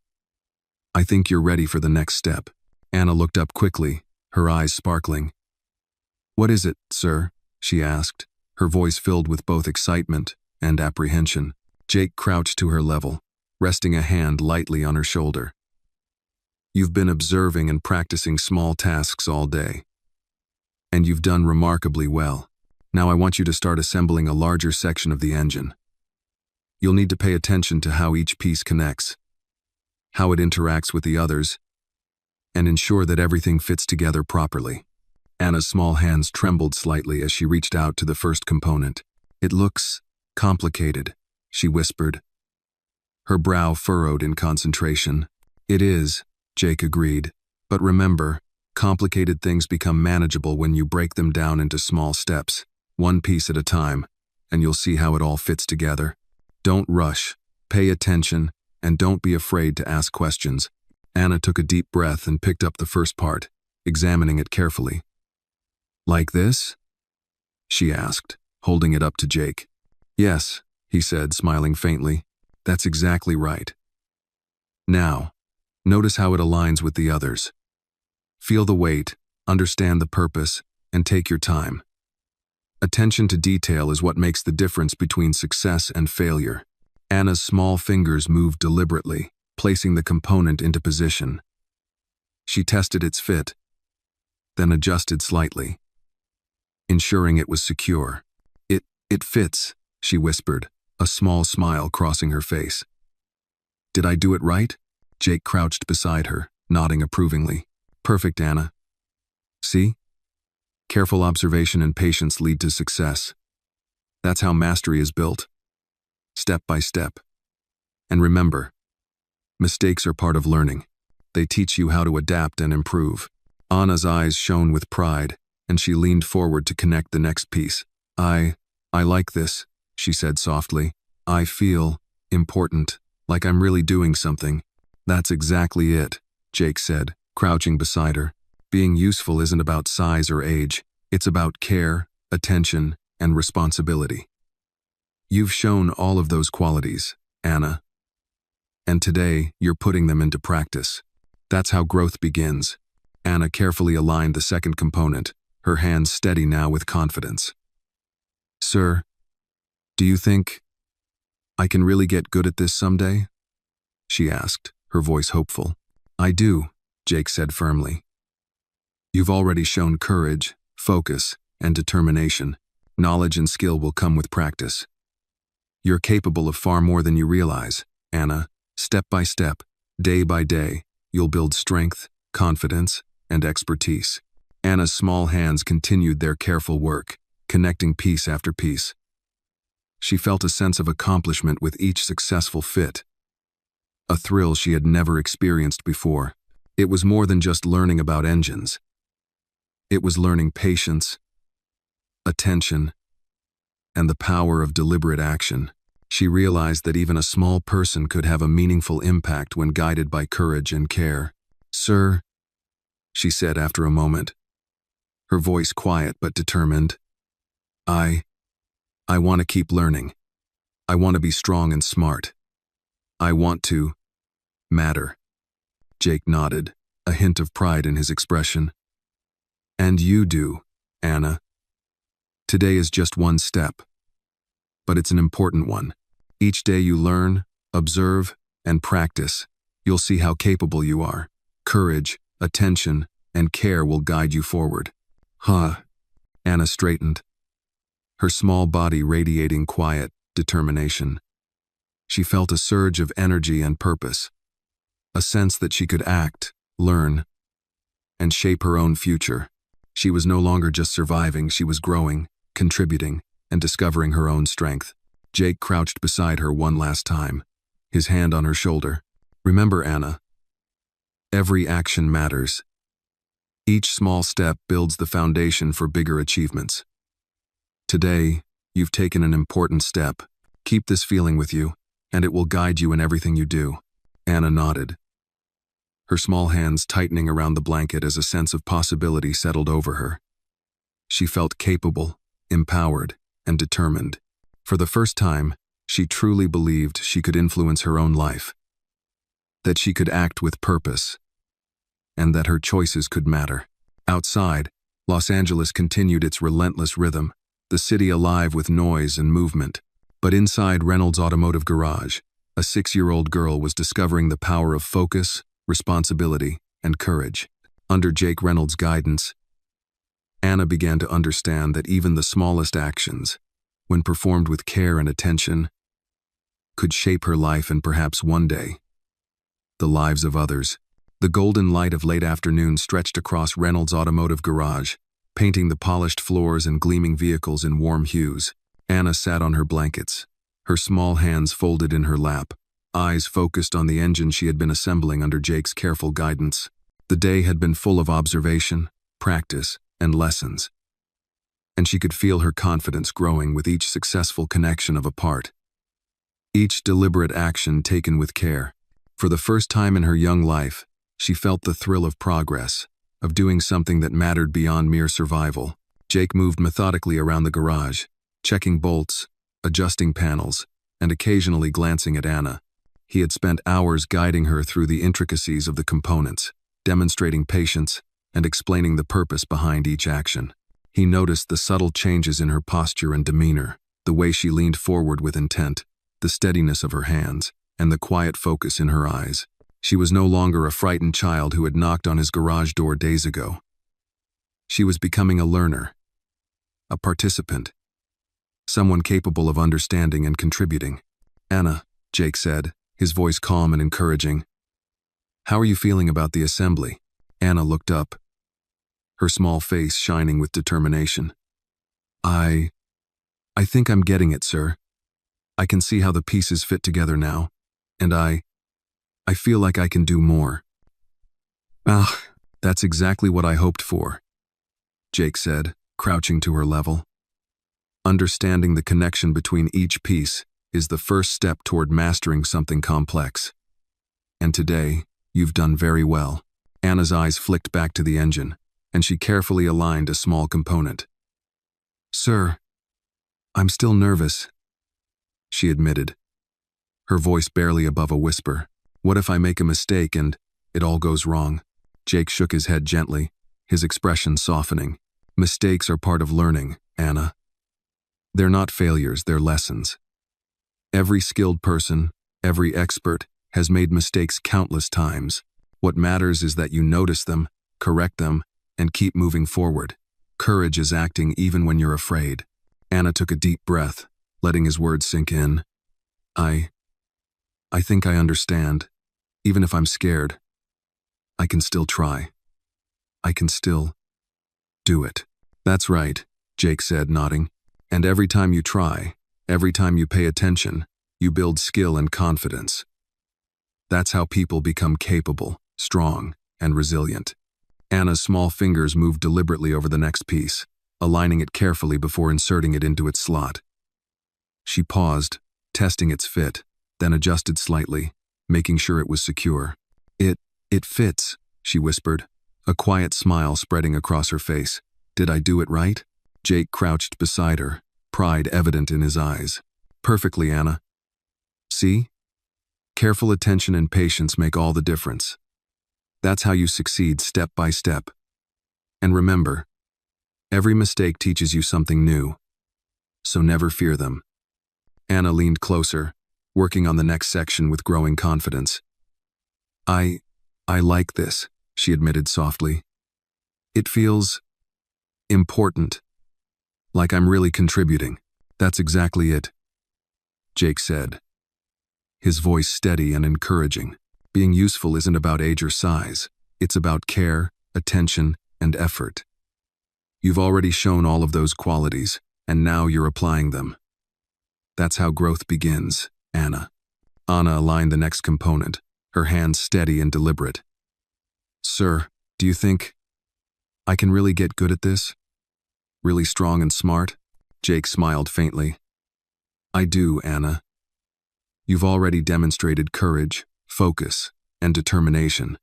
"I think you're ready for the next step." Anna looked up quickly, her eyes sparkling. "What is it, sir?" she asked, her voice filled with both excitement and apprehension. Jake crouched to her level, resting a hand lightly on her shoulder. "You've been observing and practicing small tasks all day, and you've done remarkably well. Now I want you to start assembling a larger section of the engine. You'll need to pay attention to how each piece connects, how it interacts with the others, and ensure that everything fits together properly." Anna's small hands trembled slightly as she reached out to the first component. "It looks complicated," she whispered, her brow furrowed in concentration. "It is," Jake agreed, "but remember, complicated things become manageable when you break them down into small steps, one piece at a time, and you'll see how it all fits together. Don't rush, pay attention, and don't be afraid to ask questions." Anna took a deep breath and picked up the first part, examining it carefully. "Like this?" she asked, holding it up to Jake. "Yes," he said, smiling faintly. "That's exactly right. Now, notice how it aligns with the others. Feel the weight, understand the purpose, and take your time. Attention to detail is what makes the difference between success and failure." Anna's small fingers moved deliberately, placing the component into position. She tested its fit, then adjusted slightly, ensuring it was secure. It fits," she whispered, a small smile crossing her face. "Did I do it right?" Jake crouched beside her, nodding approvingly. "Perfect, Anna. See? Careful observation and patience lead to success. That's how mastery is built, step by step. And remember, mistakes are part of learning. They teach you how to adapt and improve." Anna's eyes shone with pride, and she leaned forward to connect the next piece. I like this," she said softly. "I feel important, like I'm really doing something." "That's exactly it," Jake said, crouching beside her. "Being useful isn't about size or age. It's about care, attention, and responsibility. You've shown all of those qualities, Anna. And today, you're putting them into practice. That's how growth begins." Anna carefully aligned the second component, her hands steady now with confidence. "Sir, do you think I can really get good at this someday?" she asked, her voice hopeful. "I do," Jake said firmly. "You've already shown courage, focus, and determination. Knowledge and skill will come with practice. You're capable of far more than you realize, Anna. Step by step, day by day, you'll build strength, confidence, and expertise." Anna's small hands continued their careful work, connecting piece after piece. She felt a sense of accomplishment with each successful fit, a thrill she had never experienced before. It was more than just learning about engines. It was learning patience, attention, and the power of deliberate action. She realized that even a small person could have a meaningful impact when guided by courage and care. "Sir," she said after a moment, her voice quiet but determined, I want to keep learning. I want to be strong and smart. I want to matter." Jake nodded, a hint of pride in his expression. "And you do, Anna. Today is just one step, but it's an important one. Each day you learn, observe, and practice, you'll see how capable you are. Courage, attention, and care will guide you forward." Anna straightened, her small body radiating quiet determination. She felt a surge of energy and purpose, a sense that she could act, learn, and shape her own future. She was no longer just surviving, she was growing, contributing, and discovering her own strength. Jake crouched beside her one last time, his hand on her shoulder. "Remember, Anna, every action matters. Each small step builds the foundation for bigger achievements. Today, you've taken an important step. Keep this feeling with you, and it will guide you in everything you do." Anna nodded, her small hands tightening around the blanket as a sense of possibility settled over her. She felt capable, empowered, and determined. For the first time, she truly believed she could influence her own life, that she could act with purpose, and that her choices could matter. Outside, Los Angeles continued its relentless rhythm, the city alive with noise and movement. But inside Reynolds' automotive garage, a 6-year-old girl was discovering the power of focus, responsibility, and courage. Under Jake Reynolds' guidance, Anna began to understand that even the smallest actions, when performed with care and attention, could shape her life and perhaps one day, the lives of others. The golden light of late afternoon stretched across Reynolds' automotive garage, painting the polished floors and gleaming vehicles in warm hues. Anna sat on her blankets, her small hands folded in her lap, eyes focused on the engine she had been assembling under Jake's careful guidance. The day had been full of observation, practice, and lessons, and she could feel her confidence growing with each successful connection of a part, each deliberate action taken with care. For the first time in her young life, she felt the thrill of progress, of doing something that mattered beyond mere survival. Jake moved methodically around the garage, checking bolts, adjusting panels, and occasionally glancing at Anna. He had spent hours guiding her through the intricacies of the components, demonstrating patience, and explaining the purpose behind each action. He noticed the subtle changes in her posture and demeanor, the way she leaned forward with intent, the steadiness of her hands, and the quiet focus in her eyes. She was no longer a frightened child who had knocked on his garage door days ago. She was becoming a learner, a participant, someone capable of understanding and contributing. "Anna," Jake said, his voice calm and encouraging, "how are you feeling about the assembly?" Anna looked up, her small face shining with determination. I think I'm getting it, sir. I can see how the pieces fit together now, and I feel like I can do more." "Ah, that's exactly what I hoped for," Jake said, crouching to her level. "Understanding the connection between each piece is the first step toward mastering something complex. And today, you've done very well." Anna's eyes flicked back to the engine, and she carefully aligned a small component. "Sir, I'm still nervous," she admitted, her voice barely above a whisper. "What if I make a mistake and it all goes wrong?" Jake shook his head gently, his expression softening. "Mistakes are part of learning, Anna. They're not failures, they're lessons. Every skilled person, every expert, has made mistakes countless times. What matters is that you notice them, correct them, and keep moving forward. Courage is acting even when you're afraid." Anna took a deep breath, letting his words sink in. I think I understand. Even if I'm scared, I can still try. I can still do it." "That's right," Jake said, nodding. "And every time you try, every time you pay attention, you build skill and confidence. That's how people become capable, strong, and resilient." Anna's small fingers moved deliberately over the next piece, aligning it carefully before inserting it into its slot. She paused, testing its fit, then adjusted slightly, making sure it was secure. It fits," she whispered, a quiet smile spreading across her face. "Did I do it right?" Jake crouched beside her, pride evident in his eyes. "Perfectly, Anna. See? Careful attention and patience make all the difference. That's how you succeed step by step. And remember, every mistake teaches you something new, so never fear them." Anna leaned closer, working on the next section with growing confidence. I like this," she admitted softly. "It feels important, like I'm really contributing." "That's exactly it," Jake said, his voice steady and encouraging. "Being useful isn't about age or size. It's about care, attention, and effort. You've already shown all of those qualities, and now you're applying them. That's how growth begins, Anna." Anna aligned the next component, her hands steady and deliberate. "Sir, do you think I can really get good at this? Really strong and smart?" Jake smiled faintly. "I do, Anna. You've already demonstrated courage, focus, and determination.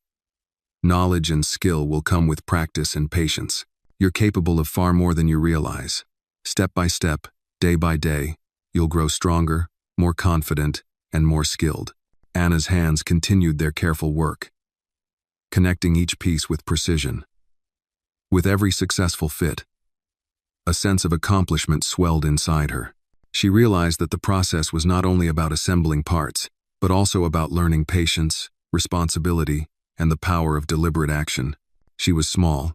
Knowledge and skill will come with practice and patience. You're capable of far more than you realize. Step by step, Day by day, you'll grow stronger, more confident, and more skilled. Anna's hands continued their careful work, connecting each piece with precision. With every successful fit, a sense of accomplishment swelled inside her. She realized that the process was not only about assembling parts, but also about learning patience, responsibility, and the power of deliberate action. She was small,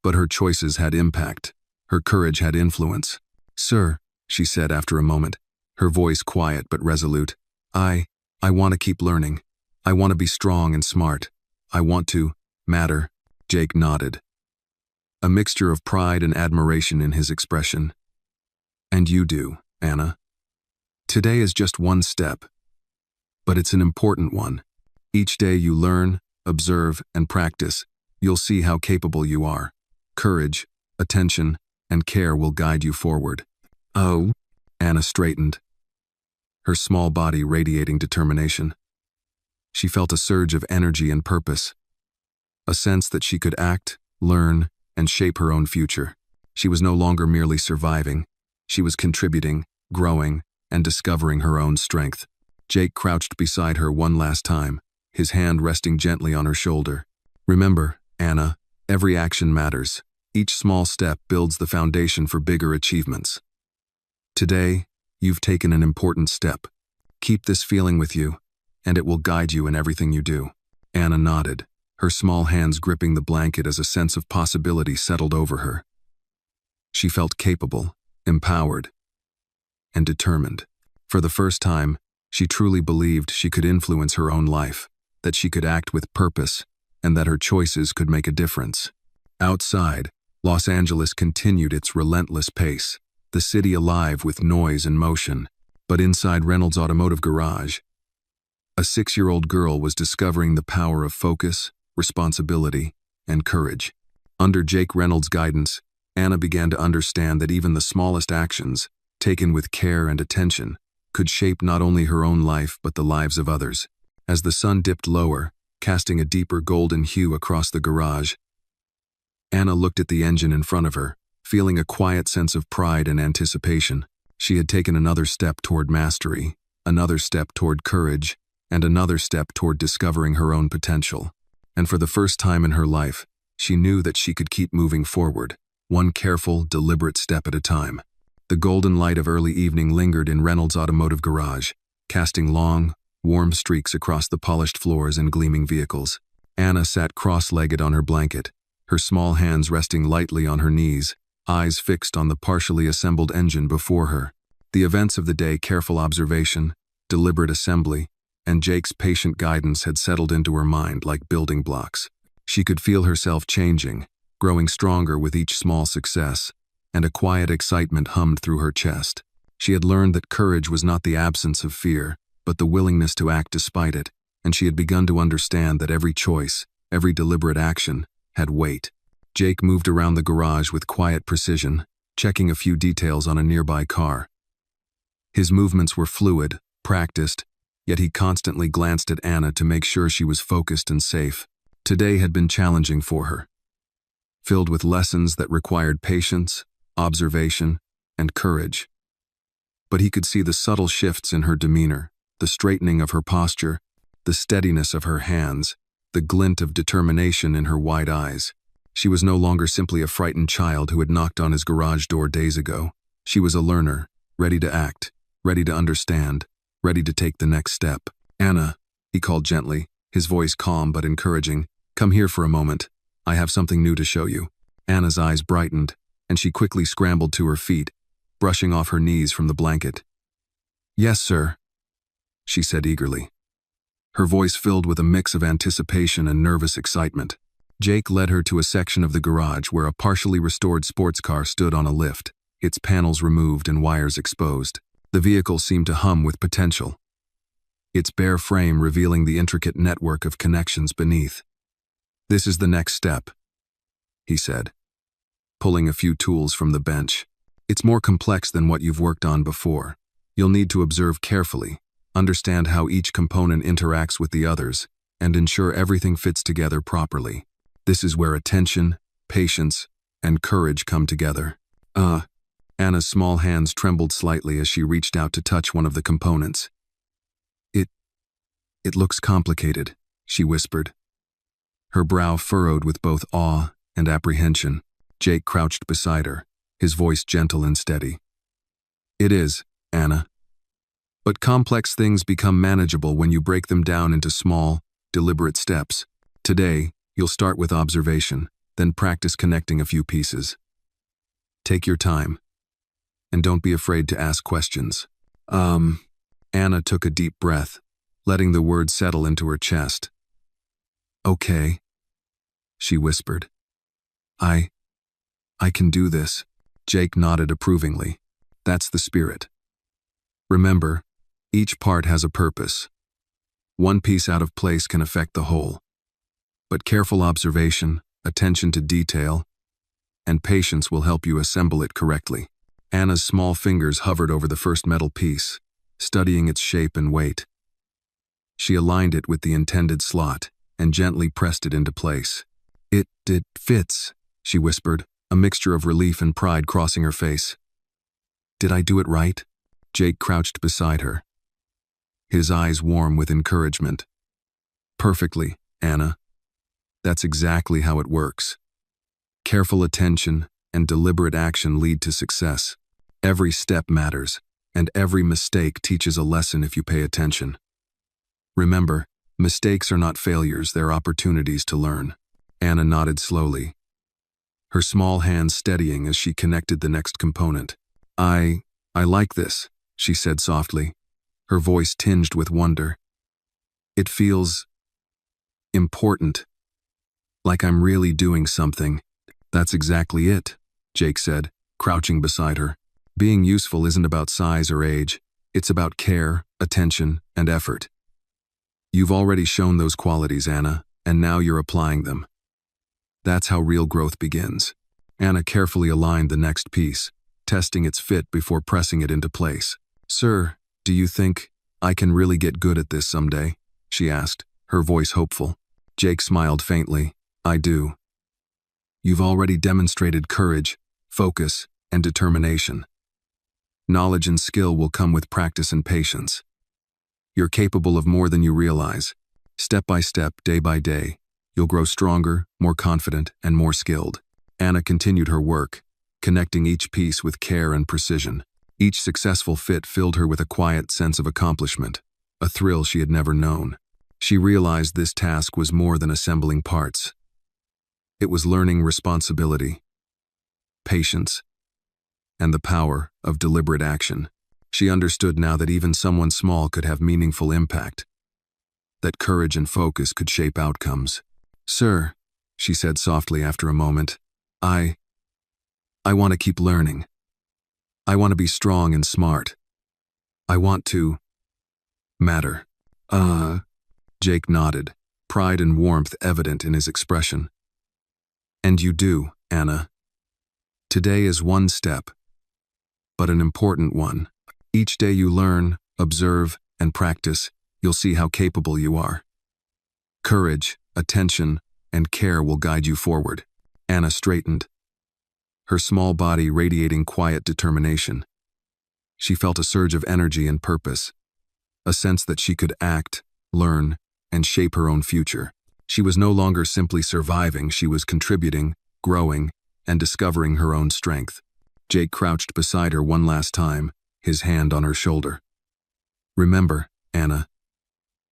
but her choices had impact. Her courage had influence. "Sir," she said after a moment, her voice quiet but resolute, I want to keep learning. I want to be strong and smart. I want to matter." Jake nodded, a mixture of pride and admiration in his expression. "And you do, Anna. Today is just one step, but it's an important one. Each day you learn, observe, and practice, you'll see how capable you are. Courage, attention, and care will guide you forward." "Oh," Anna straightened, her small body radiating determination. She felt a surge of energy and purpose, a sense that she could act, learn, and shape her own future. She was no longer merely surviving. She was contributing, growing, and discovering her own strength. Jake crouched beside her one last time, his hand resting gently on her shoulder. "Remember, Anna, every action matters. Each small step builds the foundation for bigger achievements. Today, you've taken an important step. Keep this feeling with you, and it will guide you in everything you do." Anna nodded, her small hands gripping the blanket as a sense of possibility settled over her. She felt capable, empowered, and determined. For the first time, she truly believed she could influence her own life, that she could act with purpose, and that her choices could make a difference. Outside, Los Angeles continued its relentless pace, the city alive with noise and motion. But inside Reynolds' automotive garage, a 6-year-old girl was discovering the power of focus, responsibility, and courage. Under Jake Reynolds' guidance, Anna began to understand that even the smallest actions, taken with care and attention, could shape not only her own life but the lives of others. As the sun dipped lower, casting a deeper golden hue across the garage, Anna looked at the engine in front of her, feeling a quiet sense of pride and anticipation. She had taken another step toward mastery, another step toward courage, and another step toward discovering her own potential. And for the first time in her life, she knew that she could keep moving forward, one careful, deliberate step at a time. The golden light of early evening lingered in Reynolds' automotive garage, casting long, warm streaks across the polished floors and gleaming vehicles. Anna sat cross-legged on her blanket, her small hands resting lightly on her knees, eyes fixed on the partially assembled engine before her. The events of the day, careful observation, deliberate assembly, and Jake's patient guidance had settled into her mind like building blocks. She could feel herself changing, growing stronger with each small success, and a quiet excitement hummed through her chest. She had learned that courage was not the absence of fear, but the willingness to act despite it, and she had begun to understand that every choice, every deliberate action, had weight. Jake moved around the garage with quiet precision, checking a few details on a nearby car. His movements were fluid, practiced, yet he constantly glanced at Anna to make sure she was focused and safe. Today had been challenging for her, filled with lessons that required patience, observation, and courage. But he could see the subtle shifts in her demeanor, the straightening of her posture, the steadiness of her hands, the glint of determination in her wide eyes. She was no longer simply a frightened child who had knocked on his garage door days ago. She was a learner, ready to act, ready to understand, ready to take the next step. "Anna," he called gently, his voice calm but encouraging, "come here for a moment. I have something new to show you." Anna's eyes brightened, and she quickly scrambled to her feet, brushing off her knees from the blanket. "Yes, sir," she said eagerly, her voice filled with a mix of anticipation and nervous excitement. Jake led her to a section of the garage where a partially restored sports car stood on a lift, its panels removed and wires exposed. The vehicle seemed to hum with potential, its bare frame revealing the intricate network of connections beneath. "This is the next step," he said, pulling a few tools from the bench. "It's more complex than what you've worked on before. You'll need to observe carefully, understand how each component interacts with the others, and ensure everything fits together properly. This is where attention, patience, and courage come together." Anna's small hands trembled slightly as she reached out to touch one of the components. It looks complicated, she whispered. Her brow furrowed with both awe and apprehension. Jake crouched beside her, his voice gentle and steady. It is, Anna. But complex things become manageable when you break them down into small, deliberate steps. Today, you'll start with observation, then practice connecting a few pieces. Take your time. And don't be afraid to ask questions. Anna took a deep breath, letting the words settle into her chest. Okay, she whispered. I can do this. Jake nodded approvingly. That's the spirit. Remember, each part has a purpose. One piece out of place can affect the whole. But careful observation, attention to detail, and patience will help you assemble it correctly. Anna's small fingers hovered over the first metal piece, studying its shape and weight. She aligned it with the intended slot and gently pressed it into place. It fits, she whispered, a mixture of relief and pride crossing her face. Did I do it right? Jake crouched beside her, his eyes warm with encouragement. Perfectly, Anna. That's exactly how it works. Careful attention and deliberate action lead to success. Every step matters, and every mistake teaches a lesson if you pay attention. Remember, mistakes are not failures, they're opportunities to learn. Anna nodded slowly, her small hands steadying as she connected the next component. I like this, she said softly, her voice tinged with wonder. It feels important, like I'm really doing something. That's exactly it, Jake said, crouching beside her. Being useful isn't about size or age, it's about care, attention, and effort. You've already shown those qualities, Anna, and now you're applying them. That's how real growth begins. Anna carefully aligned the next piece, testing its fit before pressing it into place. Sir, do you think I can really get good at this someday? She asked, her voice hopeful. Jake smiled faintly. I do. You've already demonstrated courage, focus, and determination. Knowledge and skill will come with practice and patience. You're capable of more than you realize. Step by step, day by day, you'll grow stronger, more confident, and more skilled. Anna continued her work, connecting each piece with care and precision. Each successful fit filled her with a quiet sense of accomplishment, a thrill she had never known. She realized this task was more than assembling parts. It was learning responsibility, patience, and the power of deliberate action. She understood now that even someone small could have meaningful impact, that courage and focus could shape outcomes. Sir, she said softly after a moment, I want to keep learning. I want to be strong and smart. I want to matter. Jake nodded, pride and warmth evident in his expression. And you do, Anna. Today is one step, but an important one. Each day you learn, observe, and practice, you'll see how capable you are. Courage, attention, and care will guide you forward. Anna straightened, her small body radiating quiet determination. She felt a surge of energy and purpose, a sense that she could act, learn, and shape her own future. She was no longer simply surviving, she was contributing, growing, and discovering her own strength. Jake crouched beside her one last time, his hand on her shoulder. Remember, Anna,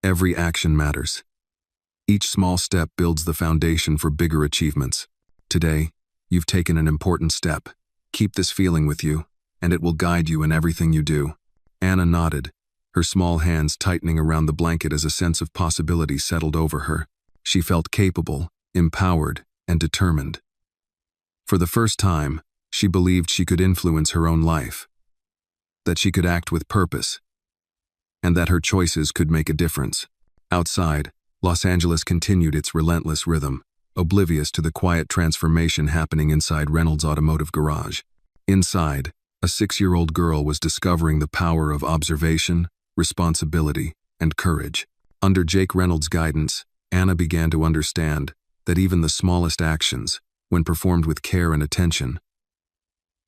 every action matters. Each small step builds the foundation for bigger achievements. Today, you've taken an important step. Keep this feeling with you, and it will guide you in everything you do. Anna nodded, her small hands tightening around the blanket as a sense of possibility settled over her. She felt capable, empowered, and determined. For the first time, she believed she could influence her own life, that she could act with purpose, and that her choices could make a difference. Outside, Los Angeles continued its relentless rhythm, oblivious to the quiet transformation happening inside Reynolds' automotive garage. Inside, a 6-year-old girl was discovering the power of observation, responsibility, and courage. Under Jake Reynolds' guidance, Anna began to understand that even the smallest actions, when performed with care and attention,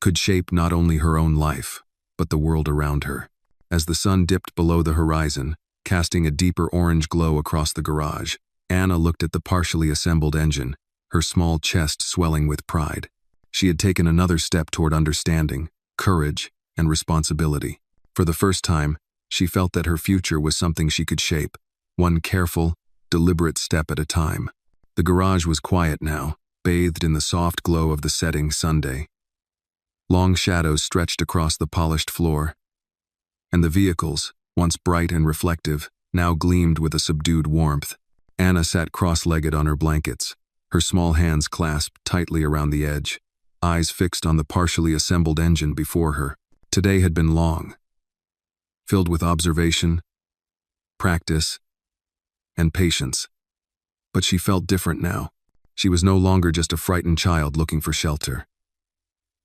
could shape not only her own life, but the world around her. As the sun dipped below the horizon, casting a deeper orange glow across the garage, Anna looked at the partially assembled engine, her small chest swelling with pride. She had taken another step toward understanding, courage, and responsibility. For the first time, she felt that her future was something she could shape, one careful, deliberate step at a time. The garage was quiet now, bathed in the soft glow of the setting Sunday. Long shadows stretched across the polished floor, and the vehicles, once bright and reflective, now gleamed with a subdued warmth. Anna sat cross-legged on her blankets, her small hands clasped tightly around the edge, eyes fixed on the partially assembled engine before her. Today had been long, filled with observation, practice, and patience. But she felt different now. She was no longer just a frightened child looking for shelter.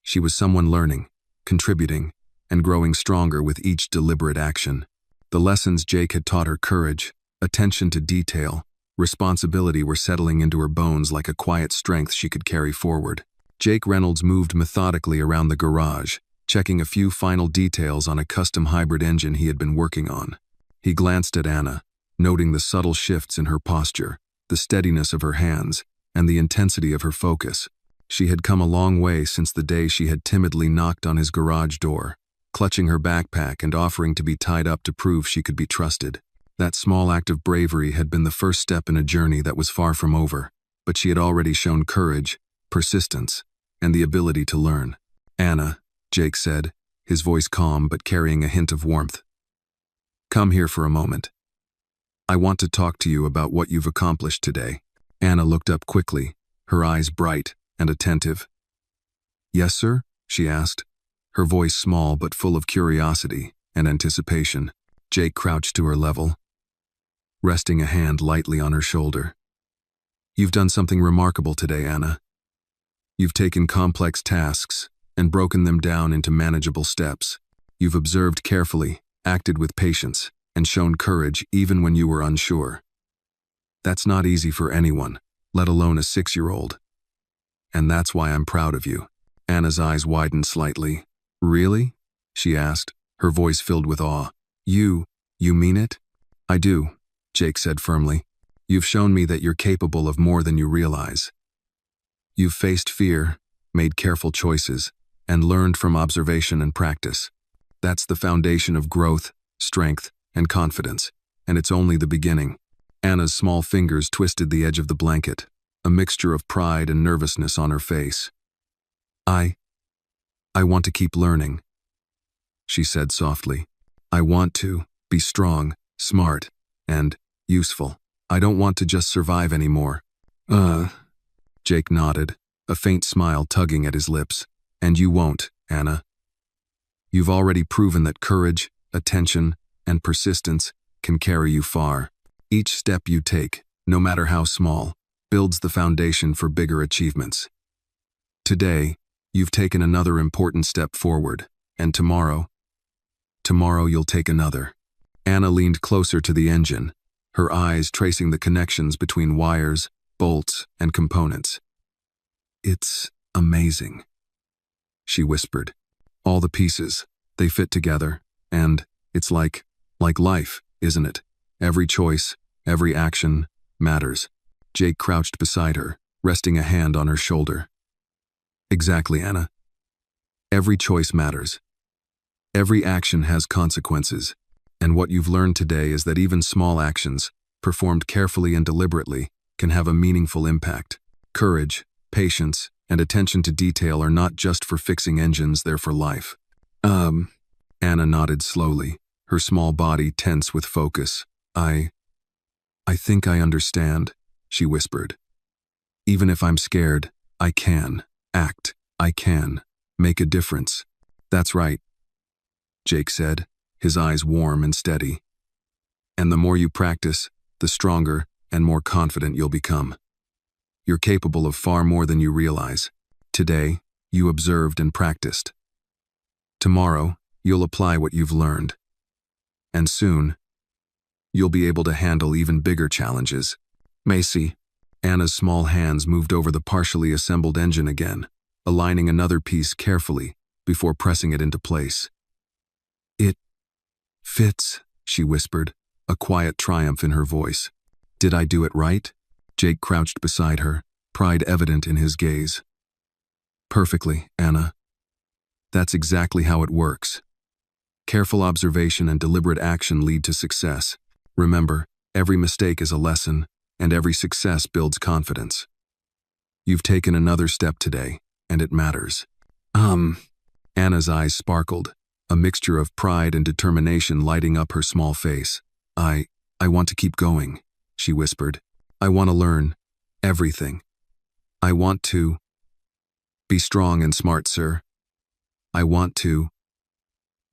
She was someone learning, contributing, and growing stronger with each deliberate action. The lessons Jake had taught her, courage, attention to detail, responsibility, were settling into her bones like a quiet strength she could carry forward. Jake Reynolds moved methodically around the garage, checking a few final details on a custom hybrid engine he had been working on. He glanced at Anna, noting the subtle shifts in her posture, the steadiness of her hands, and the intensity of her focus. She had come a long way since the day she had timidly knocked on his garage door, clutching her backpack and offering to be tied up to prove she could be trusted. That small act of bravery had been the first step in a journey that was far from over, but she had already shown courage, persistence, and the ability to learn. "Anna," Jake said, his voice calm but carrying a hint of warmth. "Come here for a moment. I want to talk to you about what you've accomplished today." Anna looked up quickly, her eyes bright and attentive. "Yes, sir?" she asked, her voice small but full of curiosity and anticipation. Jake crouched to her level, resting a hand lightly on her shoulder. "You've done something remarkable today, Anna. You've taken complex tasks and broken them down into manageable steps. You've observed carefully, acted with patience, and shown courage even when you were unsure. That's not easy for anyone, let alone a 6-year-old. And that's why I'm proud of you." Anna's eyes widened slightly. "Really?" she asked, her voice filled with awe. You mean it?" "I do," Jake said firmly. "You've shown me that you're capable of more than you realize. You've faced fear, made careful choices, and learned from observation and practice. That's the foundation of growth, strength, and confidence, and it's only the beginning." Anna's small fingers twisted the edge of the blanket, a mixture of pride and nervousness on her face. I want to keep learning," she said softly. "I want to be strong, smart, and useful. I don't want to just survive anymore." Jake nodded, a faint smile tugging at his lips. "And you won't, Anna. You've already proven that courage, attention, and persistence can carry you far. Each step you take, no matter how small, builds the foundation for bigger achievements. Today, you've taken another important step forward, and tomorrow you'll take another." Anna leaned closer to the engine, her eyes tracing the connections between wires, bolts, and components. "It's amazing," she whispered. "All the pieces, they fit together, and it's like life, isn't it? Every choice, every action matters." Jake crouched beside her, resting a hand on her shoulder. "Exactly, Anna. Every choice matters. Every action has consequences, and what you've learned today is that even small actions, performed carefully and deliberately, can have a meaningful impact. Courage, patience, and attention to detail are not just for fixing engines, they're for life." Anna nodded slowly, her small body tense with focus. I think I understand," she whispered. "Even if I'm scared, I can act. I can make a difference." "That's right," Jake said, his eyes warm and steady. "And the more you practice, the stronger and more confident you'll become. You're capable of far more than you realize. Today, you observed and practiced. Tomorrow, you'll apply what you've learned. And soon, you'll be able to handle even bigger challenges." "Macy." Anna's small hands moved over the partially assembled engine again, aligning another piece carefully, before pressing it into place. "It fits," she whispered, a quiet triumph in her voice. "Did I do it right?" Jake crouched beside her, pride evident in his gaze. "Perfectly, Anna. That's exactly how it works. Careful observation and deliberate action lead to success. Remember, every mistake is a lesson, and every success builds confidence. You've taken another step today, and it matters." Anna's eyes sparkled, a mixture of pride and determination lighting up her small face. I want to keep going," she whispered. "I want to learn everything. I want to be strong and smart, sir. I want to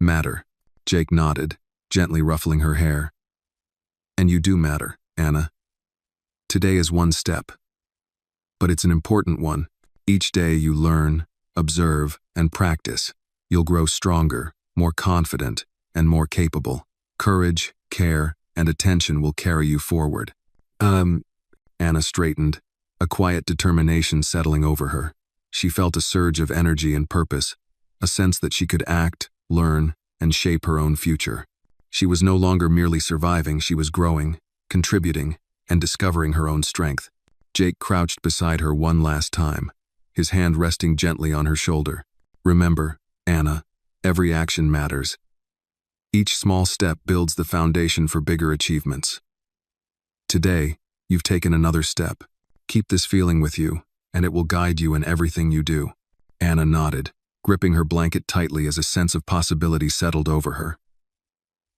matter." Jake nodded, gently ruffling her hair. "And you do matter, Anna. Today is one step, but it's an important one. Each day you learn, observe, and practice, you'll grow stronger, more confident, and more capable. Courage, care, and attention will carry you forward." Anna straightened, a quiet determination settling over her. She felt a surge of energy and purpose, a sense that she could act, learn, and shape her own future. She was no longer merely surviving, she was growing, contributing, and discovering her own strength. Jake crouched beside her one last time, his hand resting gently on her shoulder. "Remember, Anna, every action matters. Each small step builds the foundation for bigger achievements. Today, you've taken another step. Keep this feeling with you, and it will guide you in everything you do." Anna nodded, gripping her blanket tightly as a sense of possibility settled over her.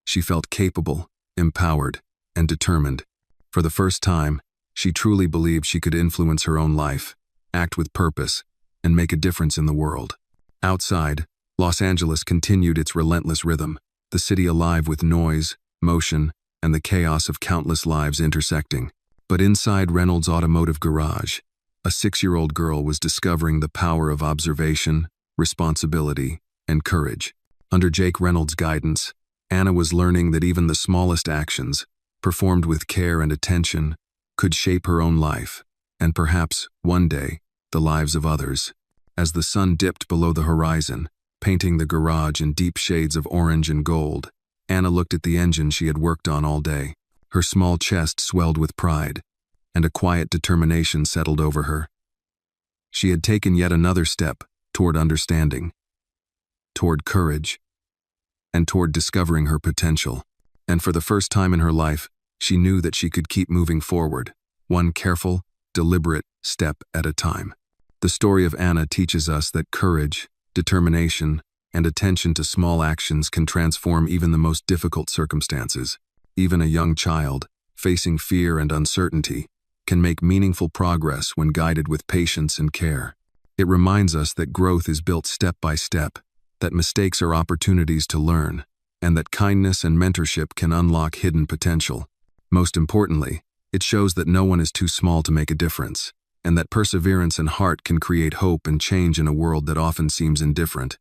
She felt capable, empowered, and determined. For the first time, she truly believed she could influence her own life, act with purpose, and make a difference in the world. Outside, Los Angeles continued its relentless rhythm, the city alive with noise, motion, and the chaos of countless lives intersecting. But inside Reynolds' automotive garage, a 6-year-old girl was discovering the power of observation, responsibility, and courage. Under Jake Reynolds' guidance, Anna was learning that even the smallest actions, performed with care and attention, could shape her own life, and perhaps, one day, the lives of others. As the sun dipped below the horizon, painting the garage in deep shades of orange and gold, Anna looked at the engine she had worked on all day. Her small chest swelled with pride, and a quiet determination settled over her. She had taken yet another step toward understanding, toward courage, and toward discovering her potential. And for the first time in her life, she knew that she could keep moving forward, one careful, deliberate step at a time. The story of Anna teaches us that courage, determination, and attention to small actions can transform even the most difficult circumstances. Even a young child, facing fear and uncertainty, can make meaningful progress when guided with patience and care. It reminds us that growth is built step by step, that mistakes are opportunities to learn, and that kindness and mentorship can unlock hidden potential. Most importantly, it shows that no one is too small to make a difference, and that perseverance and heart can create hope and change in a world that often seems indifferent.